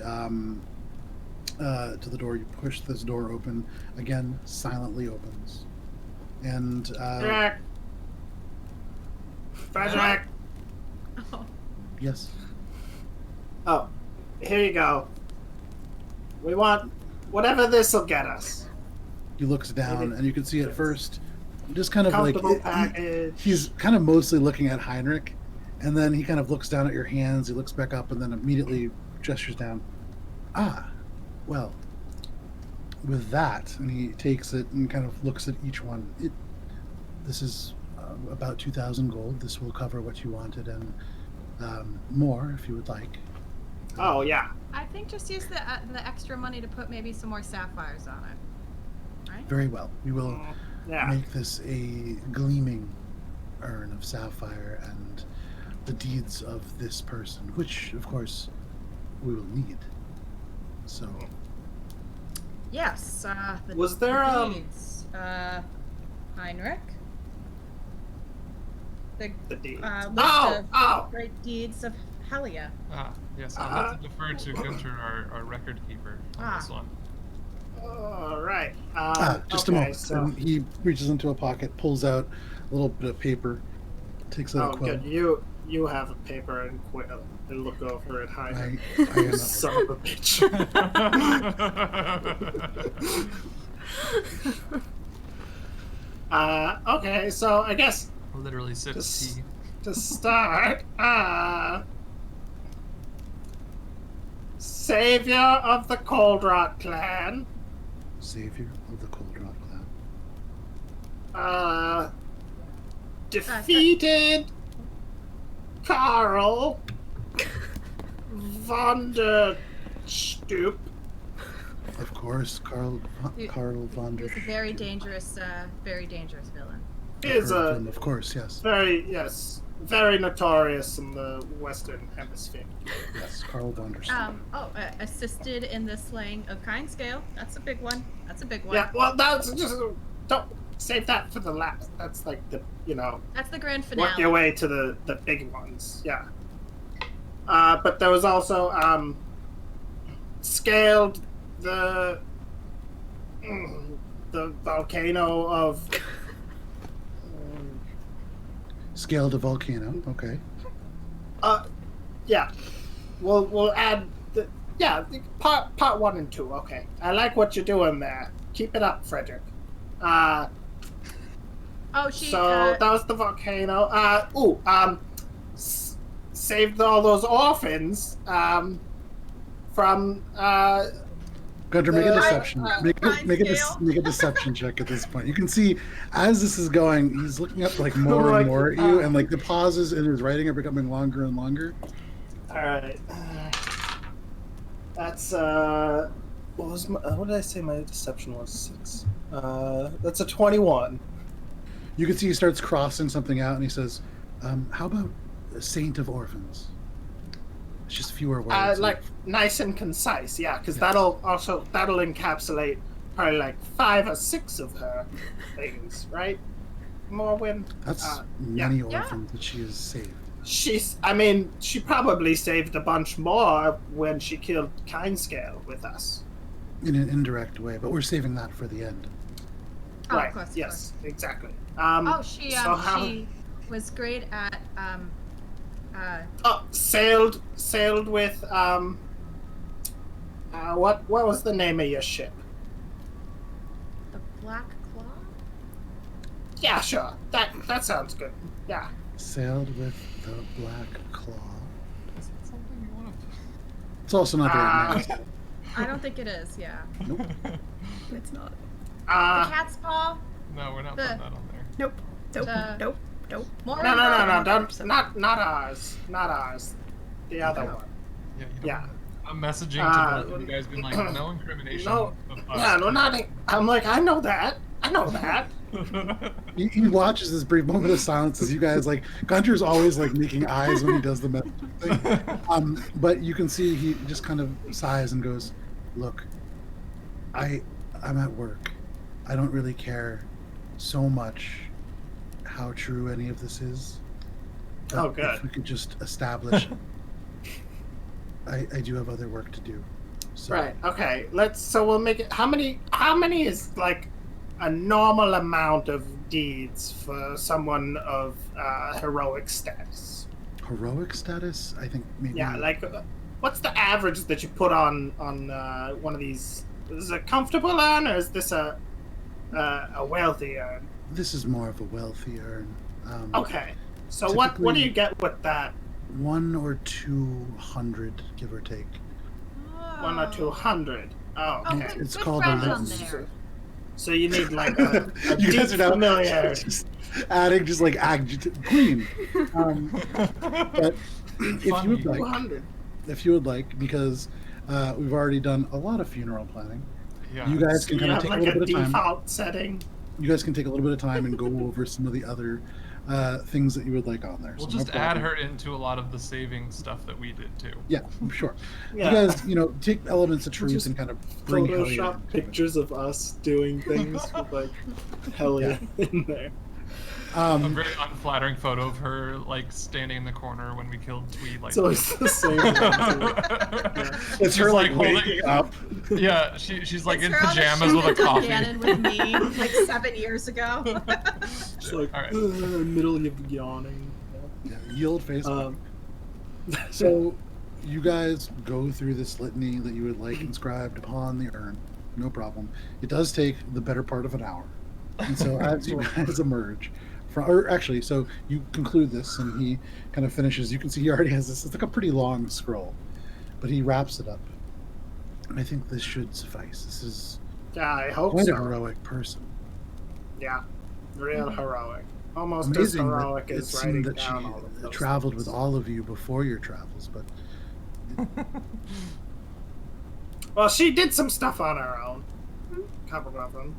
door. You push this door open. Again, silently opens. And
Frederick! Frederick!
Oh,
yes,
Oh, here you go. We want whatever this'll get us.
he looks down, and you can see at first, just kind of like
Comfortable package.
he's kind of mostly looking at Heinrich, and then he kind of looks down at your hands. He looks back up, and then immediately gestures down. Ah, well, with that, and he takes it and kind of looks at each one. This is about 2,000 gold. This will cover what you wanted and more if you would like.
Oh, yeah.
I think just use the extra money to put maybe some more sapphires on it. Right?
Very well. We will
Yeah.
make this a gleaming urn of sapphire and the deeds of this person, which, of course, we will need. So,
yes.
Was there,
deeds. Heinrich? The
The deeds.
list
Oh!
of great deeds of Helia.
Yes, I'll have to defer to Guntir, our record keeper, on this one.
All right.
just
okay,
a moment.
So,
And he reaches into a pocket, pulls out a little bit of paper, takes out a quill.
good. You have a paper and quill and look over at Heinrich.
I am
Son of a bitch. Okay, so I guess
Literally sips
Just-
tea.
to start, Savior of the Cold Rot clan,
savior of the Cold Rot clan.
defeated Karl von der Stoop.
Of course, Karl von
He
der
was a very dangerous villain.
Is a
of course, yes.
very notorious in the Western Hemisphere.
Yes, Karl von der
Assisted in the slaying of Kindscale. That's a big one.
Yeah, well, that's just don't save that for the last. That's like the
That's the grand finale.
work your way to the big ones. Yeah. But there was also scaled the volcano of
Scaled a volcano. Okay.
yeah. We'll add the part 1 and 2. Okay, I like what you're doing there. Keep it up, Frederick.
Oh, she.
So that was the volcano. Saved all those orphans from
Gunter, make a
The-
deception. Make a deception check at this point. You can see as this is going, he's looking up like more
Like,
and more at you, and like the pauses in his writing are becoming longer and longer.
All right. That's what did I say? My deception was 6. That's a 21.
You can see he starts crossing something out, and he says, "How about a saint of orphans?" It's just fewer words.
Like nice and concise, yeah, because
Yes.
that'll encapsulate probably like 5 or 6 of her things, right? Morwen.
That's
yeah.
many orphans that she has saved.
She probably saved a bunch more when she killed Kindscale with us.
In an indirect way, but we're saving that for the end.
Oh,
Right.
of course, of
Yes. Exactly.
She
so how-
she was great at
sailed with what was the name of your ship?
Black Claw?
Yeah, sure. That sounds good. Yeah.
Sailed with the Black Claw.
Is that something you want to?
It's also not the right name.
I don't think it is, yeah.
It's not.
The cat's paw?
No, we're not
The-
putting that on there.
Nope. Nope.
The-
Nope. Nope.
More
No. Don't. Not ours. Not ours. The other
Okay.
one.
Yeah.
Yeah.
I'm messaging to both of you guys, being like, no incrimination.
No.
of us.
Yeah, no, not. I'm like, I know that.
He watches this brief moment of silence as you guys like. Gunter's always like making eyes when he does the messaging thing. But you can see he just kind of sighs and goes, "Look, I'm at work. I don't really care so much how true any of this is. But
Oh, good.
If we could just establish, I do have other work to do. So,
Right. Okay. So we'll make it. How many is like a normal amount of deeds for someone of heroic status?
Heroic status, I think maybe.
Yeah. Like, what's the average that you put on one of these? Is it a comfortable earn, or is this a wealthy earn?
This is more of a wealthy earn.
Okay. So what do
typically-
you get with that?
1 or 200, give or take.
1 or 200. Oh, okay.
It's
good
called a
friend on
litany.
there.
So you need like a
You
deep
guys are now
familiarity.
just adding just like queen. But if you would like,
200.
because we've already done a lot of funeral planning,
Yeah.
you guys can
You
kind of
have
take
like
a little
a
bit of time.
default setting.
You guys can take a little bit of time and go over some of the other things that you would like on there.
We'll
So no
just add
problem.
her into a lot of the saving stuff that we did too.
Yeah, sure.
Yeah.
You guys, take elements of truth
Just
and kind of bring Hellier
Photoshop
into it.
pictures of us doing things with like Hellier in there.
A very unflattering photo of her like standing in the corner when we killed Tweed. Like,
It's always the same one too.
It's her
She's,
like
holding-
waking up.
Yeah, she's like
It's
in
her on the
pajamas
shoot
with a
at
coffee.
Dungannon with me like 7 years ago.
It's like
All right.
middle of yawning.
Yeah, yield face.
Um,
So, you guys go through this litany that you would like inscribed upon the urn. No problem. It does take the better part of an hour. And so, as you guys emerge from, or actually, so you conclude this, and he kind of finishes. You can see he already has this. It's like a pretty long scroll, but he wraps it up. I think this should suffice. This is
yeah, I hope
quite a
so.
heroic person.
Yeah, real heroic. Almost as
Amazing that
heroic
it
as
seemed
writing
that
down all of
she
those
traveled
things.
with all of you before your travels, but
Well, she did some stuff on her own. A couple of them.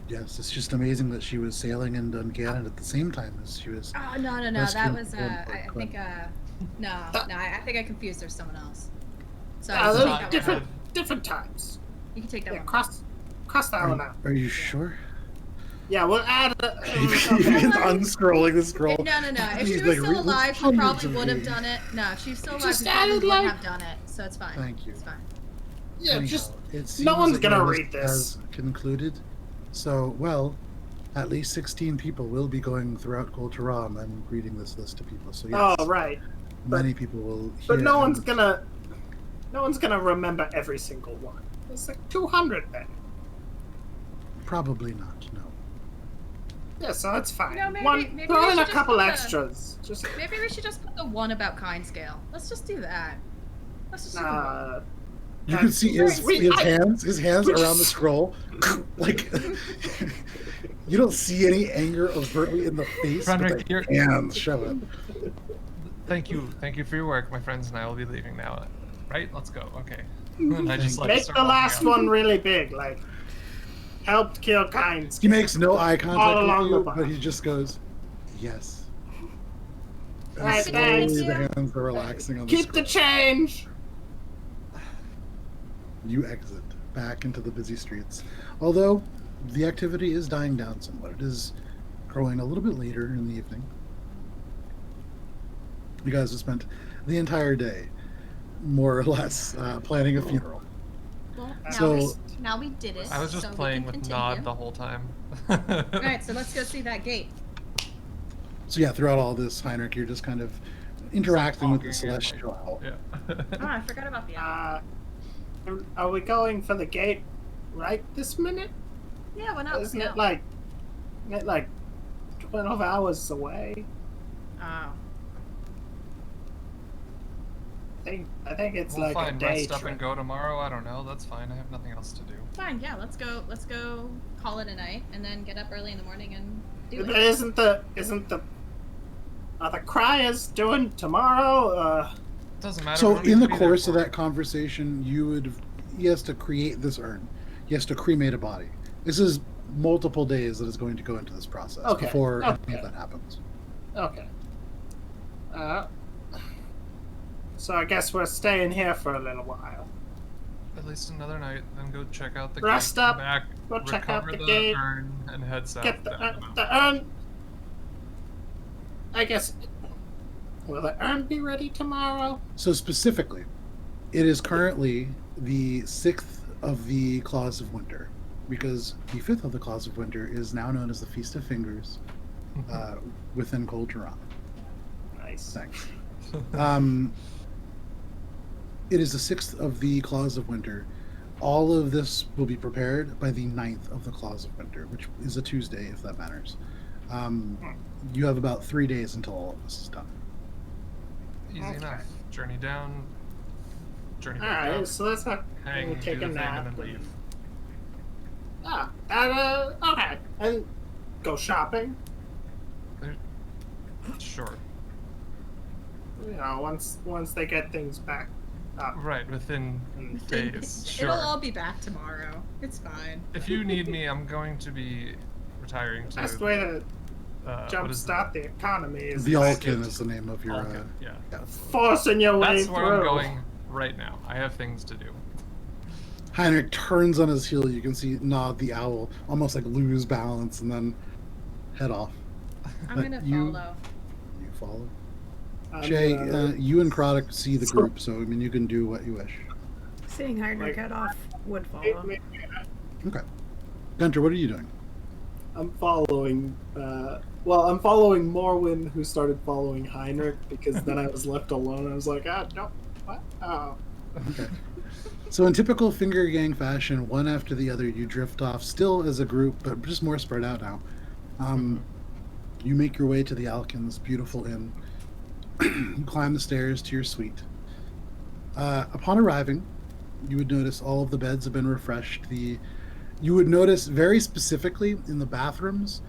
yes, it's just amazing that she was sailing in Dungannon at the same time as she was.
Oh no, that
Rescue
was
Morwen
I
Queen.
think I think I confused her with someone else. So
Yeah,
you
those
can
are
take that
different
one.
different times.
You can take that
Yeah,
one.
cross that one out.
Are you sure?
Yeah, we'll add.
He's
Okay.
unscrolling the scroll.
No. If she
He's
was
like,
still
"Read
alive, she
hundreds
probably
of
would have
these."
done it. No, if she was still alive,
Just
she probably
added,
would
like-
have done it. So it's fine.
Thank you.
It's fine.
Yeah,
Anyhow,
just
it seems
no one's
that
gonna
your
read
list
this.
has concluded. So, well, at least 16 people will be going throughout Goltaram and reading this list to people. So yes,
Oh right,
many people will hear.
but no
and-
one's gonna remember every single one. It's like 200 then.
Probably not. No.
Yeah, so that's fine.
You know, maybe-
One,
maybe
throw
we
in
should
a
just
couple
put the-
extras. Just
Maybe we should just put the one about kind scale. Let's just do that. Let's just do the one.
You can see his,
Sweet.
his hands around the scroll. Like, you don't see any anger overtly in the face, but
Frederick,
the
you're-
hands show it.
Thank you for your work. My friends and I will be leaving now. Right? Let's go. Okay. And I just like
Make
start
the
walking
last
out.
one really big, like helped kill kinds.
He makes no eye
All
contact
along
with
the
you,
bar.
but he just goes, "Yes." And
Right,
slowly
thanks.
the hands are relaxing on the
Keep the
scroll.
change.
You exit back into the busy streets. Although the activity is dying down somewhat. It is growing a little bit later in the evening. You guys have spent the entire day, more or less, planning a funeral.
Well,
So-
now we did it.
I was just
so we
playing
can
with
continue.
Nod the whole time.
Alright, so let's go see that gate.
So yeah, throughout all this, Heinrich, you're just kind of interacting with the
Talking and,
celestial owl.
Yeah.
Oh, I forgot about the owl.
Are we going for the gate right this minute?
Yeah, why not?
Isn't
No.
it like 12 hours away?
Oh.
I think it's
We'll
like a
find
day
rest up
trip.
and go tomorrow. I don't know. That's fine. I have nothing else to do.
Fine, yeah, let's go call it a night and then get up early in the morning and do
But
it.
are the criers doing tomorrow?
Doesn't matter.
So
we don't need
in
to
the
be there
course of
for
that
it.
conversation, he has to create this urn. He has to cremate a body. This is multiple days that is going to go into this process
Okay,
before any
okay.
of that happens.
Okay. So I guess we're staying here for a little while.
At least another night, then go check out the
Rest
gate,
up,
come back,
go check out
recover
the
the
gate,
urn, and head south
Get
down the mountain.
the urn. I guess. Will the urn be ready tomorrow?
So specifically, it is currently the 6th of the Claws of Winter, because the 5th of the Claws of Winter is now known as the Feast of Fingers within Colgeron.
Nice.
Thanks. It is the 6th of the Claws of Winter. All of this will be prepared by the 9th of the Claws of Winter, which is a Tuesday, if that matters. You have about 3 days until all of this is done.
Easy
Okay.
enough. Journey down, journey
All
back
right,
up,
so let's have
hang,
we'll
do
take
the
a
thing,
nap.
and then leave.
Okay, and go shopping.
Sure.
You know, once they get things back up.
Right, within days. Sure.
It'll all be back tomorrow. It's fine.
If you need me, I'm going to be retiring to.
Best way to
what is
jumpstart the economy is
The
by
Alkin is the name of your.
Alkin, yeah.
forcing your way
That's
through.
where I'm going right now. I have things to do.
Heinrich turns on his heel. You can see Nod the owl almost like lose balance and then head off.
I'm
But
gonna
you-
follow.
You follow.
I'm
Shay,
gonna-
you and Croddock see the group, so I mean you can do what you wish.
Seeing Heinrich head off would follow.
Okay. Gunter, what are you doing?
I'm following. I'm following Morwen, who started following Heinrich because then I was left alone. I was like, no, what? Oh,
Okay. So in typical Finger Gang fashion, one after the other, you drift off, still as a group, but just more spread out now. You make your way to the Alkin's beautiful inn. You climb the stairs to your suite. Upon arriving, you would notice all of the beds have been refreshed. You would notice very specifically in the bathrooms,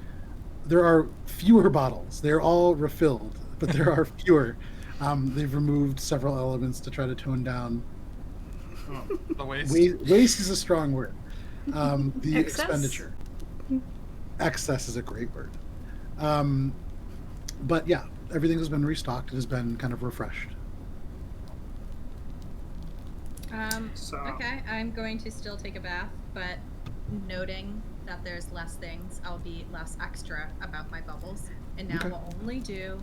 there are fewer bottles. They're all refilled, but there are fewer. They've removed several elements to try to tone down.
The waste.
Waste is a strong word. The
Excess?
expenditure. Excess is a great word. But yeah, everything has been restocked. It has been kind of refreshed.
So-
Okay, I'm going to still take a bath, but noting that there's less things, I'll be less extra about my bubbles, and now
Okay.
we'll only do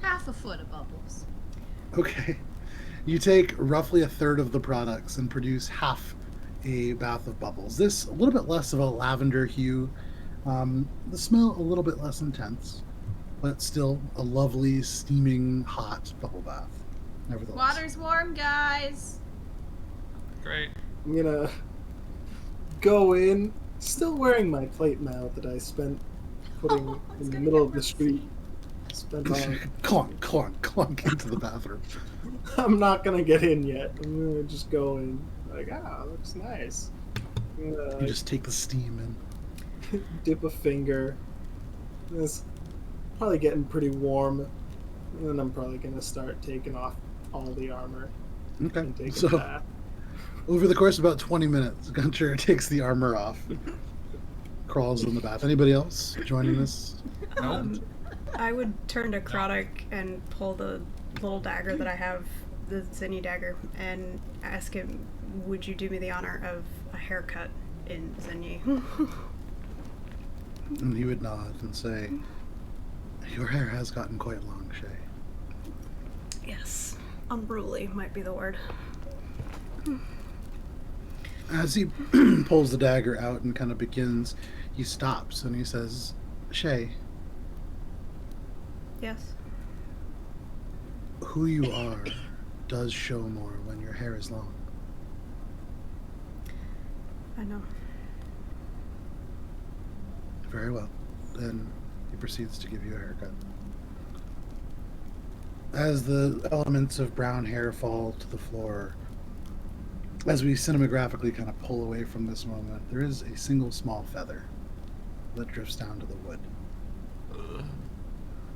half a foot of bubbles.
Okay. You take roughly a third of the products and produce half a bath of bubbles. This a little bit less of a lavender hue. The smell a little bit less intense, but still a lovely, steaming, hot bubble bath. Nevertheless.
Water's warm, guys.
Great.
I'm gonna go in, still wearing my plate mail that I spent putting
Oh, it's
in the
gonna
middle
get
of the street. Spent on.
clunk, clunk, clunk into the bathroom.
I'm not gonna get in yet. I'm gonna just go in. Like, looks nice. I'm gonna
You just take the steam in.
dip a finger. It's probably getting pretty warm. And then I'm probably gonna start taking off all the armor
Okay.
and taking
So
a bath.
over the course of about 20 minutes, Gunter takes the armor off, crawls in the bath. Anybody else joining this?
Nope.
I would turn to Croddock and pull the little dagger that I have, the Zinni dagger, and ask him, would you do me the honor of a haircut in Zinni?
And he would nod and say, "Your hair has gotten quite long, Shay."
Yes. Unruly might be the word.
As he pulls the dagger out and kind of begins, he stops and he says, "Shay,
Yes.
who you are does show more when your hair is long."
I know.
Very well. Then he proceeds to give you a haircut. As the elements of brown hair fall to the floor, as we cinematographically kind of pull away from this moment, there is a single small feather that drifts down to the wood.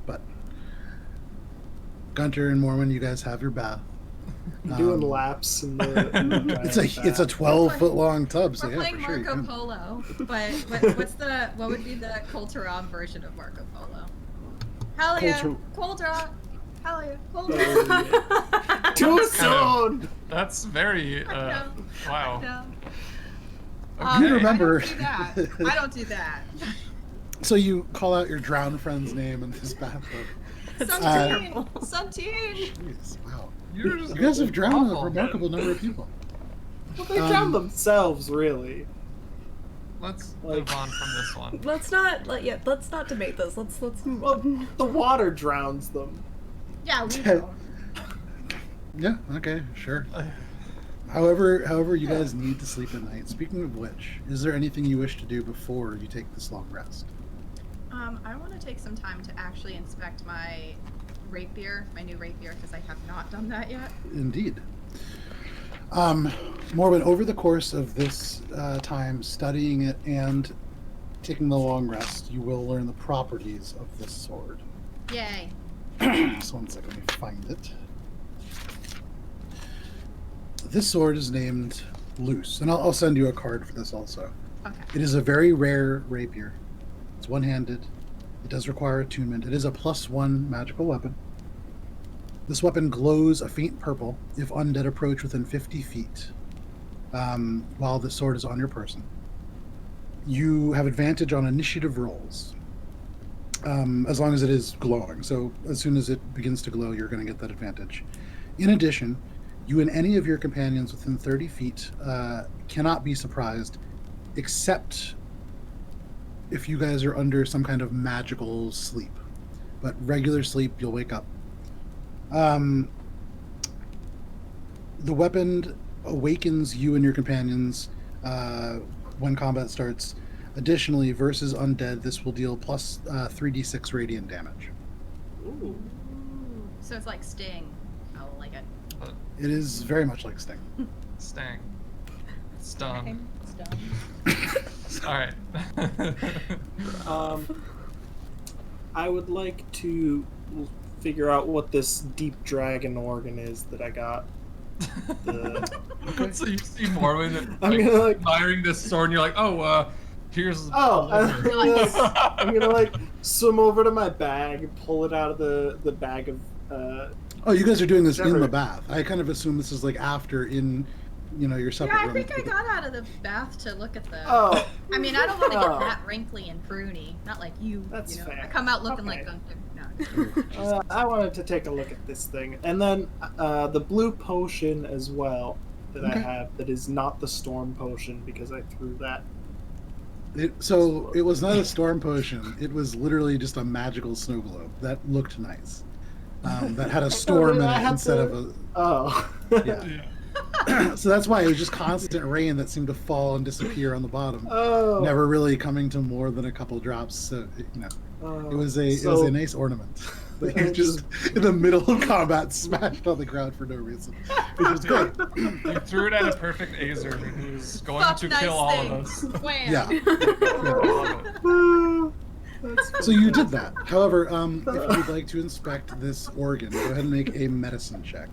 But Guntir and Morwen, you guys have your bath.
Doing laps in the
It's a 12-foot long tub, so
We're
yeah,
playing
for sure. you
Marco
can.
Polo, but what would be the Kulturov version of Marco Polo? Hell yeah, cold draw. Hell yeah, cold draw.
Too
Kind
soon.
of- That's very.
know.
Wow.
No.
You remember-
I don't do that.
So you call out your drowned friend's name in this bathtub.
Santeen. Santeen.
Jeez, wow.
You're
You guys have drowned
awful.
a remarkable number of people.
Well, they drowned themselves, really.
Let's
Like-
move on from this one.
Let's not debate this. Let's move
Well,
on.
the water drowns them.
Yeah, we don't.
Yeah, okay, sure. However you guys need to sleep at night. Speaking of which, is there anything you wish to do before you take this long rest?
I want to take some time to actually inspect my rapier, my new rapier, because I have not done that yet.
Indeed. Morwen, over the course of this time studying it and taking the long rest, you will learn the properties of this sword.
Yay.
Just 1 second, let me find it. This sword is named Loose, and I'll send you a card for this also.
Okay.
It is a very rare rapier. It's one-handed. It does require attunement. It is a +1 magical weapon. This weapon glows a faint purple if undead approach within 50 feet while the sword is on your person. You have advantage on initiative rolls as long as it is glowing. So as soon as it begins to glow, you're going to get that advantage. In addition, you and any of your companions within 30 feet cannot be surprised except if you guys are under some kind of magical sleep. But regular sleep, you'll wake up. The weapon awakens you and your companions when combat starts. Additionally, versus undead, this will deal plus 3d6 radiant damage.
Ooh.
So it's like Sting. I like it.
It is very much like Sting.
Stang. Stun.
Stun.
Alright.
I would like to figure out what this deep dragon organ is that I got.
So you see Morwen
I'm gonna, like-
admiring this sword, and you're like, oh, here's.
Oh,
the
I'm gonna like swim over to my bag, pull it out of the bag of.
Oh, you guys are doing this in
Never.
the bath. I kind of assume this is like after in, your separate
Yeah, I
room.
think I got out of the bath to look at the.
Oh,
I mean, I don't want to
Oh.
get that wrinkly and pruny. Not like you.
That's
you know.
fair.
I come out looking
Okay.
like Guntir. No.
I wanted to take a look at this thing, and then the blue potion as well that I
Okay.
have that is not the storm potion because I threw that.
So it was not a storm potion. It was literally just a magical snow globe that looked nice. That had a storm in
I
it
had
instead
to-
of a.
Oh.
Yeah. So that's why it was just constant rain that seemed to fall and disappear on the bottom.
Oh.
Never really coming to more than a couple drops. So
Oh.
it was a
So-
a nice ornament. That you just in the middle of combat smashed on the ground for no reason, which was great.
You threw it at a perfect Azer who's going
Fuck
to
nice
kill all of
things.
us.
Wham.
Yeah.
I love it.
That's
So you did that. However, if you'd like to inspect this organ, go ahead and make a medicine check.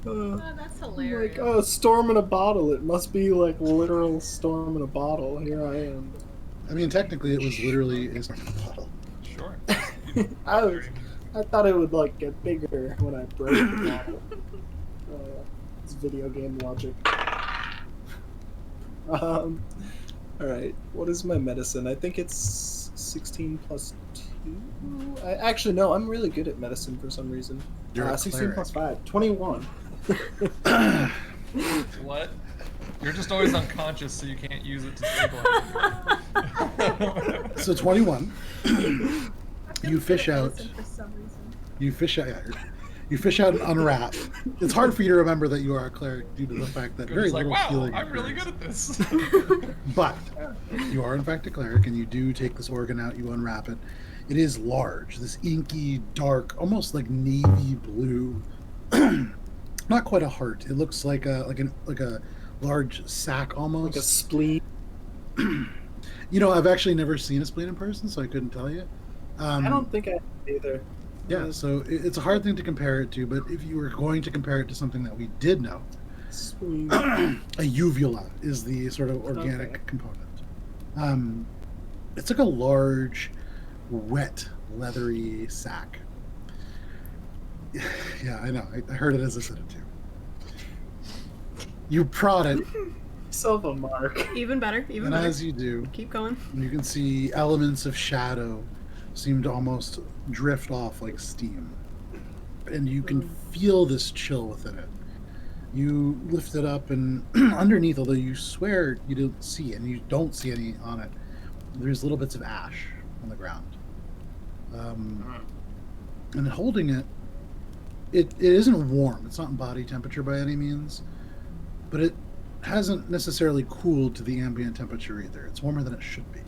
Oh, that's hilarious.
Like, oh, storm in a bottle. It must be like literal storm in a bottle. Here I am.
I mean, technically, it was literally a bottle.
Sure.
I thought it would like get bigger when I break the bottle. It's video game logic. All right. What is my medicine? I think it's 16 plus 2. Actually, no. I'm really good at medicine for some reason.
You're a
16
cleric.
plus 5. 21.
What? You're just always unconscious, so you can't use it to stabilize.
So 21.
I feel
You
good
fish
at
out.
medicine for some reason.
You fish out. You fish out and unwrap. It's hard for you to remember that you are a cleric due to the fact that very
Gunter's like,
little
wow,
healing
I'm really
occurs.
good at this.
But you are in fact a cleric, and you do take this organ out. You unwrap it. It is large. This inky, dark, almost like navy blue. Not quite a heart. It looks like a large sack almost.
Like a spleen.
You know, I've actually never seen a spleen in person, so I couldn't tell you.
I don't think I have either.
Yeah, so it's a hard thing to compare it to, but if you were going to compare it to something that we did know,
Spleen.
a uvula is the sort of organic
Okay.
component. It's like a large, wet, leathery sack. Yeah, I know. I heard it as I said it too. You prod it,
Silva mark.
Even better. Even
and
better.
as you do,
Keep going.
you can see elements of shadow seem to almost drift off like steam. And you can feel this chill within it. You lift it up, and underneath, although you swear you don't see it, and you don't see any on it, there's little bits of ash on the ground. And holding it, it isn't warm. It's not body temperature by any means, but it hasn't necessarily cooled to the ambient temperature either. It's warmer than it should be.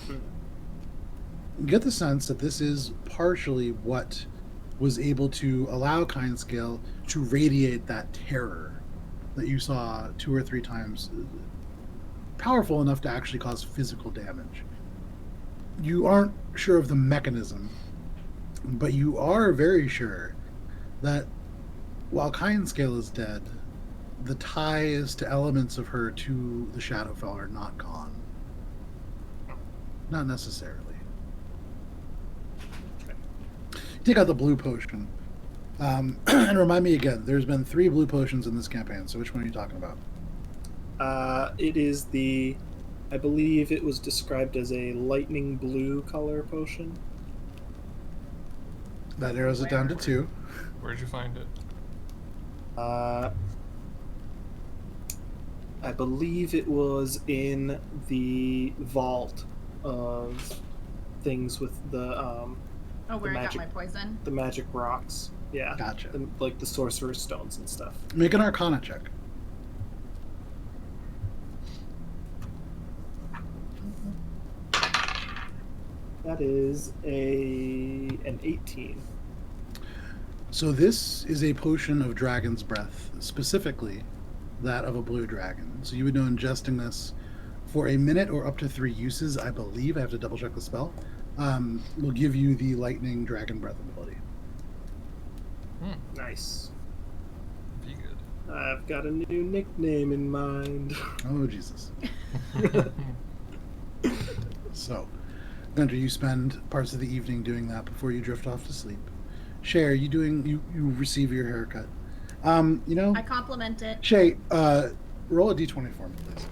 You get the sense that this is partially what was able to allow Kindscale to radiate that terror that you saw 2 or 3 times, powerful enough to actually cause physical damage. You aren't sure of the mechanism, but you are very sure that while Kindscale is dead, the ties to elements of her to the Shadowfell are not gone. Not necessarily. Take out the blue potion. And remind me again, there's been 3 blue potions in this campaign, so which one are you talking about?
It is I believe it was described as a lightning blue color potion.
That narrows it down to 2.
Where'd you find it?
I believe it was in the vault of things with the
Oh, where I
magic-
got my poison.
the magic rocks. Yeah.
Gotcha.
Like the sorcerer's stones and stuff.
Make an Arcana check.
That is an 18.
So this is a potion of dragon's breath, specifically that of a blue dragon. So you would know ingesting this for a minute or up to 3 uses, I believe. I have to double check the spell. Will give you the lightning dragon breath ability.
Nice.
Be good.
I've got a new nickname in mind.
Oh, Jesus. So, Gunter, you spend parts of the evening doing that before you drift off to sleep. Shay, you receive your haircut.
I compliment it.
Shay, roll a d20 for me, please.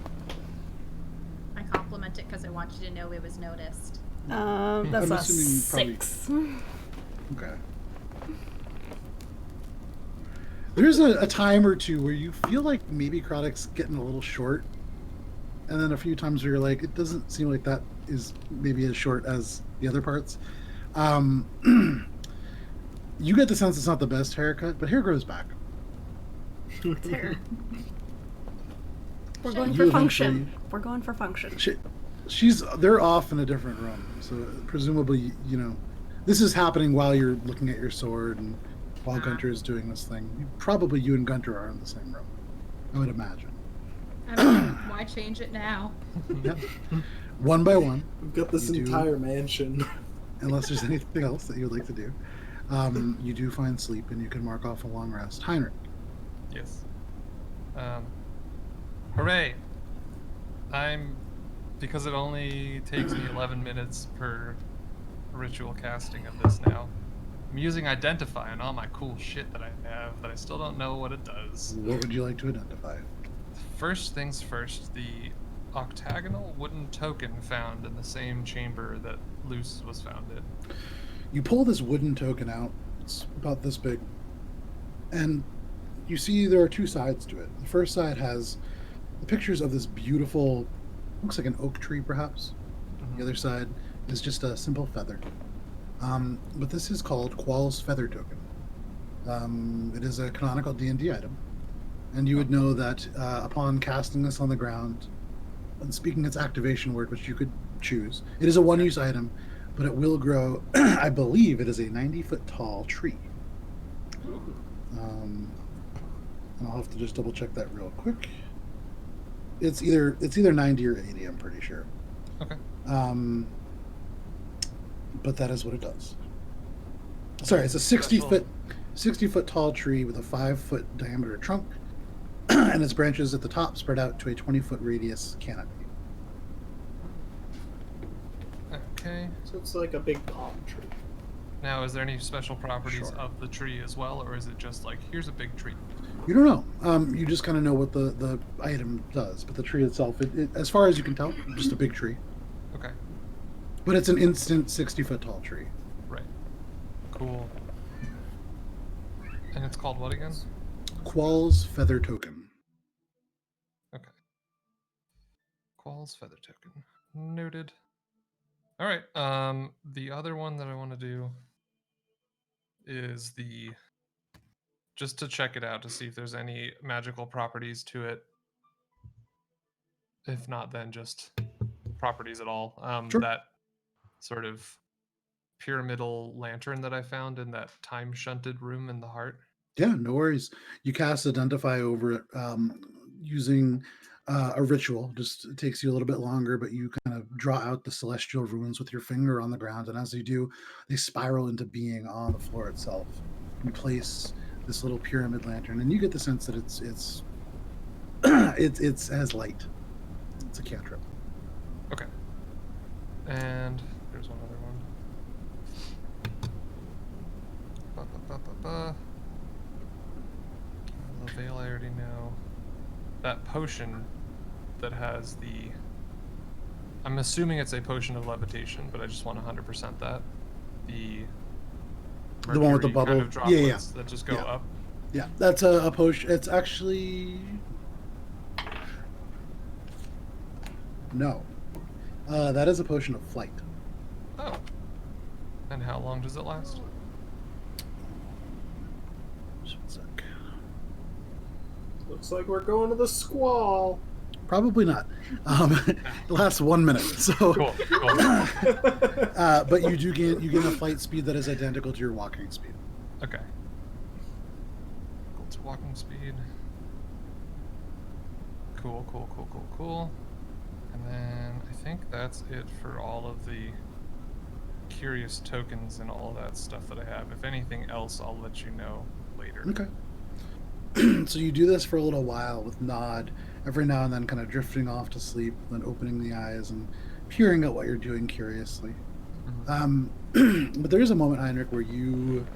I compliment it because I want you to know it was noticed.
That's
I'm
a
assuming
6.
Okay. There's a time or two where you feel like maybe Crodic's getting a little short, and then a few times where you're like, it doesn't seem like that is maybe as short as the other parts. You get the sense it's not the best haircut, but hair grows back.
It's hair. We're going
You
for function.
eventually-
We're going for function.
They're off in a different room, so presumably, this is happening while you're looking at your sword and while Gunter is doing this thing. Probably you and Gunter are in the same room, I would imagine.
I don't know. Why change it now?
Yep. One by one,
We've got this
You do.
entire mansion.
unless there's anything else that you would like to do. You do find sleep, and you can mark off a long rest. Heinrich.
Yes. Hooray! Because it only takes me 11 minutes per ritual casting of this now. I'm using Identify on all my cool shit that I have, but I still don't know what it does.
What would you like to identify?
First things first, the octagonal wooden token found in the same chamber that Luce was found in.
You pull this wooden token out. It's about this big. And you see there are 2 sides to it. The first side has the pictures of this beautiful, looks like an oak tree perhaps. The other side is just a simple feather. But this is called Qual's Feather Token. It is a canonical D&D item, and you would know that upon casting this on the ground and speaking its activation word, which you could choose, it is a one-use item, but it will grow. I believe it is a 90-foot tall tree. And I'll have to just double check that real quick. It's either 90 or 80. I'm pretty sure.
Okay.
But that is what it does. Sorry, it's a 60-foot tall tree with a 5-foot diameter trunk, and its branches at the top spread out to a 20-foot radius canopy.
Okay.
So it's like a big palm tree.
Now, is there any special properties
Sure.
of the tree as well, or is it just like, here's a big tree?
You don't know. You just kind of know what the item does, but the tree itself, as far as you can tell, just a big tree.
Okay.
But it's an instant 60-foot tall tree.
Right. Cool. And it's called what again?
Qual's Feather Token.
Okay. Qual's Feather Token. Noted. All right. The other one that I want to do is just to check it out to see if there's any magical properties to it. If not, then just properties at all.
Sure.
That sort of pyramidal lantern that I found in that time shunted room in the heart.
Yeah, no worries. You cast Identify over it using a ritual. Just it takes you a little bit longer, but you kind of draw out the celestial runes with your finger on the ground, and as you do, they spiral into being on the floor itself. You place this little pyramid lantern, and you get the sense that it has light. It's a cantrip.
Okay. And there's one other one. The veil I already know. That potion that has I'm assuming it's a potion of levitation, but I just want 100% that. The
one with the
mercury
bubble?
kind of droplets
Yeah.
that just go
Yeah.
up.
Yeah, that's a potion. It's actually no. That is a potion of flight.
Oh. And how long does it last?
Just one sec.
Looks like we're going to the squall.
Probably not. It lasts 1 minute. So,
Cool.
but you gain a flight speed that is identical to your walking speed.
Okay. Equal to walking speed. Cool. And then I think that's it for all of the curious tokens and all that stuff that I have. If anything else, I'll let you know later.
Okay. So you do this for a little while with Nod, every now and then kind of drifting off to sleep, then opening the eyes and peering at what you're doing curiously.
Mm-hmm.
But there is a moment, Heinrich, where you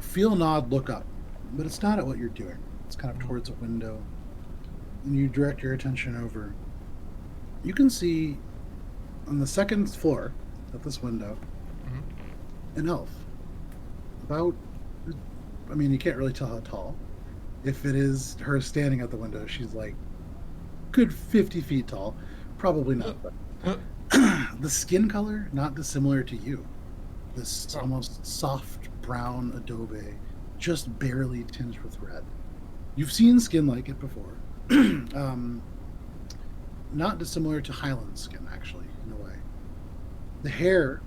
feel Nod look up, but it's not at what you're doing. It's kind of towards a window. And you direct your attention over. You can see on the second floor at this window an elf. You can't really tell how tall. If it is her standing at the window, she's like good 50 feet tall. Probably not. But the skin color, not dissimilar to you. This almost soft brown adobe, just barely tinged with red. You've seen skin like it before. Not dissimilar to Highland skin, actually, in a way. The hair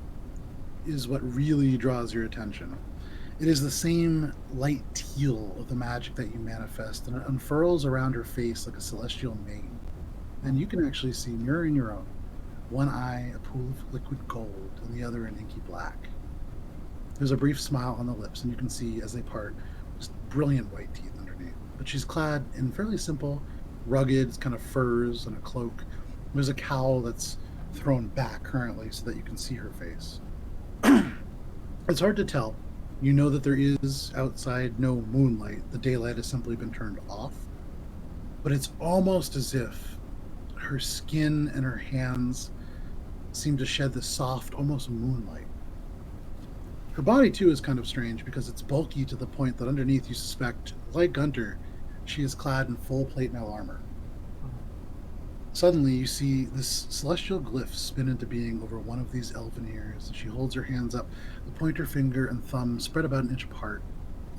is what really draws your attention. It is the same light teal of the magic that you manifest, and it unfurls around her face like a celestial mane. And you can actually see, mirroring your own, one eye a pool of liquid gold, and the other an inky black. There's a brief smile on the lips, and you can see, as they part, just brilliant white teeth underneath. But she's clad in fairly simple, rugged kind of furs and a cloak. There's a cowl that's thrown back currently so that you can see her face. It's hard to tell. You know that there is outside no moonlight. The daylight has simply been turned off. But it's almost as if her skin and her hands seem to shed this soft, almost moonlight. Her body, too, is kind of strange because it's bulky to the point that underneath you suspect, like Guntir, she is clad in full plate mail armor. Suddenly, you see this celestial glyph spin into being over one of these elven ears. She holds her hands up, the pointer finger and thumb spread about an inch apart.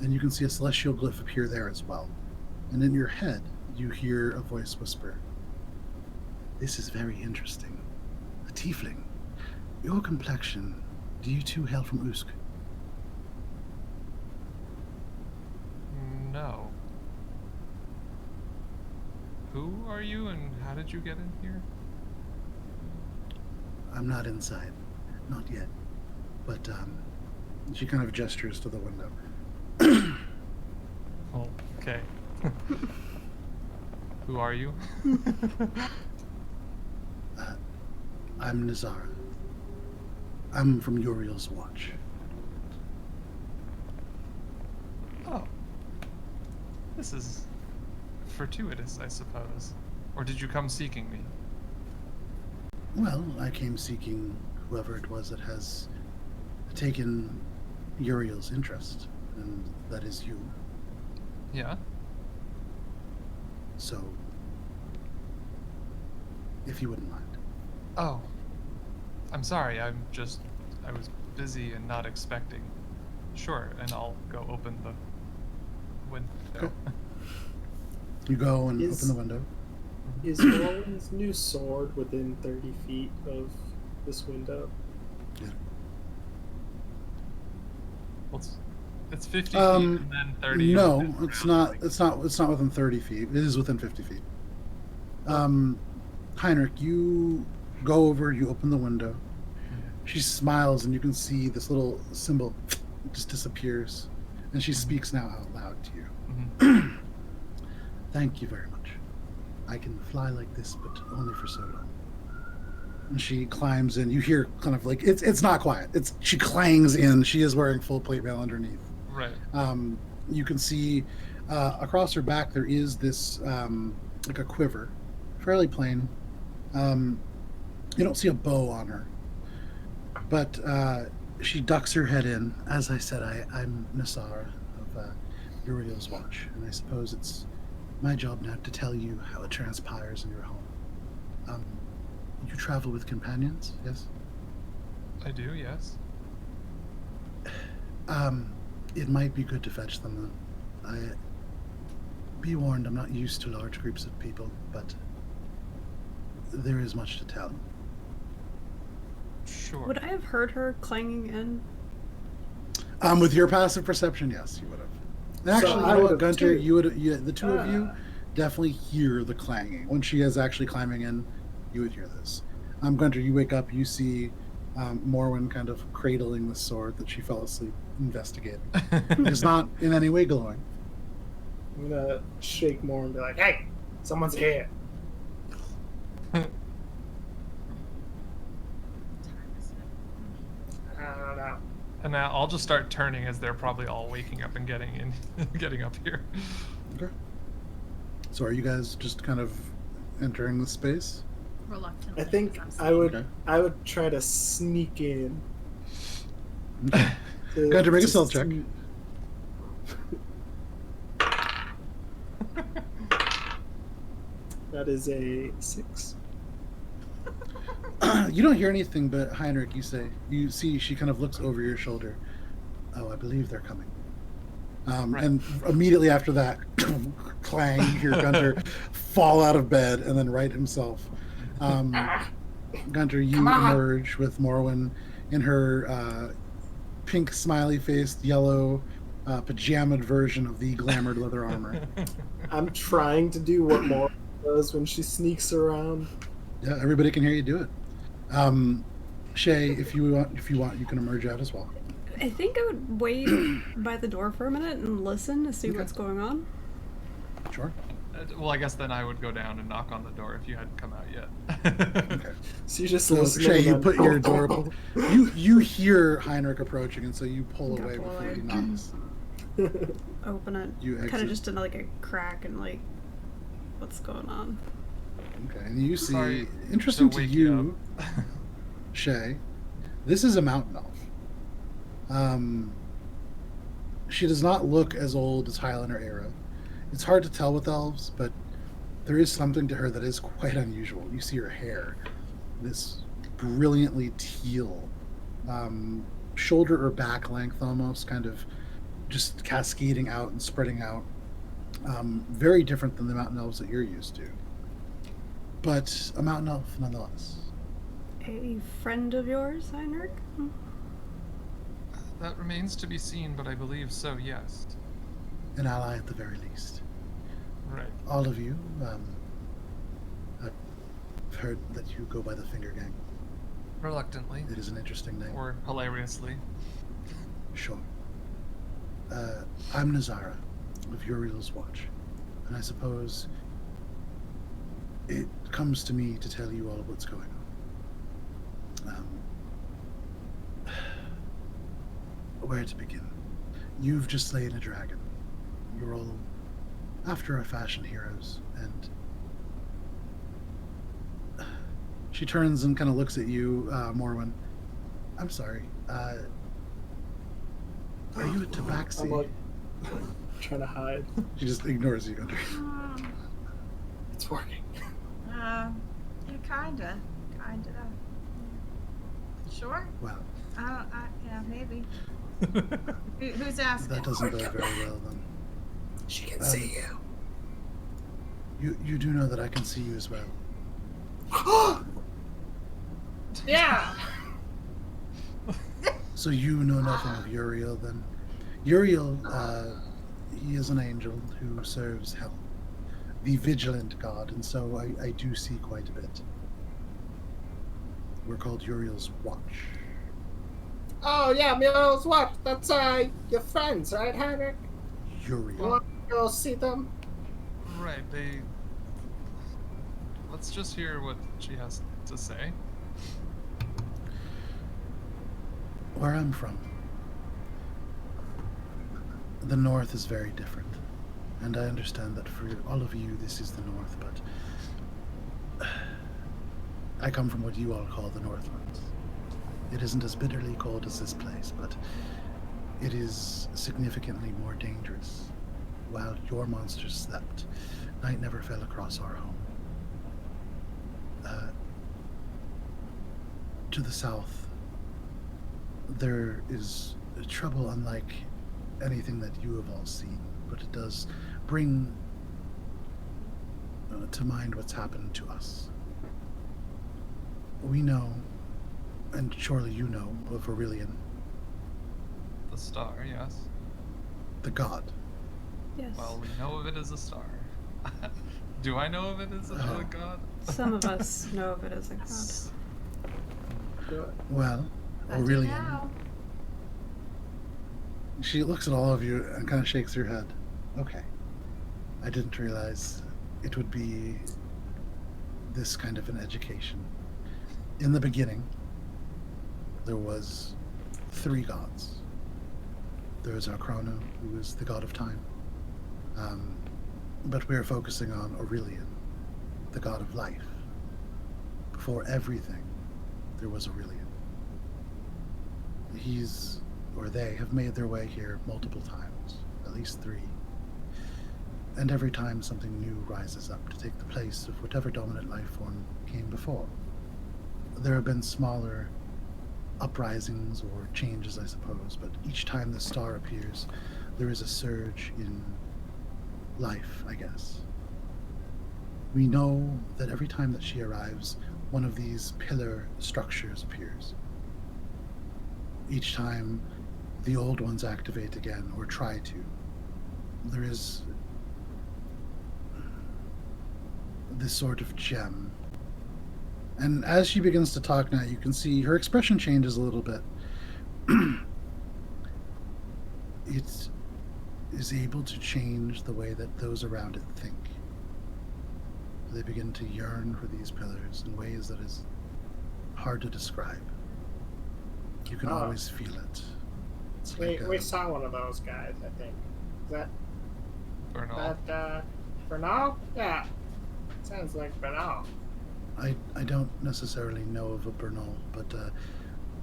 and you can see a celestial glyph appear there as well. And in your head, you hear a voice whisper, "This is very interesting. A tiefling. Your complexion, do you too hail from Usk?"
No. Who are you and how did you get in here?
"I'm not inside. Not yet. But, she kind of gestures to the window.
Oh, okay. Who are you?
I'm Nazara. I'm from Uriel's Watch."
Oh. This is fortuitous, I suppose. Or did you come seeking me?
"Well, I came seeking whoever it was that has taken Uriel's interest, and that is you.
Yeah?
So, if you wouldn't mind."
Oh. I'm sorry, I was busy and not expecting. Sure, and I'll go open the window.
Okay. You go and
Is-
open the window.
Is Morwen's new sword within 30 feet of this window?
Well, it's 50 feet
Um,
and then 30.
No,
and then
it's
around,
not.
like-
It's not. It's not within 30 feet. It is within 50 feet. Heinrich, you go over. You open the window. She smiles, and you can see this little symbol just disappears, and she speaks now out loud to you.
Mhm.
"Thank you very much. I can fly like this, but only for so long." And she climbs in. You hear kind of like it's not quiet. She clangs in. She is wearing full plate mail underneath.
Right.
You can see across her back there is this like a quiver, fairly plain. You don't see a bow on her, but she ducks her head in. "As I said, I'm Nassara of Uriel's Watch, and I suppose it's my job now to tell you how it transpires in your home. You travel with companions, yes?
I do, yes.
It might be good to fetch them. Be warned, I'm not used to large groups of people, but there is much to tell."
Sure.
Would I have heard her clanging in?
With your passive perception, yes, you would have. And actually,
So
you
I
know what,
would've
Gunter,
too.
the two of you definitely hear the clanging. When she is actually climbing in, you would hear this. Gunter, you wake up, you see Morwen kind of cradling the sword that she fell asleep investigating. It's not in any way glowing.
I'm gonna shake Morwen and be like, "Hey, someone's here." I don't know.
And now I'll just start turning as they're probably all waking up and getting in, getting up here.
Okay. So are you guys just kind of entering the space?
Reluctantly.
I think
'cause
I would
Okay.
I would try to sneak in.
Okay. Gunter, make a stealth check.
That is a 6.
You don't hear anything, but Heinrich, you see she kind of looks over your shoulder. "Oh, I believe they're coming."
Right.
And immediately after that, clang, you hear Gunter fall out of bed and then right himself. Gunter, you
Come on.
emerge with Morwen in her pink smiley-faced, yellow, pajamaed version of the glamored leather armor.
I'm trying to do what Morwen does when she sneaks around.
Yeah, everybody can hear you do it. Shay, if you want, you can emerge out as well.
I think I would wait by the door for a minute and listen to see
Okay.
what's going on.
Sure.
Well, I guess then I would go down and knock on the door if you hadn't come out yet.
Okay.
So you just
So
listen.
Shay,
and
you
then-
put your door. You hear Heinrich approaching, and so you pull
Gotta
away
pull
before
away.
he knocks.
Open it,
You
kind
exit.
of just in like a crack and like, what's going on?
Okay, and you see,
Sorry
interesting
to
to
wake
you,
you up.
Shay, this is a mountain elf. She does not look as old as Highlander era. It's hard to tell with elves, but there is something to her that is quite unusual. You see her hair, this brilliantly teal, shoulder or back length almost, kind of just cascading out and spreading out. Very different than the mountain elves that you're used to. But a mountain elf nonetheless.
A friend of yours, Heinrich?
That remains to be seen, but I believe so, yes.
An ally at the very least.
Right.
All of you, I've heard that you go by the Finger Gang.
Reluctantly.
It is an interesting name.
Or hilariously.
Sure. I'm Nazara of Uriel's Watch, and I suppose it comes to me to tell you all what's going on. Where to begin? You've just slain a dragon. You're all, after a fashion, heroes, and she turns and kind of looks at you, Morwen. I'm sorry. Are you a tabaxi?
I'm like trying to hide.
She just ignores you.
It's working.
Yeah, kinda. Sure.
Well,
Yeah, maybe. Who's asking?
that doesn't go very well then.
She can see you.
You do know that I can see you as well.
Yeah.
So you know nothing of Uriel then? Uriel, he is an angel who serves hell. The vigilant god, and so I do see quite a bit. We're called Uriel's Watch.
Oh yeah, Muriel's Watch. That's your friends, right, Heinrich? You
Uriel.
want to go see them?
Right, Let's just hear what she has to say.
Where I'm from, the north is very different. And I understand that for all of you, this is the north, but I come from what you all call the Northlands. It isn't as bitterly cold as this place, but it is significantly more dangerous. While your monsters slept, night never fell across our home. To the south, there is trouble unlike anything that you have all seen, but it does bring to mind what's happened to us. We know, and surely you know, of Aurelian,
The star, yes.
the god.
Yes.
Well, we know of it as a star. Do I know of it as a god?
Some of us know of it as a god.
Well,
I do
Aurelian.
now.
She looks at all of you and kind of shakes her head. Okay. I didn't realize it would be this kind of an education. In the beginning, there was 3 gods. There was Archrono, who is the god of time. But we are focusing on Aurelian, the god of life. Before everything, there was Aurelian. He's, or they, have made their way here multiple times, at least 3. And every time something new rises up to take the place of whatever dominant life form came before. There have been smaller uprisings or changes, I suppose, but each time the star appears, there is a surge in life, I guess. We know that every time that she arrives, one of these pillar structures appears. Each time, the old ones activate again, or try to. There is this sort of gem. And as she begins to talk now, you can see her expression changes a little bit. It is able to change the way that those around it think. They begin to yearn for these pillars in ways that is hard to describe. You can always feel it. It's like
We saw one of those guys, I think. Is that
Bernal.
Bernal? Yeah. Sounds like Bernal.
I don't necessarily know of a Bernal, but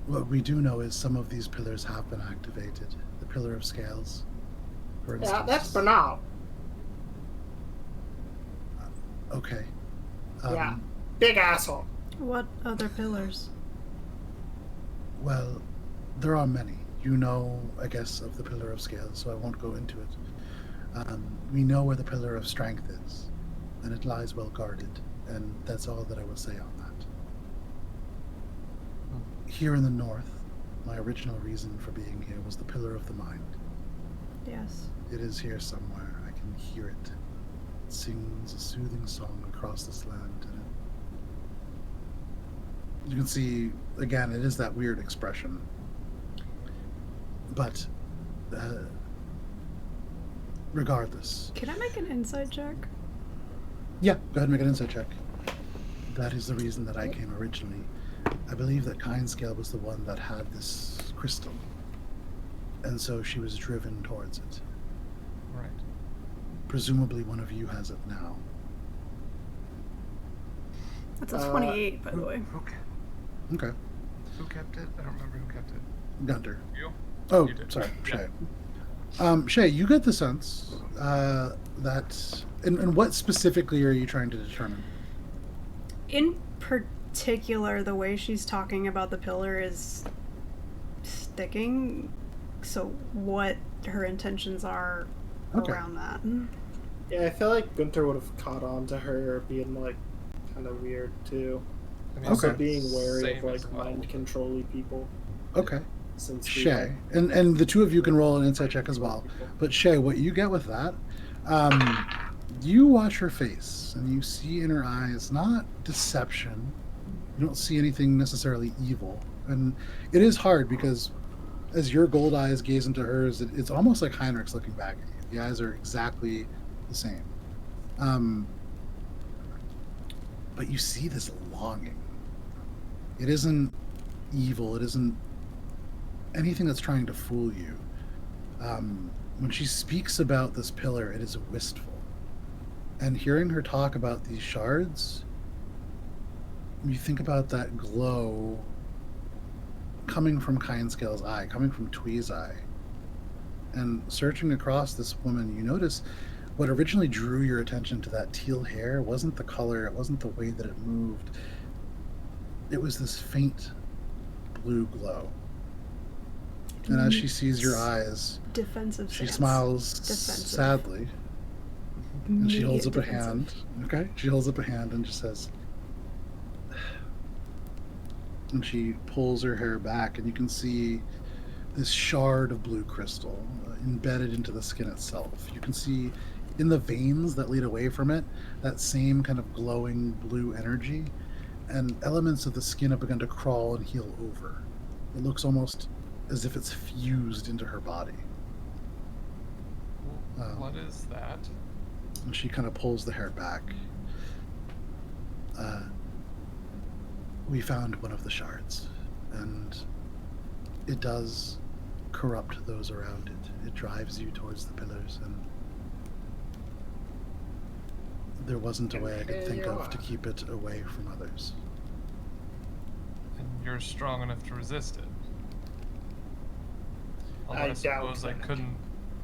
what we do know is some of these pillars have been activated. The Pillar of Scales, for instance.
Yeah, that's Bernal.
Okay.
Yeah. Big asshole.
What other pillars?
Well, there are many. You know, I guess, of the Pillar of Scales, so I won't go into it. We know where the Pillar of Strength is, and it lies well guarded, and that's all that I will say on that. Here in the north, my original reason for being here was the Pillar of the Mind.
Yes.
It is here somewhere. I can hear it. It sings a soothing song across this land, and you can see, again, it is that weird expression. But, regardless.
Can I make an insight check?
Yeah, go ahead and make an insight check. That is the reason that I came originally. I believe that Kindscale was the one that had this crystal. And so she was driven towards it.
Right.
Presumably one of you has it now.
That's a 28, by the way.
Okay.
Who kept it? I don't remember who kept it.
Guntir.
You?
Oh,
You did.
sorry,
Yeah.
Shay. Shay, you get the sense that... And what specifically are you trying to determine?
In particular, the way she's talking about the pillar is sticking. So what her intentions are
Okay.
around that.
Yeah, I feel like Guntir would have caught on to her being like kind of weird too.
I mean,
Also
Okay.
being wary
same
of like
as well.
mind controlly people.
Okay.
Since we
Shay. And the two of you can roll an insight check as well. But Shay, what you get with that, you watch her face, and you see in her eyes not deception. You don't see anything necessarily evil. And it is hard because as your gold eyes gaze into hers, it's almost like Heinrich's looking back at you. The eyes are exactly the same. But you see this longing. It isn't evil. It isn't anything that's trying to fool you. When she speaks about this pillar, it is wistful. And hearing her talk about these shards, you think about that glow coming from Kindscale's eye, coming from Twee's eye. And searching across this woman, you notice what originally drew your attention to that teal hair wasn't the color, it wasn't the way that it moved. It was this faint blue glow. And as she sees your eyes,
Defensive
she
stance.
smiles
Defensive.
sadly. And she holds up a
Immediate
hand. Okay? She holds up a hand and just says... And she pulls her hair back, and you can see this shard of blue crystal embedded into the skin itself. You can see in the veins that lead away from it, that same kind of glowing blue energy, and elements of the skin have begun to crawl and heal over. It looks almost as if it's fused into her body.
What is that?
And she kind of pulls the hair back. We found one of the shards, and it does corrupt those around it. It drives you towards the pillars, and there wasn't a way I could think of to keep it away from others.
And you're strong enough to resist it. Although
I
I
doubt
suppose I
that.
couldn't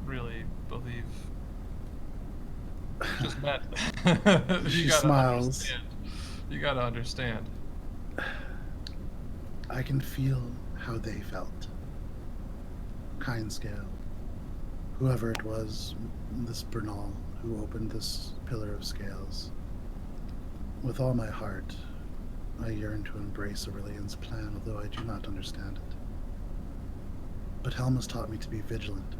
really believe. Just met.
She
You gotta
smiles.
understand. You gotta understand.
I can feel how they felt. Kindscale. Whoever it was, this Bernal, who opened this pillar of scales. With all my heart, I yearn to embrace Aurelian's plan, although I do not understand it. But Helm has taught me to be vigilant.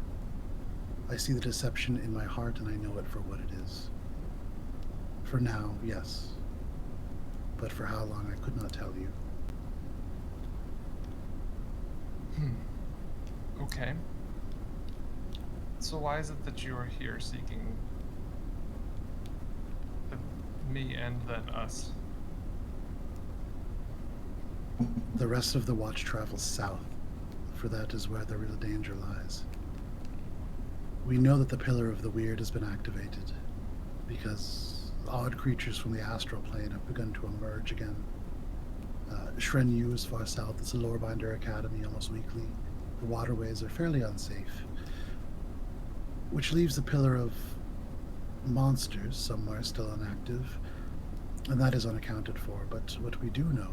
I see the deception in my heart, and I know it for what it is. For now, yes. But for how long, I could not tell you.
Okay. So why is it that you are here seeking me and then us?
The rest of the watch travels south, for that is where the real danger lies. We know that the Pillar of the Weird has been activated, because odd creatures from the astral plane have begun to emerge again. Shren Yu is far south. It's a Lorebinder Academy almost weekly. The waterways are fairly unsafe, which leaves the Pillar of Monsters somewhere still inactive, and that is unaccounted for. But what we do know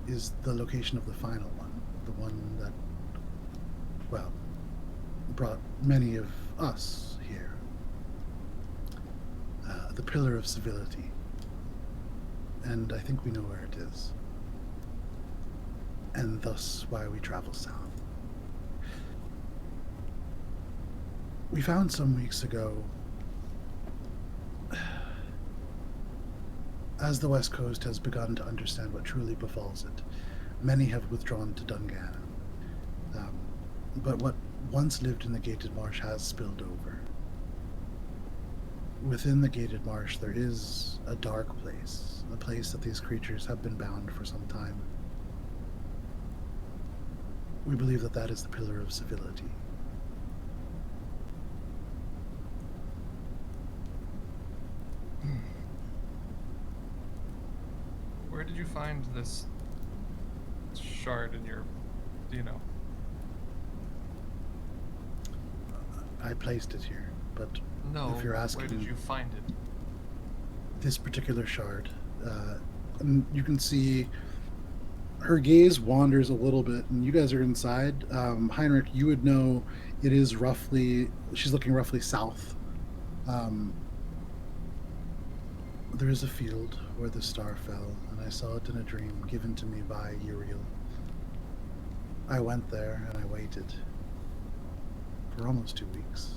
is the location of the final one, the one that well, brought many of us here. The Pillar of Civility. And I think we know where it is. And thus why we travel south. We found some weeks ago, as the West Coast has begun to understand what truly befalls it, many have withdrawn to Dungannon. But what once lived in the Gated Marsh has spilled over. Within the Gated Marsh there is a dark place, a place that these creatures have been bound for some time. We believe that that is the Pillar of Civility.
Where did you find this shard in your, do you know?
I placed it here, but
No,
if you're asking
where did you find it?
this particular shard, and you can see her gaze wanders a little bit, and you guys are inside. Heinrich, you would know it is roughly, she's looking roughly south. There is a field where the star fell, and I saw it in a dream given to me by Uriel. I went there and I waited for almost 2 weeks.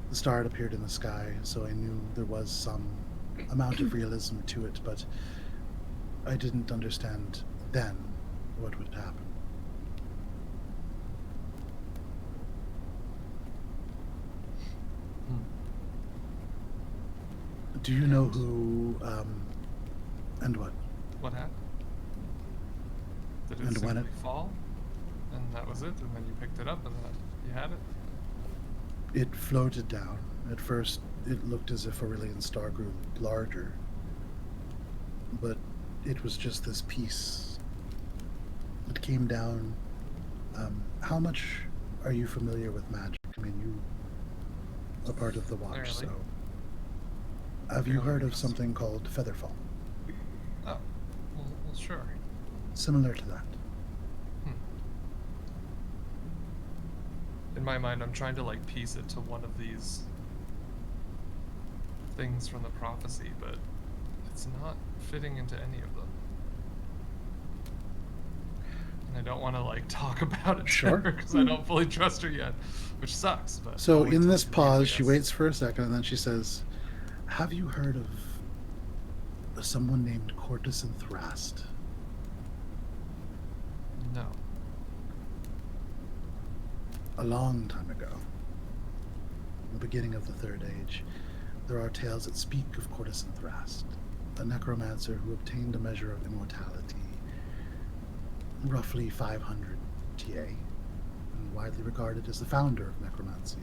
The star had appeared in the sky, so I knew there was some amount of realism to it, but I didn't understand then what would happen. Do you know who, and what?
What happened? Did it
And when
simply fall? And that was it? And then you picked it up and then you had it?
It floated down. At first, it looked as if Aurelian star grew larger, but it was just this piece. It came down. How much are you familiar with magic? I mean, you are part of the Watch,
Fairly.
so... Have you heard of something called Featherfall?
Oh, well, sure.
Similar to that.
In my mind, I'm trying to like piece it to one of these things from the prophecy, but it's not fitting into any of them. And I don't want to like talk about it
Sure.
because I don't fully trust her yet, which sucks. But
So
I'll wait
in
till
this
she leaves, I
pause, she
guess.
waits for a second, and then she says, "Have you heard of someone named Courtesan Thrast?"
No.
A long time ago, the beginning of the Third Age, there are tales that speak of Courtesan Thrast, a necromancer who obtained a measure of immortality, roughly 500 TA, and widely regarded as the founder of necromancy.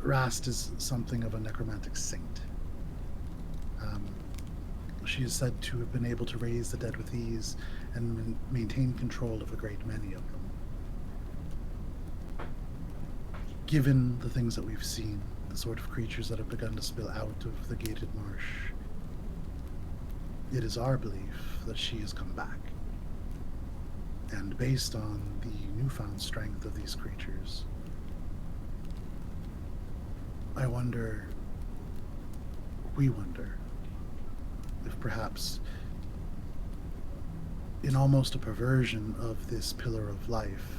Rast is something of a necromantic saint. She is said to have been able to raise the dead with ease and maintain control of a great many of them. Given the things that we've seen, the sort of creatures that have begun to spill out of the Gated Marsh, it is our belief that she has come back. And based on the newfound strength of these creatures, we wonder, if perhaps in almost a perversion of this pillar of life,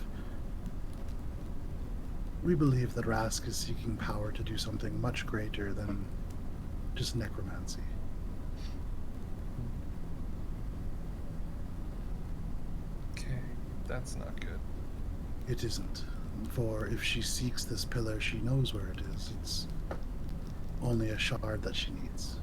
we believe that Rask is seeking power to do something much greater than just necromancy.
Okay, that's not good.
It isn't. For if she seeks this pillar, she knows where it is. It's only a shard that she needs.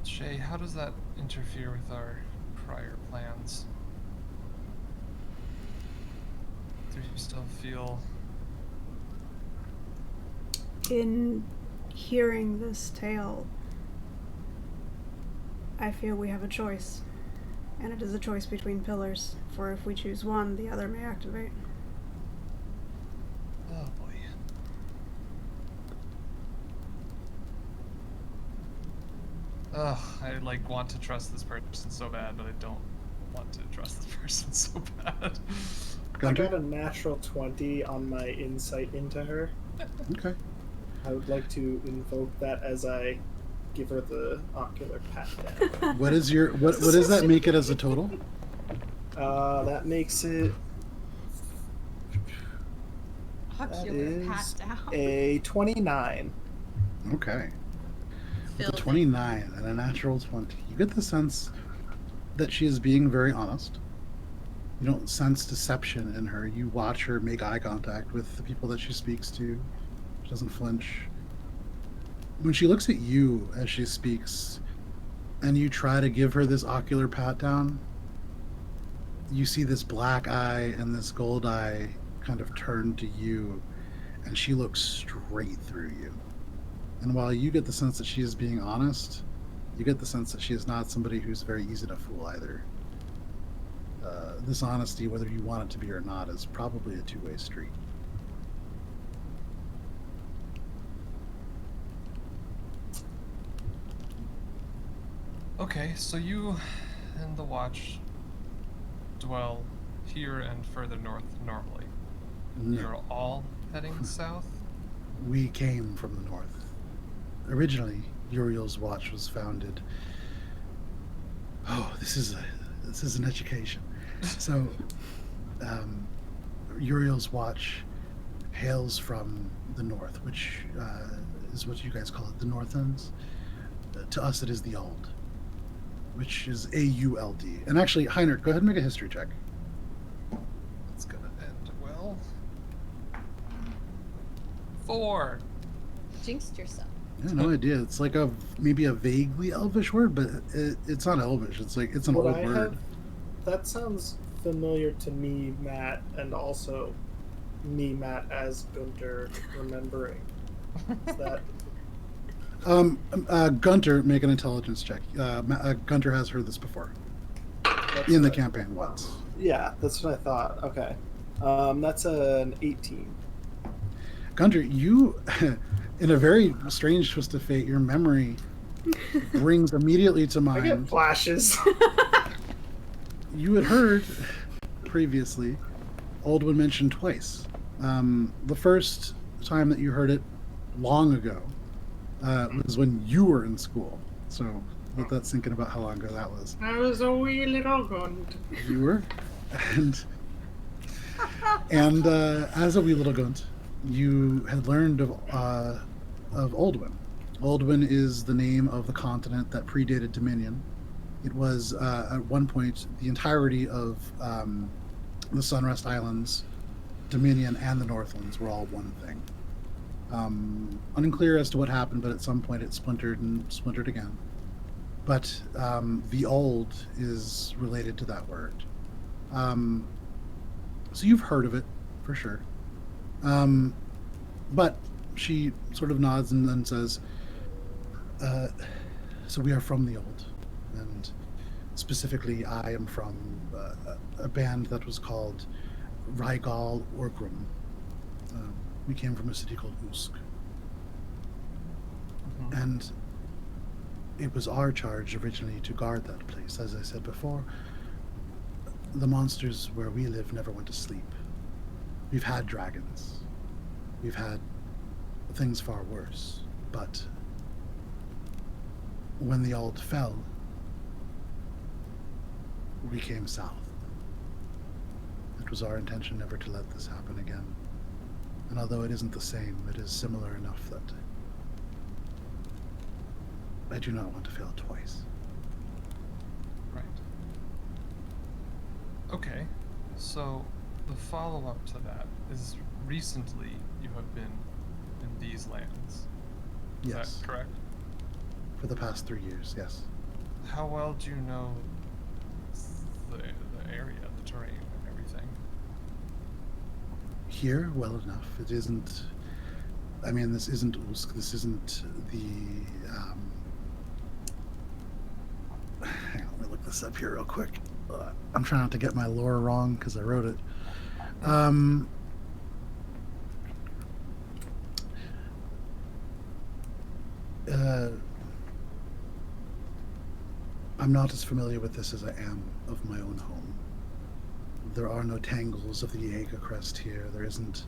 Shay, how does that interfere with our prior plans? Do you still feel...
In hearing this tale, I feel we have a choice. And it is a choice between pillars, for if we choose one, the other may activate.
Oh boy. Ugh, I like want to trust this person so bad, but I don't want to trust this person so bad.
I
Gunter?
got a natural 20 on my insight into her.
Okay.
I would like to invoke that as I give her the ocular pat down.
What is your what does that make it as a total?
That makes it
Ocular pat down.
a 29.
Okay. With a
Filthy.
29 and a natural 20. You get the sense that she is being very honest. You don't sense deception in her. You watch her make eye contact with the people that she speaks to. She doesn't flinch. When she looks at you as she speaks, and you try to give her this ocular pat down, you see this black eye and this gold eye kind of turn to you, and she looks straight through you. And while you get the sense that she is being honest, you get the sense that she is not somebody who's very easy to fool either. This honesty, whether you want it to be or not, is probably a two-way street.
Okay, so you and the Watch dwell here and further north normally.
No.
You're all heading south?
We came from the north. Originally, Uriel's Watch was founded. Oh, this is an education. So, Uriel's Watch hails from the north, which is what you guys call it, the North Ends. To us, it is the Ald, which is A-U-L-D. And actually, Heinrich, go ahead and make a history check.
It's gonna end well. 4.
Jinxed yourself.
Yeah, no idea. It's like maybe a vaguely elvish word, but it's not elvish. It's like it's an
Would
old
I
word.
have? That sounds familiar to me, Matt, and also me, Matt, as Gunter, remembering. Is that
Gunter, make an intelligence check. Gunter has heard this before
that's
in the
what-
campaign once.
Yeah, that's what I thought. Okay, that's an 18.
Gunter, you, in a very strange twist of fate, your memory brings immediately to
I get
mind.
flashes.
You had heard previously Aldwin mentioned twice. The first time that you heard it long ago was when you were in school. So let that sink in about how long ago that was.
I was a wee little gunt.
You were, and as a wee little gunt, you had learned of Aldwin. Aldwin is the name of the continent that predated Dominion. It was at one point the entirety of the Sunrest Islands, Dominion, and the Northlands were all one thing. Unclear as to what happened, but at some point it splintered and splintered again. But the Old is related to that word. So you've heard of it, for sure. But she sort of nods and then says, so we are from the Old. And specifically, I am from a band that was called Rygal Orgrim. We came from a city called Usk.
Mhm.
And it was our charge originally to guard that place. As I said before, the monsters where we live never went to sleep. We've had dragons. We've had things far worse. But when the Ald fell, we came south. It was our intention never to let this happen again. And although it isn't the same, it is similar enough that I do not want to fail twice.
Right. Okay, so the follow-up to that is recently you have been in these lands. Is
Yes.
that correct?
For the past 3 years, yes.
How well do you know the area, the terrain, and everything?
Here, well enough. It isn't. I mean, this isn't Usk. This isn't the. Hang on, let me look this up here real quick. I'm trying not to get my lore wrong because I wrote it. I'm not as familiar with this as I am of my own home. There are no tangles of the Jaeger crest here. There isn't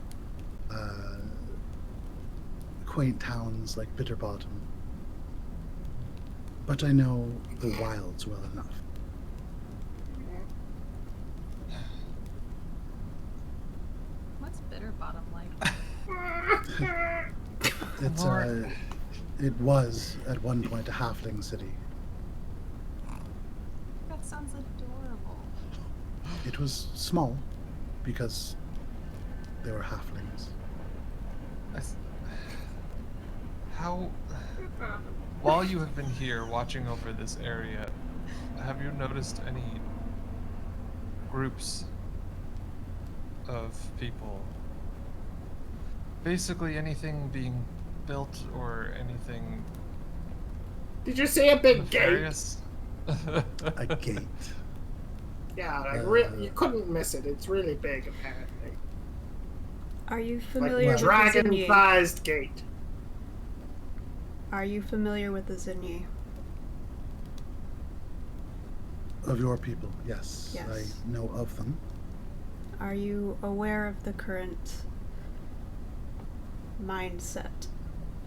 quaint towns like Bitterbottom. But I know the wilds well enough.
What's Bitterbottom like?
It's it was at one point a halfling city.
That sounds adorable.
It was small because they were halflings.
How, while you have been here watching over this area, have you noticed any groups of people? Basically anything being built or anything
Did you see a big gate?
nefarious?
A gate.
Yeah, like you couldn't miss it. It's really big, apparently.
Are you
Like
familiar with the Zinye?
dragon-sized gate.
Are you familiar with the Zinye?
Of your people, yes.
Yes.
I know of them.
Are you aware of the current mindset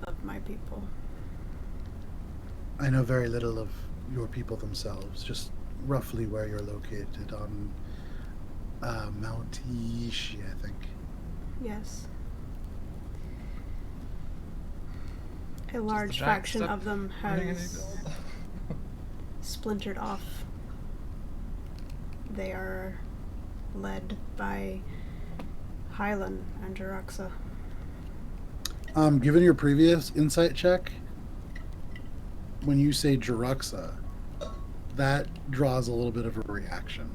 of my people?
I know very little of your people themselves, just roughly where you're located on Mount Yishi, I think.
Yes. A large
giant
faction
step
of them
running in
has
a-
splintered off. They are led by Hylan and Jaraxa.
Given your previous insight check, when you say Jaraxa, that draws a little bit of a reaction.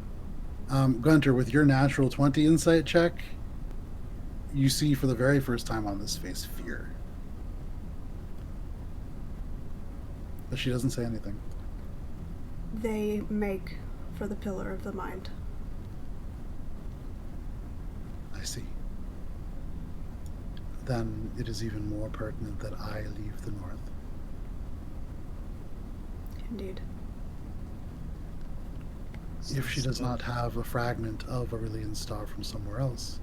Guntir, with your natural 20 insight check, you see for the very first time on this face fear. But she doesn't say anything.
They make for the pillar of the mind.
I see. Then it is even more pertinent that I leave the north.
Indeed.
If she does not have a fragment of Aurelian star from somewhere else,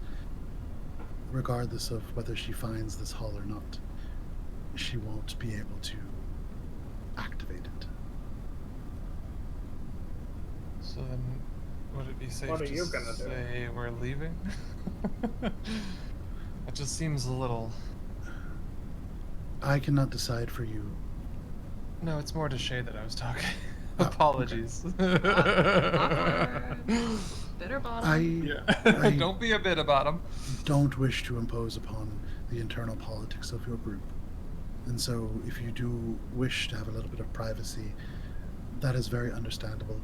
regardless of whether she finds this hull or not, she won't be able to activate it.
So then, would it be safe
What are
to
you gonna do?
say we're leaving? It just seems a little...
I cannot decide for you.
No, it's more to Shay that I was talking.
Oh,
Apologies.
Bitterbottom.
Yeah. Don't be a bit about him.
don't wish to impose upon the internal politics of your group. And so if you do wish to have a little bit of privacy, that is very understandable.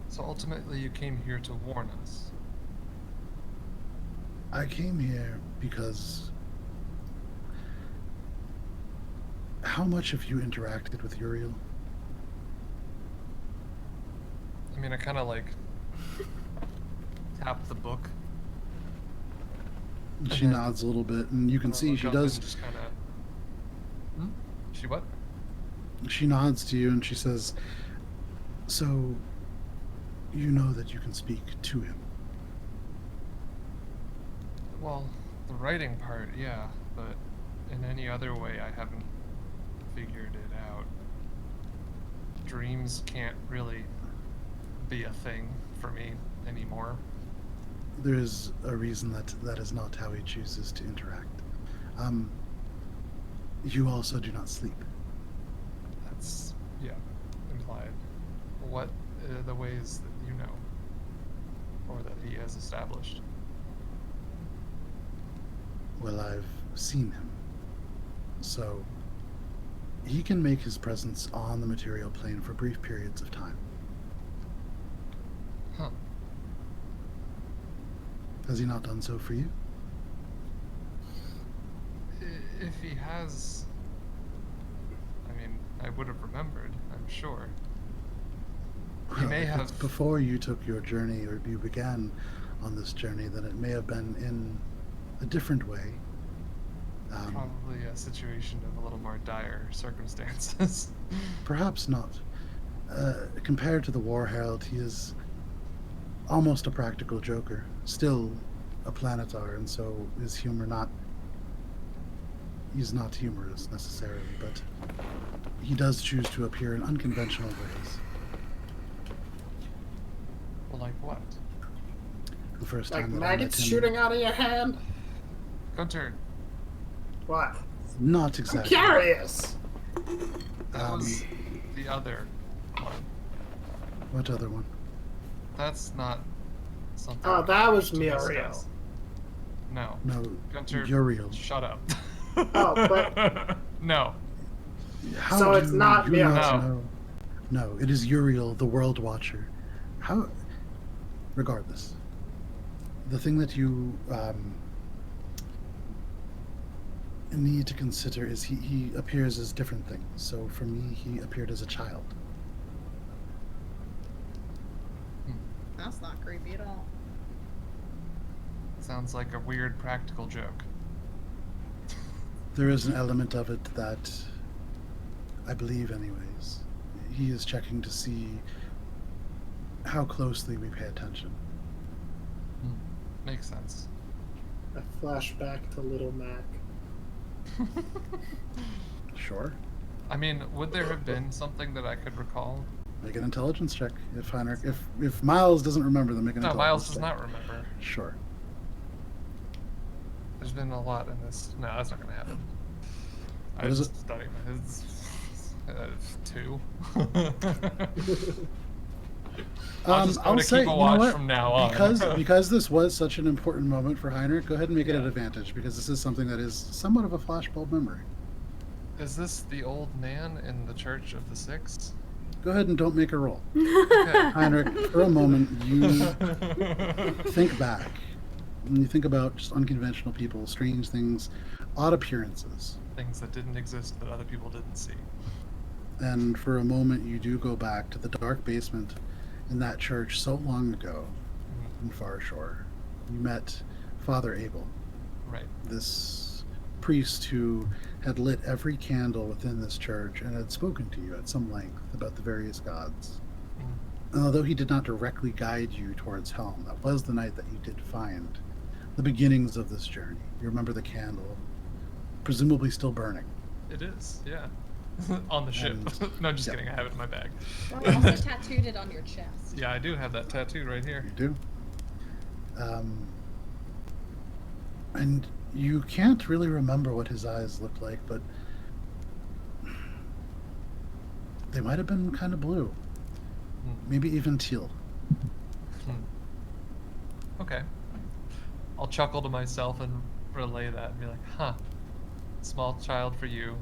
So ultimately you came here to warn us.
I came here because... How much have you interacted with Uriel?
I mean, I kind of like tap the book.
She
then-
nods a little bit, and you can see she does.
Just kind of. She what?
She nods to you, and she says, "So, you know that you can speak to him."
Well, the writing part, yeah, but in any other way, I haven't figured it out. Dreams can't really be a thing for me anymore.
There is a reason that that is not how he chooses to interact. You also do not sleep.
That's, yeah, implied. What are the ways that you know? Or that he has established?
Well, I've seen him. So, he can make his presence on the material plane for brief periods of time.
Huh.
Has he not done so for you?
If he has... I mean, I would have remembered, I'm sure. He
Well,
may
if
have...
it's before you took your journey, or you began on this journey, then it may have been in a different way.
Probably a situation of a little more dire circumstances.
Perhaps not. Compared to the War Herald, he is almost a practical joker. Still a planetar, and so is humor not... He's not humorous, necessarily, but he does choose to appear in unconventional ways.
Well, like what?
The first
Like
time that I met
maggots
him...
shooting out of your hand?
Guntir,
What?
Not
I'm
exactly.
curious.
that
Um,
was the other one.
What other one?
That's not something.
Oh, that was
to
Muriel.
discuss. No.
No,
Guntir,
Uriel.
shut up.
Oh, but-
No.
How
So
do
it's not
you
Muriel.
not
No.
know? No, it is Uriel, the World Watcher. How? Regardless, the thing that you need to consider is he appears as different things. So for me, he appeared as a child.
That's not creepy at all.
Sounds like a weird practical joke.
There is an element of it that, I believe anyways, he is checking to see how closely we pay attention.
Makes sense.
I flash back to Little Mac.
Sure.
I mean, would there have been something that I could recall?
Make an intelligence check. If Heinrich, if Miles doesn't remember, then make an
No,
intelligence
Miles
check.
does not remember.
Sure.
There's been a lot in this. No, that's not going to happen. I
What is
just
it?
studied his 2. I'm
I'll
gonna
say,
keep a
you know
watch
what?
from now on.
because this was such an important moment for Heinrich, go ahead and make it an advantage, because this is something that is somewhat of a flashbulb memory.
Is this the old man in the Church of the Six?
Go ahead and don't make a roll.
Okay.
Heinrich, for a moment, you think back. When you think about just unconventional people, strange things, odd appearances.
Things that didn't exist that other people didn't see.
And for a moment, you do go back to the dark basement in that church so long ago in Far Shore. You met Father Abel,
Right.
this priest who had lit every candle within this church and had spoken to you at some length about the various gods. And although he did not directly guide you towards home, that was the night that you did find the beginnings of this journey. You remember the candle, presumably still burning.
It is, yeah. On the ship.
And-
No, just
yeah.
kidding. I have it in my bag.
Well, I also tattooed it on your chest.
Yeah, I do have that tattooed right here.
You do. And you can't really remember what his eyes looked like, but they might have been kind of blue. Maybe even teal.
Okay. I'll chuckle to myself and relay that and be like, huh. Small child for you.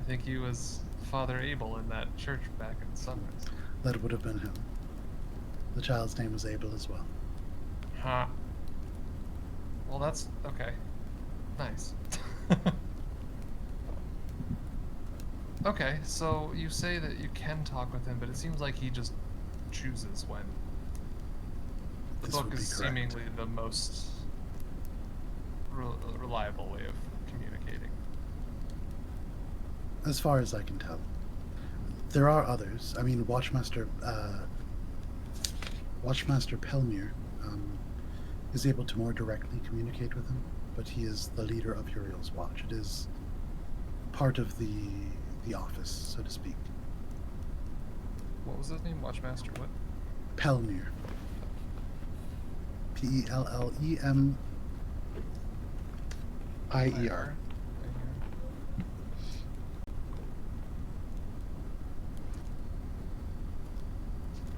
I think he was Father Abel in that church back in Sunrise.
That would have been him. The child's name was Abel as well.
Huh. Well, that's okay. Nice. Okay, so you say that you can talk with him, but it seems like he just chooses when. The
This
book
would be
is
correct.
seemingly the most reliable way of communicating.
As far as I can tell. There are others. I mean, Watchmaster Pelmir is able to more directly communicate with him, but he is the leader of Uriel's Watch. It is part of the office, so to speak.
What was his name? Watchmaster what?
Pelmir. Pellemir.
Right here.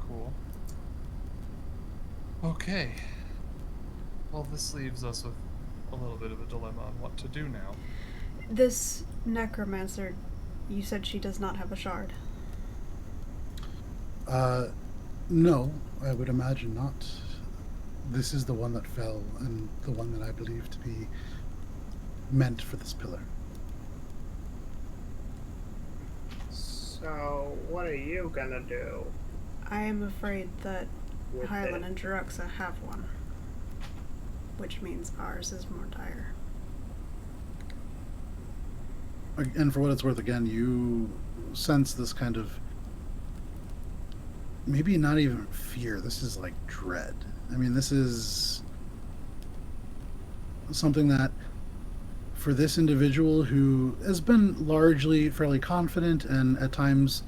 Cool. Okay. Well, this leaves us with a little bit of a dilemma on what to do now.
This necromancer, you said she does not have a shard.
No, I would imagine not. This is the one that fell, and the one that I believe to be meant for this pillar.
So, what are you gonna do
I am afraid that
with
Hyland
it?
and Jeruxa have one, which means ours is more dire.
and for what it's worth, again, you sense this kind of, maybe not even fear, this is like dread. I mean, this is something that, for this individual who has been largely fairly confident and at times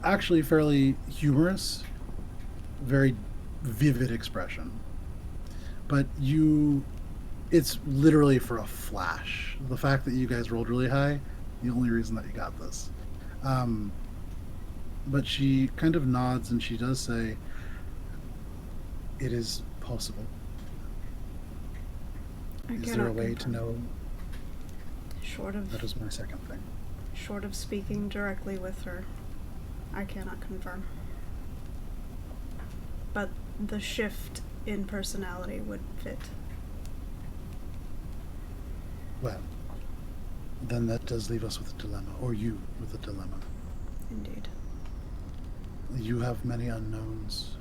actually fairly humorous, very vivid expression, but it's literally for a flash. The fact that you guys rolled really high, the only reason that you got this. But she kind of nods and she does say, it is possible. Is there a way to know? That was my second thing.
Short of speaking directly with her, I cannot confirm. But the shift in personality would fit.
Well, then that does leave us with a dilemma, or you with a dilemma.
Indeed.
You have many unknowns.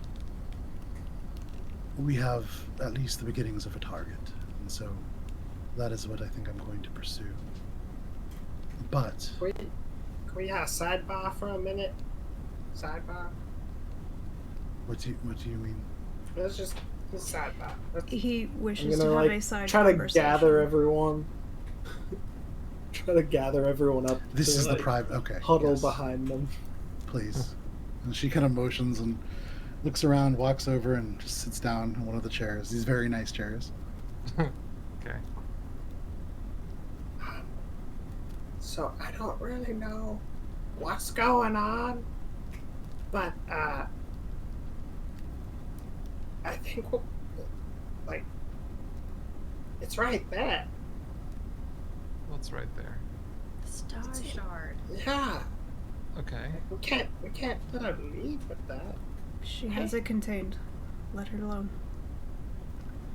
We have at least the beginnings of a target, and so that is what I think I'm going to pursue. But
Can we have a sidebar for a minute? Sidebar?
what do you mean?
Let's just sidebar.
He
I'm
wishes
gonna
to have
like
a side
try to
conversation.
gather everyone. Try to gather everyone up.
This
to,
is
like,
the private. Okay.
huddle
yes,
behind them.
please. And she kind of motions and looks around, walks over, and just sits down in one of the chairs. These very nice chairs.
Okay.
So I don't really know what's going on, but I think like it's right there.
What's right there?
Star shard.
Yeah,
Okay.
we can't let her leave with that.
She has it contained. Let her alone.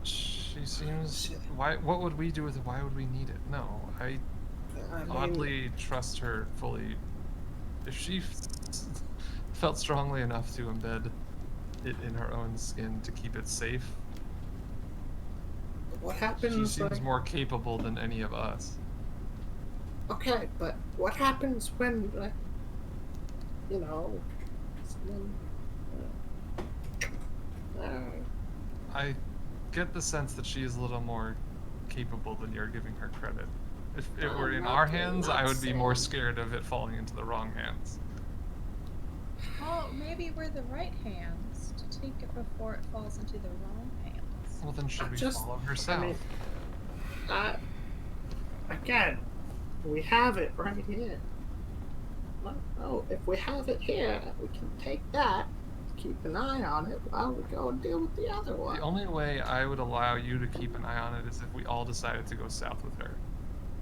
She seems. Why? What would we do with it? Why would we need it? No, I
I mean,
oddly trust her fully. If she felt strongly enough to embed it in her own skin to keep it safe,
what
she
happens?
seems
Like,
more capable than any of us.
okay, but what happens when, like, you know, someone,
I get the sense that she is a little more capable than you're giving her credit. If it were in our hands, I would be more scared of it falling into the wrong hands.
Well, maybe we're the right hands to take it before it falls into the wrong hands.
Well, then should we
Just-
follow her south?
I mean, again, we have it right here. No, if we have it here, we can take that, keep an eye on it while we go and deal with the other one.
The only way I would allow you to keep an eye on it is if we all decided to go south with her.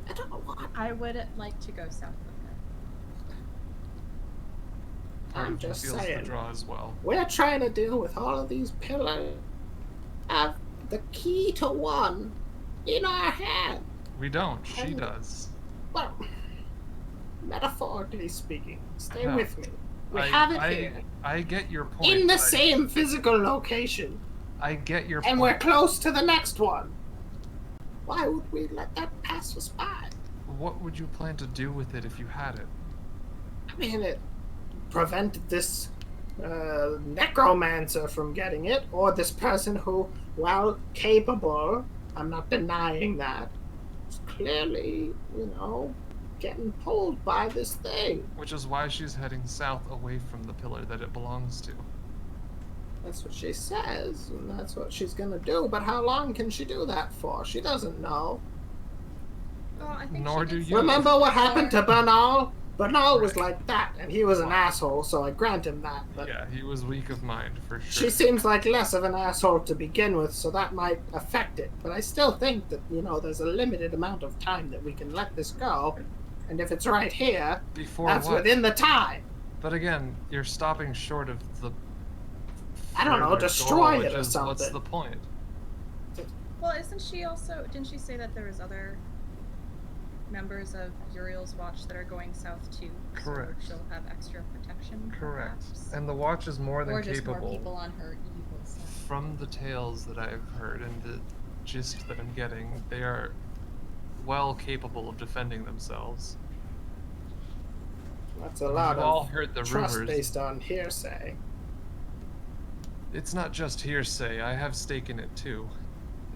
I don't know what.
I would like to go south with her.
Part
I'm
of me
just
feels
saying.
the draw as well.
We're trying to deal with all of these pillars. Have the key to one in our hand.
We don't. She
I-
does.
Well, metaphorically speaking, stay
No.
with me. We have it
I
here.
I get your point.
In the
but
same physical location.
I get your
And
point.
we're close to the next one. Why would we let that pass us by?
What would you plan to do with it if you had it?
I mean, it prevented this necromancer from getting it, or this person who, while capable, I'm not denying that, is clearly, getting pulled by this thing.
Which is why she's heading south away from the pillar that it belongs to.
That's what she says, and that's what she's gonna do, but how long can she do that for? She doesn't know.
Well, I think
Nor
she
do
did
you.
Remember what happened to Bernal? Bernal was like that, and he was an asshole, so I grant him that. But
Yeah, he was weak of mind for sure.
she seems like less of an asshole to begin with, so that might affect it. But I still think that, there's a limited amount of time that we can let this go, and if it's right here,
Before
that's
what?
within the time.
But again, you're stopping short of the.
I don't know,
further
destroy
goal,
it
which
or
is, What's
something.
the point?
Well, isn't she also? Didn't she say that there was other members of Uriel's watch that are going south too?
Correct.
So she'll have extra protection.
Correct.
Perhaps?
And the watch is more than
or just
capable.
more people on her evil side.
From the tales that I've heard and the gist that I'm getting, they are well capable of defending themselves.
That's a lot
You've all
of
heard the
trust
rumors.
based on hearsay.
It's not just hearsay, I have stake in it too.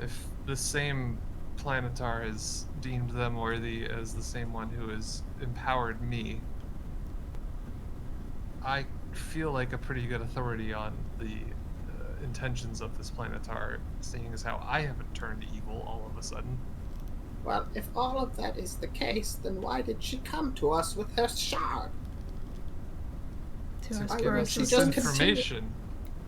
If the same planetar has deemed them worthy as the same one who has empowered me, I feel like a pretty good authority on the intentions of this planetar, seeing as how I haven't turned evil all of a sudden.
Well, if all of that is the case, then why did she come to us with her shard?
To
To
ask
give
for
us
she
this
just
assistance.
information.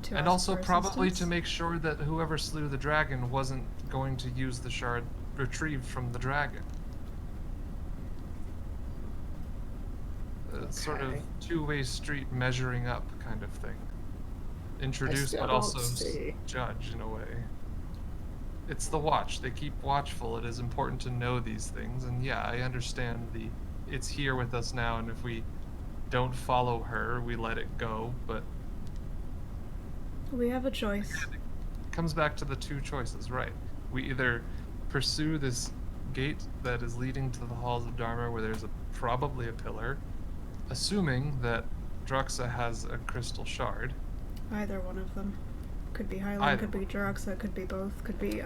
To
And
ask
also
for
probably to
assistance?
make sure that whoever slew the dragon wasn't going to use the shard retrieved from the dragon. Sort of
Okay.
two-way street measuring up kind of thing. Introduce
still
but
don't
also
see.
judge in a way. It's the watch. They keep watchful. It is important to know these things. And yeah, I understand it's here with us now, and if we don't follow her, we let it go, but
We have a choice.
it comes back to the two choices, right? We either pursue this gate that is leading to the halls of Dharma where there's probably a pillar, assuming that Druxa has a crystal shard.
Either one of them. Could be Highland,
Either
could be
one.
Jaraxa, could be both, could be,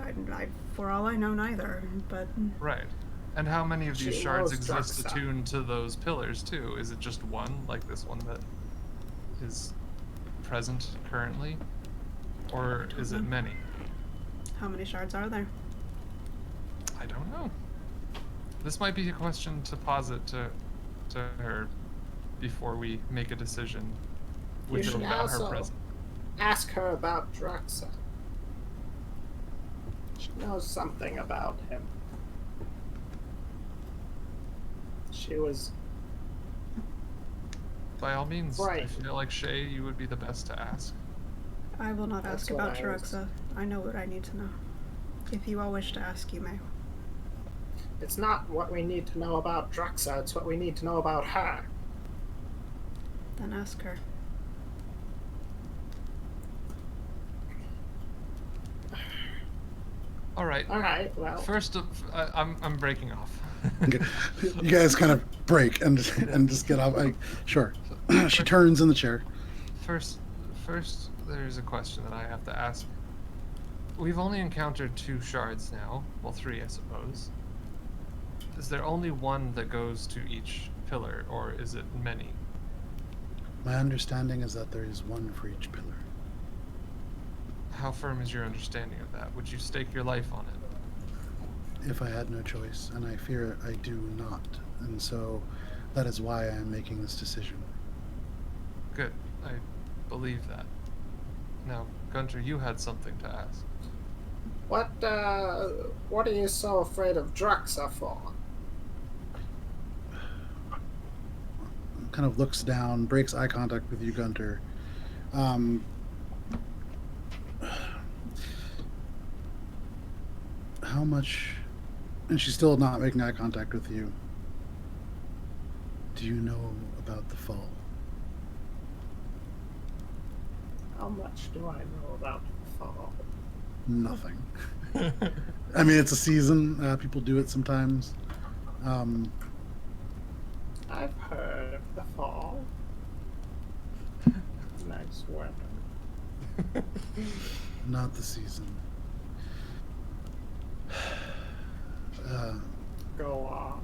for all I know, neither. But
Right. And how many of these
She
shards
knows
exist
Druxa.
attuned to those pillars, too? Is it just one, like this one that is present currently? Or is it
know.
many?
how many shards are there?
I don't know. This might be a question to posit to her before we make a decision
You
with or
should
without her
also
present.
ask her about Druxa. She knows something about him. She was
By all means, I
Right.
feel like Shay, you would be the best to ask.
I will not
That's
ask
what
about
I was-
Jaraxa. I know what I need to know. If you all wish to ask, you may.
It's not what we need to know about Druxa, it's what we need to know about her.
Then ask her.
All right.
Alright, well.
First, I'm breaking off.
Okay. You guys kind of break and just get off. Sure. She turns in the chair.
First, there's a question that I have to ask. We've only encountered 2 shards now. Well, 3, I suppose. Is there only one that goes to each pillar, or is it many?
My understanding is that there is one for each pillar.
How firm is your understanding of that? Would you stake your life on it?
If I had no choice, and I fear I do not. And so that is why I am making this decision.
Good. I believe that. Now, Guntir, you had something to ask.
What are you so afraid of Druxa for?
Kind of looks down, breaks eye contact with you, Guntir. How much, and she's still not making eye contact with you. Do you know about the fall?
How much do I know about the fall?
Nothing. I mean, it's a season. People do it sometimes.
I've heard of the fall. Nice weather.
Not the season.
Go on.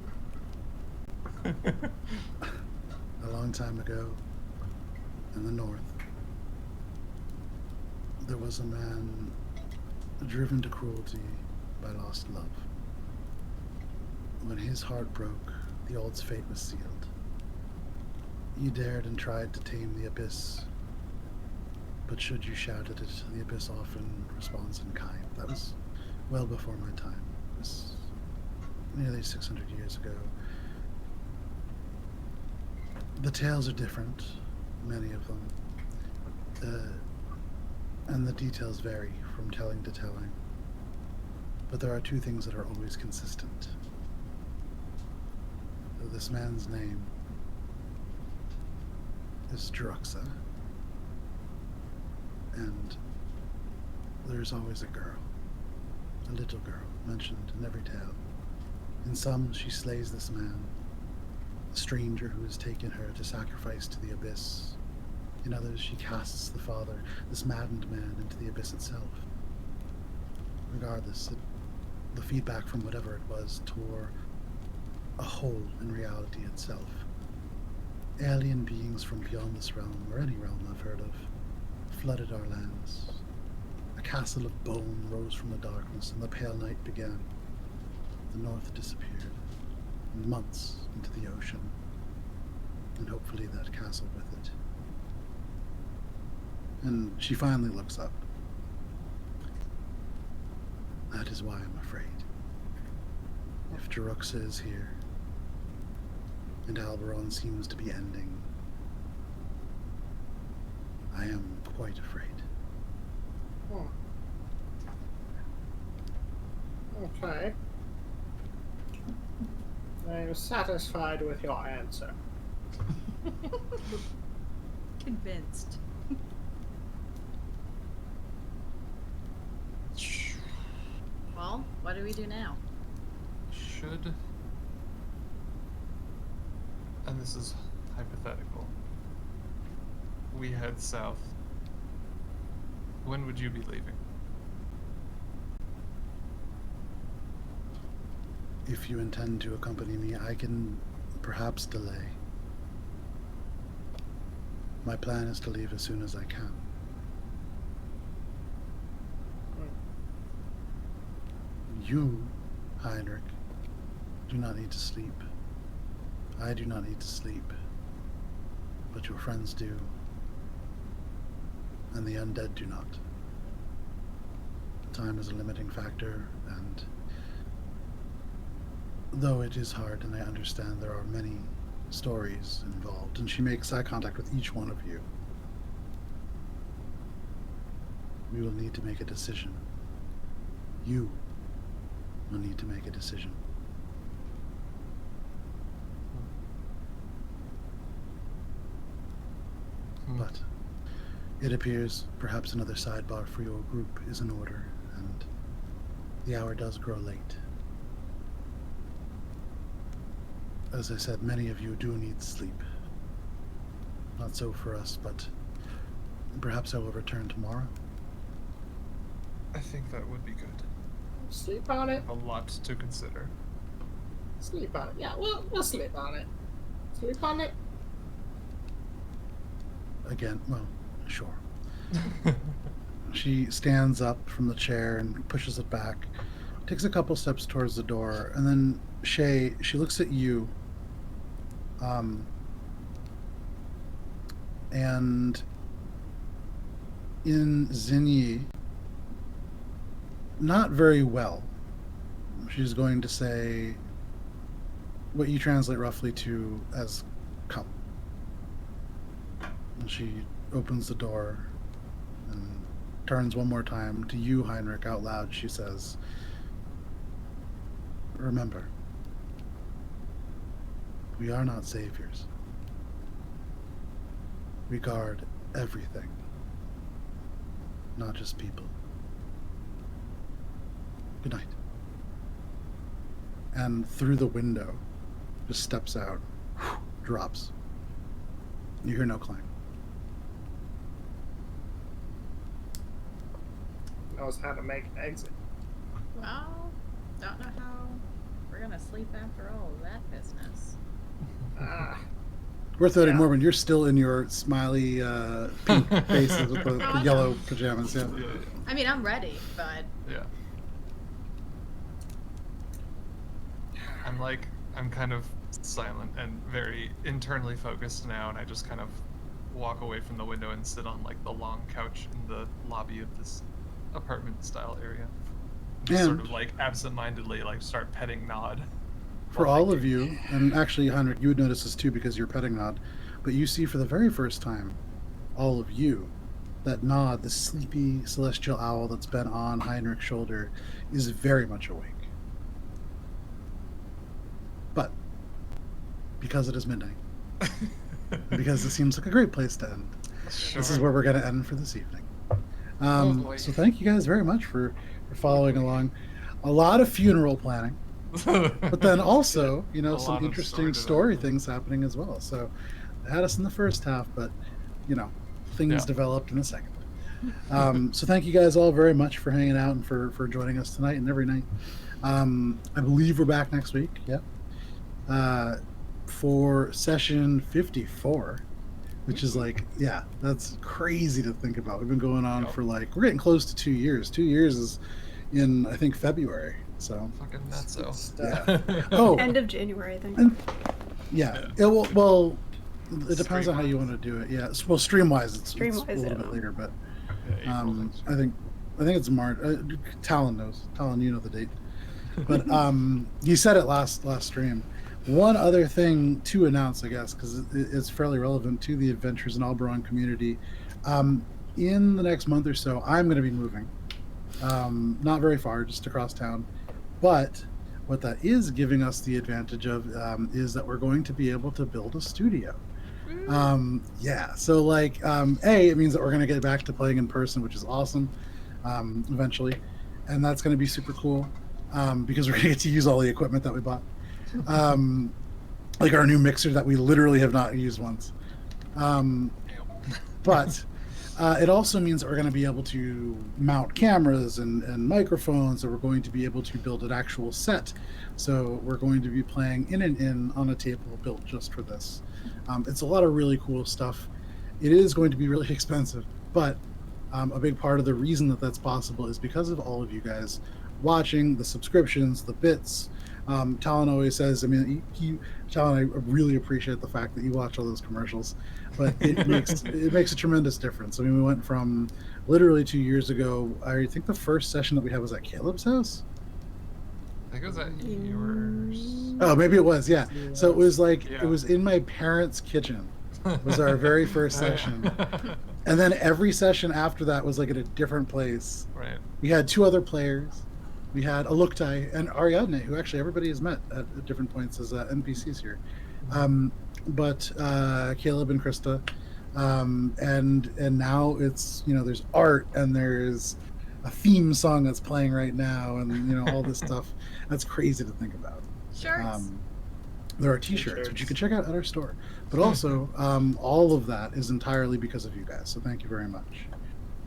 A long time ago, in the north, there was a man driven to cruelty by lost love. When his heart broke, the old's fate was sealed. He dared and tried to tame the abyss, but should you shout at it, the abyss often responds in kind. That was well before my time. It was nearly 600 years ago. The tales are different, many of them, and the details vary from telling to telling. But there are 2 things that are always consistent. This man's name is Druxa, and there's always a girl, a little girl, mentioned in every tale. In some, she slays this man, the stranger who has taken her to sacrifice to the abyss. In others, she casts the father, this maddened man, into the abyss itself. Regardless, the feedback from whatever it was tore a hole in reality itself. Alien beings from beyond this realm, or any realm I've heard of, flooded our lands. A castle of bone rose from the darkness, and the pale night began. The north disappeared, and months into the ocean, and hopefully that castle with it. And she finally looks up. That is why I'm afraid. If Jaruxa is here, and Alberon seems to be ending, I am quite afraid.
Oh. Okay. I'm satisfied with your answer.
Convinced. Well, what do we do now?
Should, and this is hypothetical, we head south, when would you be leaving?
If you intend to accompany me, I can perhaps delay. My plan is to leave as soon as I can. You, Heinrich, do not need to sleep. I do not need to sleep. But your friends do. And the undead do not. Time is a limiting factor, and though it is hard, and I understand there are many stories involved, and she makes eye contact with each one of you, we will need to make a decision. You will need to make a decision. But it appears perhaps another sidebar for your group is in order, and the hour does grow late. As I said, many of you do need sleep. Not so for us, but perhaps I will return tomorrow.
I think that would be good.
Sleep on it.
A lot to consider.
Sleep on it. Yeah, we'll sleep on it. Sleep on it.
Again, well, sure. She stands up from the chair and pushes it back, takes a couple steps towards the door, and then she looks at you, and in Zinyi, not very well, she's going to say what you translate roughly to as come. And she opens the door and turns one more time to you, Heinrich, out loud. She says, remember, we are not saviors. We guard everything, not just people. Good night. And through the window, just steps out, drops. You hear no clang.
Knows how to make an exit.
Well, don't know how we're gonna sleep after all of that business.
Ah,
Worth noting,
Yeah.
Morwen, you're still in your smiley pink faces with the yellow pajamas. Yeah.
Yeah,
I mean, I'm ready, but
yeah. I'm kind of silent and very internally focused now, and I just kind of walk away from the window and sit on like the long couch in the lobby of this apartment style area. Just sort
And-
of like absent-mindedly like start petting Nod.
For all of you, and actually, Heinrich, you would notice this too because you're petting Nod, but you see for the very first time, all of you, that Nod, the sleepy celestial owl that's been on Heinrich's shoulder, is very much awake. But because it is midnight, and because it seems like a great place to end, this is where we're going to end for this evening.
Oh, boy.
So thank you guys very much for following along. A lot of funeral planning. But then also,
A lot
some
of
interesting
story
story
development.
things happening as well. So it had us in the first half, but things
Yeah.
developed in the second. So thank you guys all very much for hanging out and for joining us tonight and every night. I believe we're back next week. Yep. For session 54, which is like, that's crazy to think about. We've been going on
Yep.
for we're getting close to 2 years. 2 years is in, I think, February. So
Fucking nuts, so.
Yeah. Oh,
End of January, I think.
and well, it depends on how
Stream-wise.
you want to do it. Yeah. Well, stream-wise, it's a
Stream-wise,
little
yeah.
bit later, but
Yeah, April next
I
year.
think it's March. Talon knows. Talon, you know the date. But he said it last stream. One other thing to announce, I guess, because it's fairly relevant to the Adventures in Alberon community. In the next month or so, I'm going to be moving. Not very far, just across town. But what that is giving us the advantage of is that we're going to be able to build a studio. So it means that we're going to get back to playing in person, which is awesome, eventually, and that's going to be super cool because we're going to get to use all the equipment that we bought, like our new mixer that we literally have not used once. But it also means that we're going to be able to mount cameras and microphones, and we're going to be able to build an actual set. So we're going to be playing in an inn on a table built just for this. It's a lot of really cool stuff. It is going to be really expensive, but a big part of the reason that that's possible is because of all of you guys watching, the subscriptions, the bits. Talon always says, Talon, I really appreciate the fact that you watch all those commercials, but it makes a tremendous difference. I mean, we went from literally 2 years ago. I think the first session that we had was at Caleb's house.
I think it was at yours.
Oh, maybe it was, yeah. So it was
Yeah.
it was in my parents' kitchen. Was our very first session. And then every session after that was at a different place.
Right.
We had 2 other players. We had Aluktai and Ariadne, who actually everybody has met at different points as NPCs here. But Caleb and Krista. And now it's, there's art and there's a theme song that's playing right now and, all this stuff. That's crazy to think about.
Shirts.
There are t-shirts, which you can check out at our store. But also, all of that is entirely because of you guys. So thank you very much.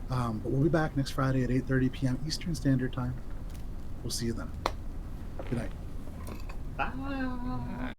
But we'll be back next Friday at 8:30 p.m. Eastern Standard Time. We'll see you then. Good night.
Bye.